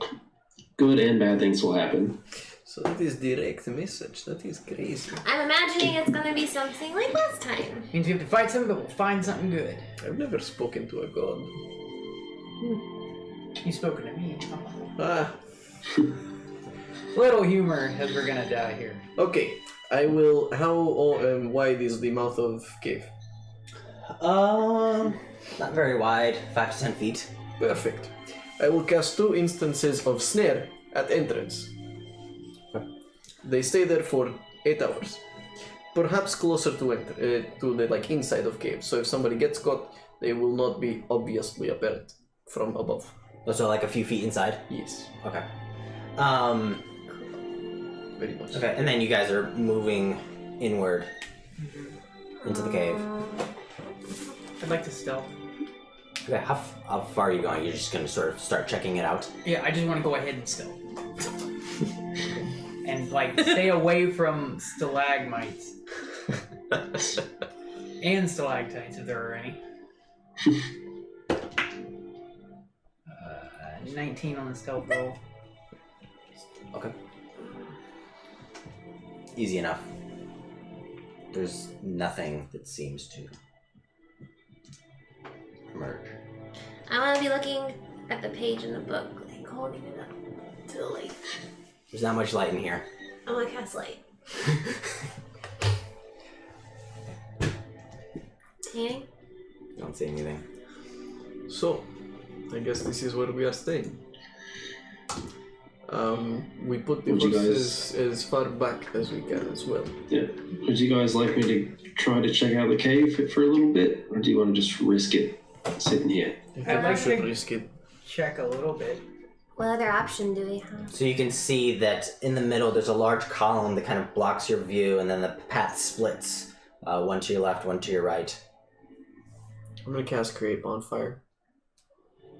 Good and bad things will happen. So that is direct message. That is crazy. I'm imagining it's gonna be something like last time. Means we have to fight something, but we'll find something good. I've never spoken to a god. You've spoken to me. Ah. Little humor as we're gonna die here. Okay. I will. How wide is the mouth of cave? Not very wide, 5 to 10 feet. Perfect. I will cast 2 instances of snare at entrance. They stay there for 8 hours, perhaps closer to to the inside of cave. So if somebody gets caught, they will not be obviously apparent from above. So like a few feet inside? Yes, Okay. very much. Okay, and then you guys are moving inward into the cave. I'd like to stealth. Okay, how far are you going? You're just gonna sort of start checking it out? Yeah, I just want to go ahead and stealth. And stay away from stalagmites. And stalactites, if there are any. 19 on the stealth roll. Okay. Easy enough. There's nothing that seems to emerge. I wanna be looking at the page in the book, like holding it up to the light. There's not much light in here. I wanna cast light. Anything? Don't see anything. So, I guess this is where we are staying. We put the Would you horses as far back as we can as well. Yeah. Would you guys like me to try to check out the cave for a little bit, or do you want to just risk it sitting here? I think I'd we like should to- risk it. Check a little bit. What other option do we have? So you can see that in the middle there's a large column that kind of blocks your view, and then the path splits. One to your left, one to your right. I'm gonna cast Create Bonfire.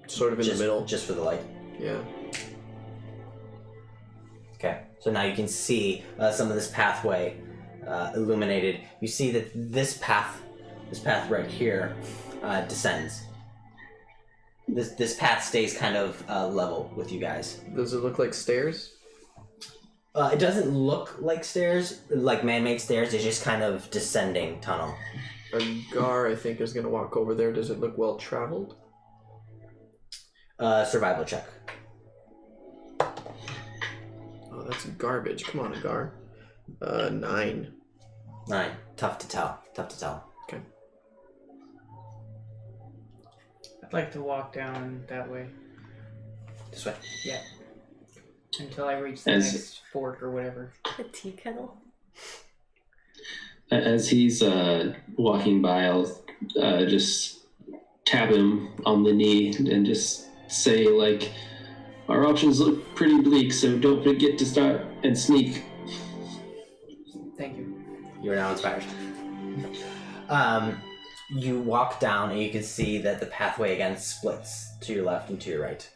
Sort of in the middle. Just for the light. Yeah. Okay, so now you can see some of this pathway illuminated. You see that this path right here descends. This path stays kind of level with you guys. Does it look like stairs? It doesn't look like stairs, like man-made stairs. It's just kind of descending tunnel. A Gar, I think, is gonna walk over there. Does it look well traveled? Survival check. Oh, that's garbage. Come on, Gar. 9. 9. Tough to tell. Okay. I'd like to walk down that way. This way. Yeah. Until I reach the next fork or whatever. A tea kettle. As he's walking by, I'll just tap him on the knee and just say, like, our options look pretty bleak, so don't forget to start and sneak. Thank you. You are now inspired. You walk down and you can see that the pathway again splits to your left and to your right.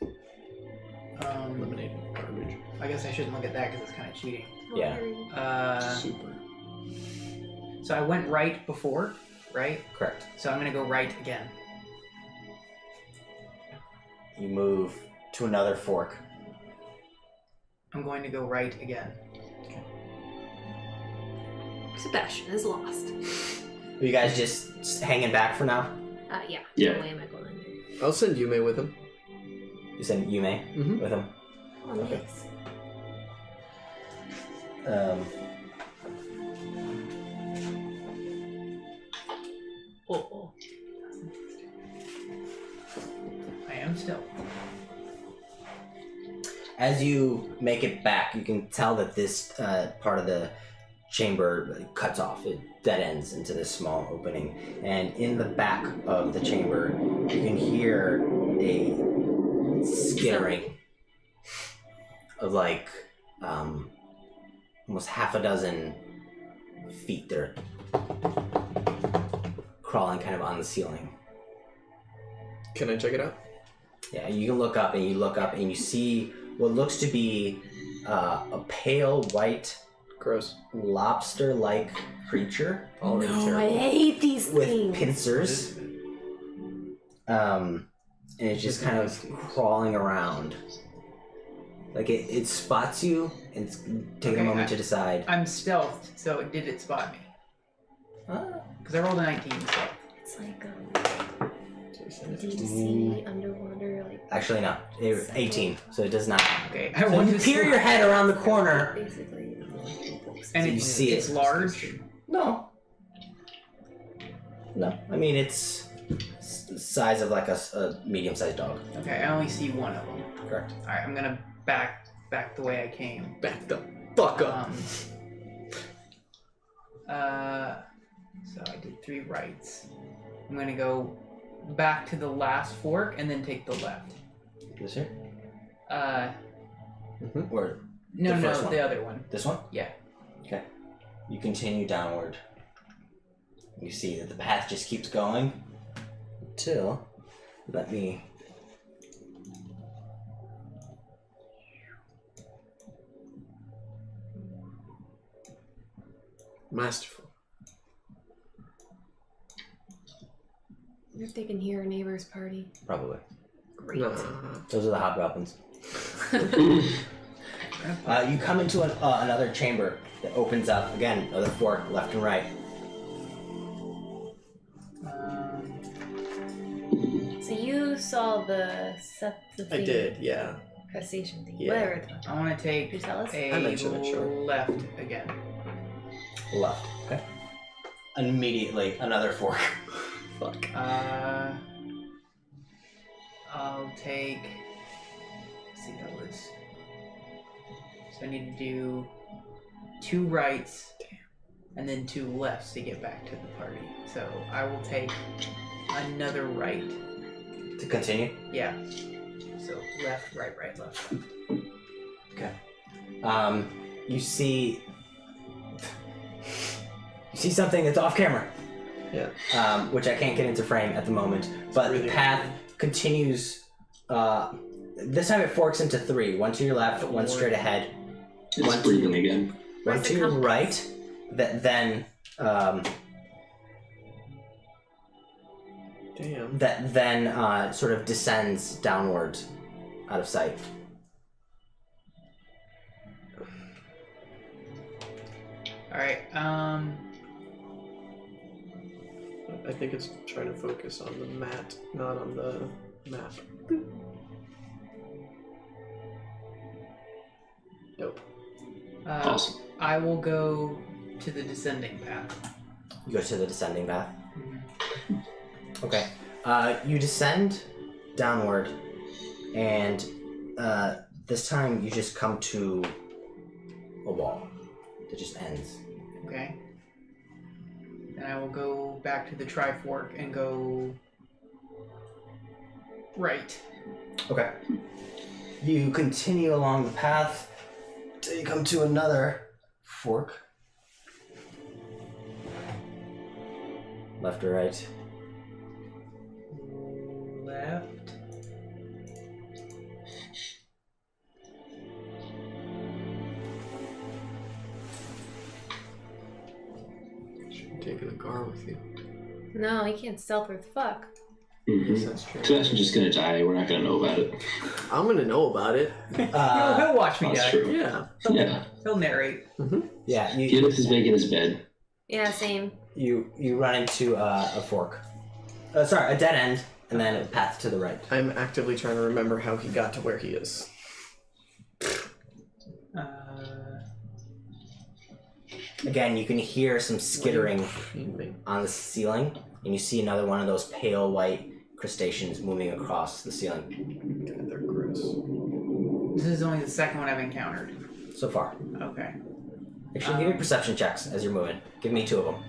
Eliminating garbage. I guess I shouldn't look at that because it's kind of cheating. Yeah. Super. So I went right before, right? Correct. So I'm gonna go right again. You move to another fork. I'm going to go right again. Sebastian is lost. Are you guys just hanging back for now? Yeah. Yeah. No way am I going under. I'll send Yume with him. You said you may with him. Oh, Okay. nice. Oh. I am still. As you make it back, you can tell that this part of the chamber cuts off. It dead ends into this small opening. And in the back of the chamber, you can hear a skittering of like almost half a dozen feet that are crawling kind of on the ceiling. Can I check it out? Yeah, you can look up and you see what looks to be a pale white Gross. lobster-like creature Already No, I terrible. hate these with things. pincers. And it's just kind of crawling around. Like it spots you and take a Okay, moment to decide. I'm stealthed, so did it spot me? Because I rolled a 19, so. It's like deep sea, underwater, like Actually, no. 18, so it does not. Okay, I So want you to peer your head around the corner. basically. And you see it's it. large. No. I mean, it's the size of like a medium-sized dog. Okay, I only see one of them. Correct. Alright, I'm gonna back the way I came. Back the fuck up. So I did 3 rights. I'm gonna go back to the last fork and then take the left. This here? Or No, The first no, one. the other one. this one? Yeah. Okay. You continue downward. You see that the path just keeps going until, let me. Masterful. I wonder if they can hear our neighbor's party. Probably. Great. Nah. Those are the hobgoblins. You come into another chamber that opens up. Again, another fork, left and right. So you saw the I did, yeah. crustacean thing. Yeah. Whatever it's called. I want to take Can you tell us? a I mentioned it, sure. left again. Left. Okay. Immediately, another fork. Fuck. I'll take. Let's see, that was. So I need to do 2 rights and then 2 lefts to get back to the party. So I will take another right. To continue. Yeah. So left, right, right, left. Okay. You see something that's off camera. Yeah. Which I can't get into frame at the moment. But really the path continues. This time it forks into 3. One to your left, one straight ahead. It's One breathing again. One Where's to the your compass? right. Then Damn. that then sort of descends downward out of sight. Alright, I think it's trying to focus on the mat, not on the map. Nope. Awesome. I will go to the descending path. You go to the descending path. Okay. You descend downward, and this time you just come to a wall that just ends. Okay. And I will go back to the Trifork and go right. Okay. You continue along the path till you come to another fork. Left or right? Left. Should have taken a car with you. No, he can't stealth with fuck. Mm-hmm. That's true. Sebastian's just gonna die. We're not gonna know about it. I'm gonna know about it. He'll watch me That's die. true. Yeah. Yeah. He'll narrate. Yeah, Felix is making his bed. Yeah, same. you run into a fork. Sorry, a dead end, and then a path to the right. I'm actively trying to remember how he got to where he is. Again, you can hear some skittering Me. on the ceiling, and you see another one of those pale white crustaceans moving across the ceiling. God, they're gross. This is only the second one I've encountered. So far. Okay. Actually, give me perception checks as you're moving. Give me 2 of them.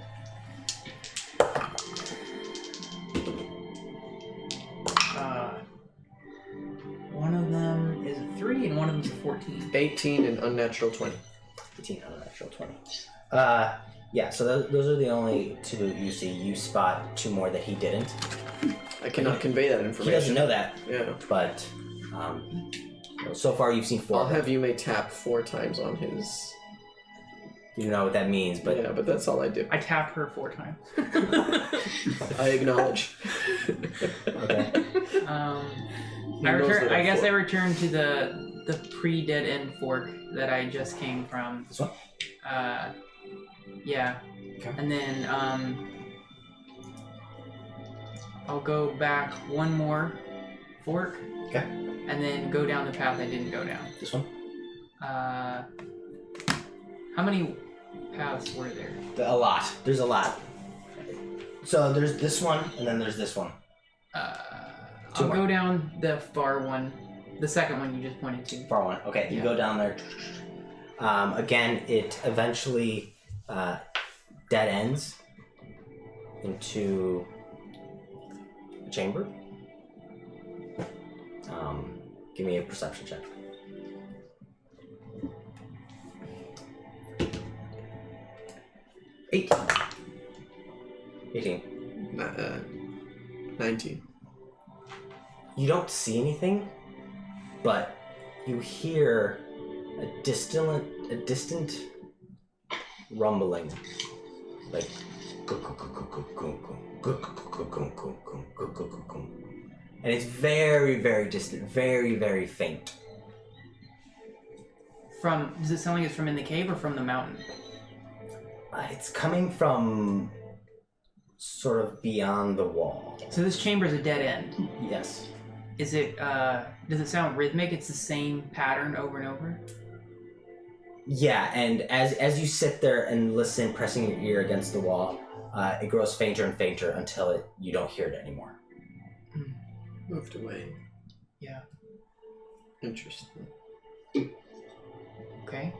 One of them is a 3 and one of them's a 14. 18 and unnatural 20. 18 on a natural 20. Yeah, so those are the only 2 you see. You spot 2 more that he didn't. I cannot convey that He information. doesn't know that, Yeah. but so far you've seen 4. I'll have you may tap 4 times on his. You know what that means, but Yeah, but that's all I do. I tapped her 4 times. I acknowledge. okay. He knows that I I'm guess I four. returned to the pre-dead end fork that I just came from. This one? Yeah. Okay. And then I'll go back one more fork. Okay. And then go down the path I didn't go down. This one? How many paths were there? A lot. There's a lot. So there's this one, and then there's this one. I'll more. go down the far one, the second one you just pointed to. Far one. Okay, you Yeah. go down there. Again, it eventually dead ends into a chamber. Give me a perception check. Eight. 18. 19. You don't see anything, but you hear a distant rumbling, like, and it's very, very distant, very, very faint. Does it sound like it's from in the cave or from the mountain? It's coming from sort of beyond the wall. So this chamber's a dead end. Yes. Is it, does it sound rhythmic? It's the same pattern over and over? Yeah, and as you sit there and listen, pressing your ear against the wall, it grows fainter and fainter until you don't hear it anymore. Moved away. Yeah. Interesting. Okay.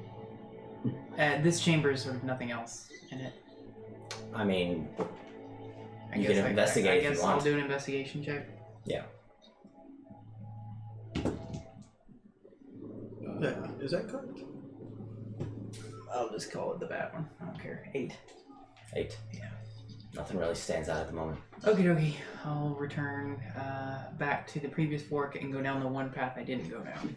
This chamber is sort of nothing else in it. I mean, I You guess can investigate I if you guess want. I'll do an investigation check. yeah. Is that correct? I'll just call it the bad one. I don't care. 8. 8. Yeah. Nothing really stands out at the moment. Okie dokie. I'll return back to the previous fork and go down the one path I didn't go down.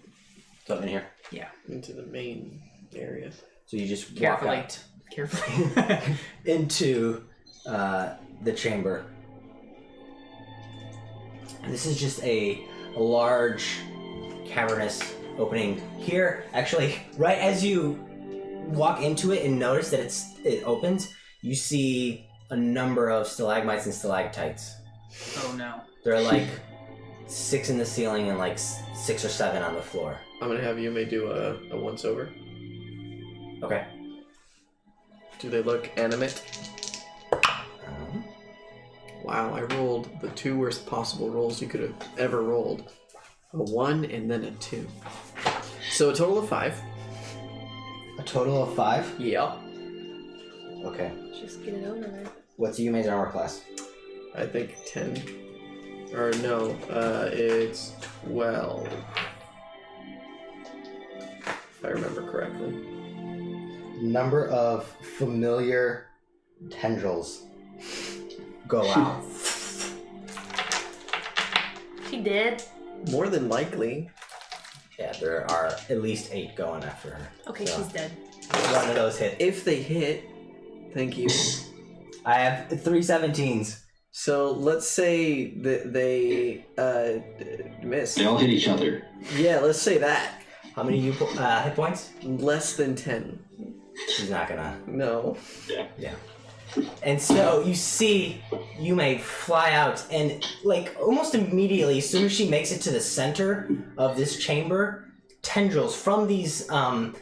So up in here. Yeah. Into the main area. So you just Carefully. walk out Carefully. into the chamber. And this is just a large cavernous opening here. Actually, right as you walk into it and notice that it opens, you see a number of stalagmites and stalactites. Oh no. There are like 6 in the ceiling and like 6 or 7 on the floor. I'm gonna have Yume do a once over. Okay. Do they look animate? Wow, I rolled the 2 worst possible rolls you could have ever rolled. A 1 and then a 2. So a total of 5. A total of 5? Yeah. Okay. Just get it over there. What's Yume's armor class? I think 10. Or no, it's 12. If I remember correctly. Number of familiar tendrils go out. She did. More than likely. Yeah, there are at least 8 going after her. Okay, So, she's dead. one of those hit. If they hit, thank you. I have 3 17s. So let's say that they miss. They all hit each other. Yeah, let's say that. How many hit points? Less than 10. She's not gonna. No. Yeah. And so you see Yume fly out, and like almost immediately, as soon as she makes it to the center of this chamber, tendrils from these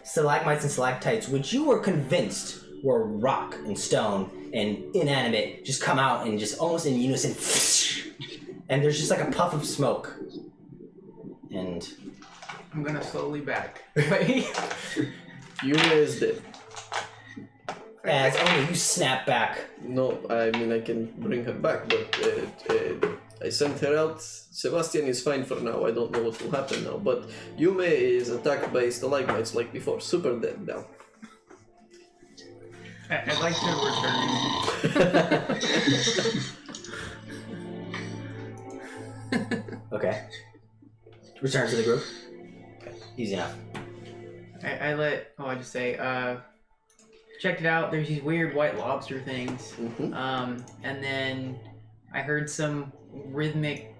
stalagmites and stalactites, which you were convinced were rock and stone and inanimate, just come out and just almost in unison, and there's just like a puff of smoke. And I'm gonna slowly back. Yume is dead. as only you snap back. No, I mean I can bring her back, but I sent her out. Sebastian is fine for now. I don't know what will happen now, but Yume is attacked by stalagmites like before. Super dead now. I'd like to return. Okay. Return to the group. Okay. Easy enough. I just say, checked it out. There's these weird white lobster things. Mm-hmm. And then I heard some rhythmic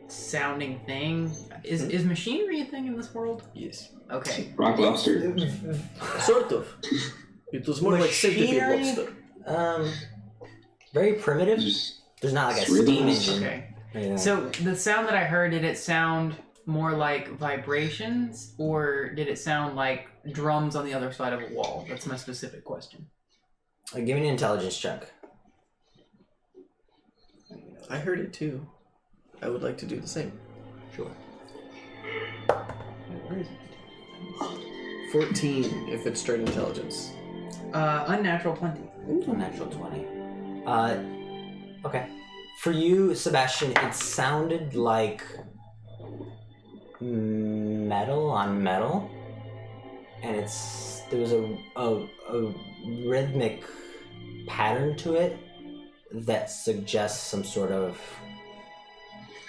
sounding thing. Is machinery a thing in this world? Yes. Okay. Rock lobster. Sort of. It was more like centipede Machinery? lobster. Very primitive. Just There's not like a Rhythms. steam engine. Okay. Yeah. So the sound that I heard, did it sound more like vibrations, or did it sound like drums on the other side of a wall? That's my specific question. Give me an intelligence check. I heard it too. I would like to do the same. Sure. Where is it? 14 if it's straight intelligence. Unnatural 20. Natural 20. Okay. For you, Sebastian, it sounded like metal on metal, and there was a rhythmic pattern to it that suggests some sort of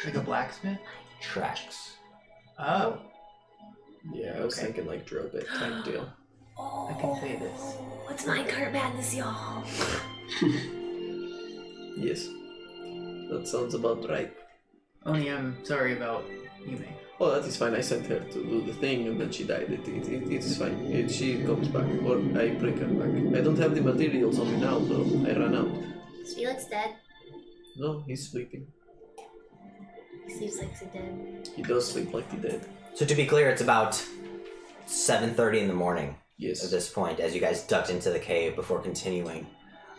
Like a blacksmith? tracks. Oh. Yeah, I was Okay. thinking like drill bit type deal. I can say this. What's minecart madness, y'all? Yes. That sounds about right. Only I'm sorry about Yume. Oh, that is fine. I sent her to do the thing and then she died. It's fine. She comes back or I bring her back. I don't have the materials on me now though. I ran out. Is Felix dead? No, he's sleeping. He seems like he's dead. He does sleep like the dead. So to be clear, it's about 7:30 in the morning Yes. at this point, as you guys ducked into the cave before continuing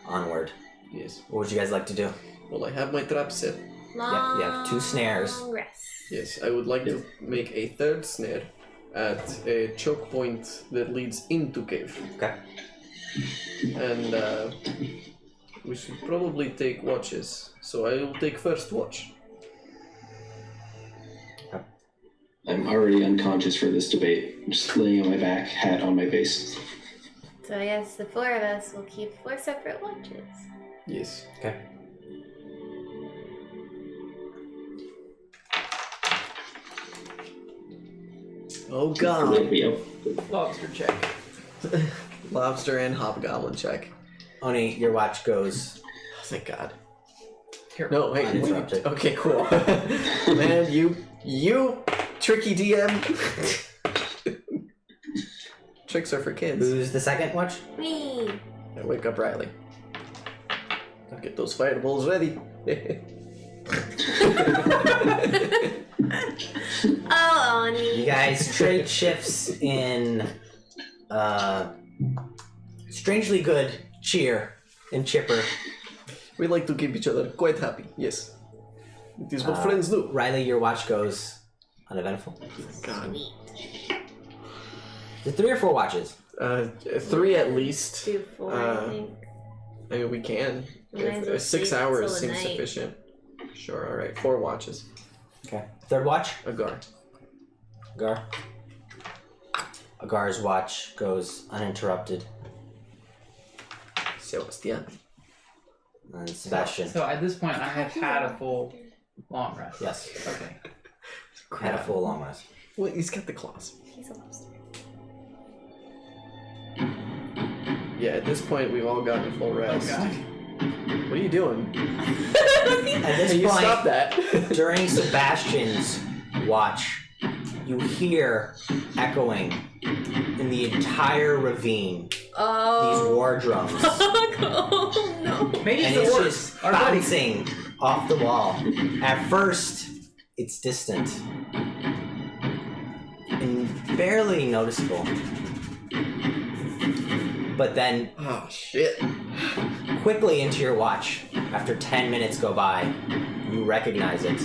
onward. Yes. What would you guys like to do? Well, I have my trap set. Long you have 2 snares. rest. Yes, I would like to make a third snare at a choke point that leads into cave. Okay. And we should probably take watches. So I will take first watch. I'm already unconscious for this debate. I'm just laying on my back, hat on my face. So I guess the 4 of us will keep 4 separate watches. Yes. Okay. Oh god. Wake me up. Lobster check. Lobster and hobgoblin check. Oni, your watch goes Thank god. Here. No, wait. uninterrupted. Okay, cool. Man, you tricky DM. Tricks are for kids. Who's the second watch? Me. I wake up Riley. Get those fireballs ready. Oh, Oni. You guys trade shifts in strangely good cheer and chipper. We like to keep each other quite happy. Yes. It is what friends do. Riley, your watch goes uneventful. God. Is it 3 or 4 watches? 3 at least. 2, 4, I think. I mean, we can. We might as well 6 sleep hours till the seems night. sufficient. Sure, alright. 4 watches. Okay. Third watch? Agar. Agar. Agar's watch goes uninterrupted. Sebastian. And Sebastian. So at this point, I have had a full long rest. Yes. Okay. Had a full long rest. Well, he's got the claws. He's a lobster. Yeah, at this point, we've all gotten a full rest. Oh, God. What are you doing? At this Hey, you point, stop that. during Sebastian's watch, you hear echoing in the entire ravine these Oh. war drums. Oh no. Maybe And it's it's the just worst. Our buddy. bouncing off the wall. At first, it's distant and barely noticeable. But then, Oh, shit. quickly into your watch, after 10 minutes go by, you recognize it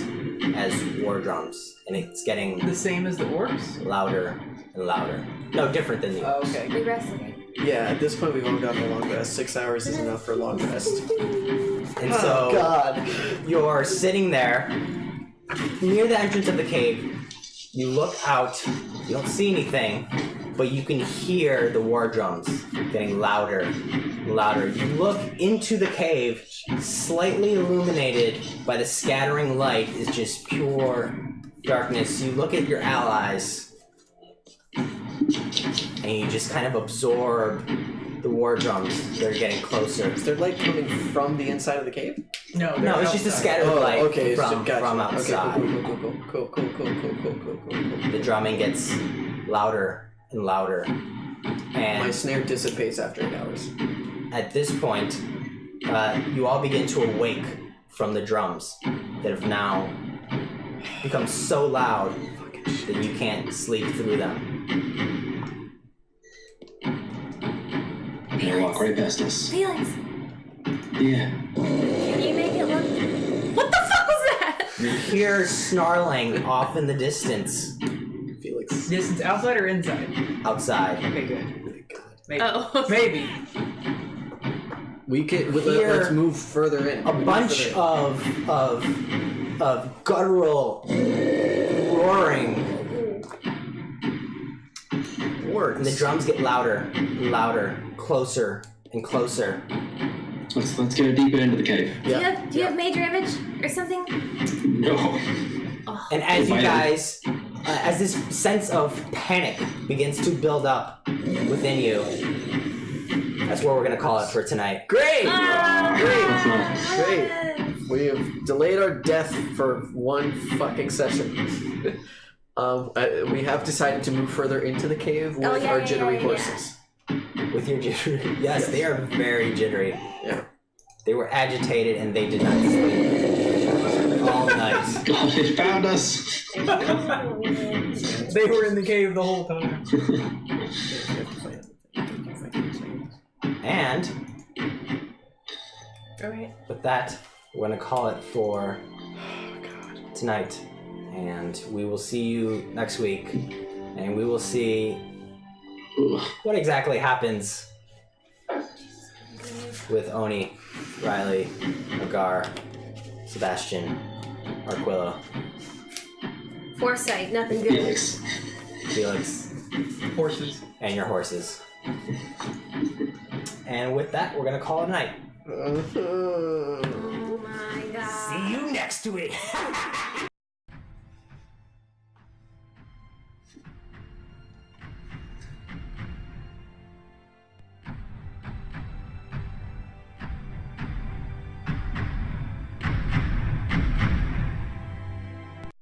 as war drums, and it's getting The same as the orcs? louder and louder. No, different than the Oh, orcs. okay. We rested it. Yeah, at this point, we've all gotten a long rest. 6 hours is enough for a long rest. And Oh, so God. you're sitting there near the entrance of the cave. You look out, you don't see anything, but you can hear the war drums getting louder and louder. You look into the cave, slightly illuminated by the scattering light is just pure darkness. You look at your allies, and you just kind of absorb the war drums that are getting closer. Is there light coming from the inside of the cave? No, No, it's just a outside. scattered light okay. from outside. Okay, cool. The drumming gets louder and louder. My And snare dissipates after 8 hours. at this point, you all begin to awake from the drums that have now become so loud that you can't sleep through them. They walk right past us. Felix, Yeah. can you make it look? What the fuck was that? You hear snarling off in the distance Felix. Distance outside or inside? outside. Okay, good. Maybe. Oh. Maybe. We can. Hear Let's move further in. A bunch of guttural roaring, words. and the drums get louder and louder, closer and closer. Let's get deeper into the cave. Do you have major image or something? No. And as you Fire. guys, as this sense of panic begins to build up within you, that's what we're gonna call it for tonight. Great. That's not. Great. We have delayed our death for one fucking session. We have decided to move further into the cave with our jittery horses. With your jittery, yes, they are very jittery. Yeah. They were agitated and they did not sleep all night. God, it found us. They were in the cave the whole time. And Alright. with that, we're gonna call it for tonight. And we will see you next week. And we will see what exactly happens with Oni, Riley, Agar, Sebastian, Arquillo. Foresight, nothing good. Felix. Felix, Horses. and your horses. And with that, we're gonna call it a night. Oh my god. See you next week.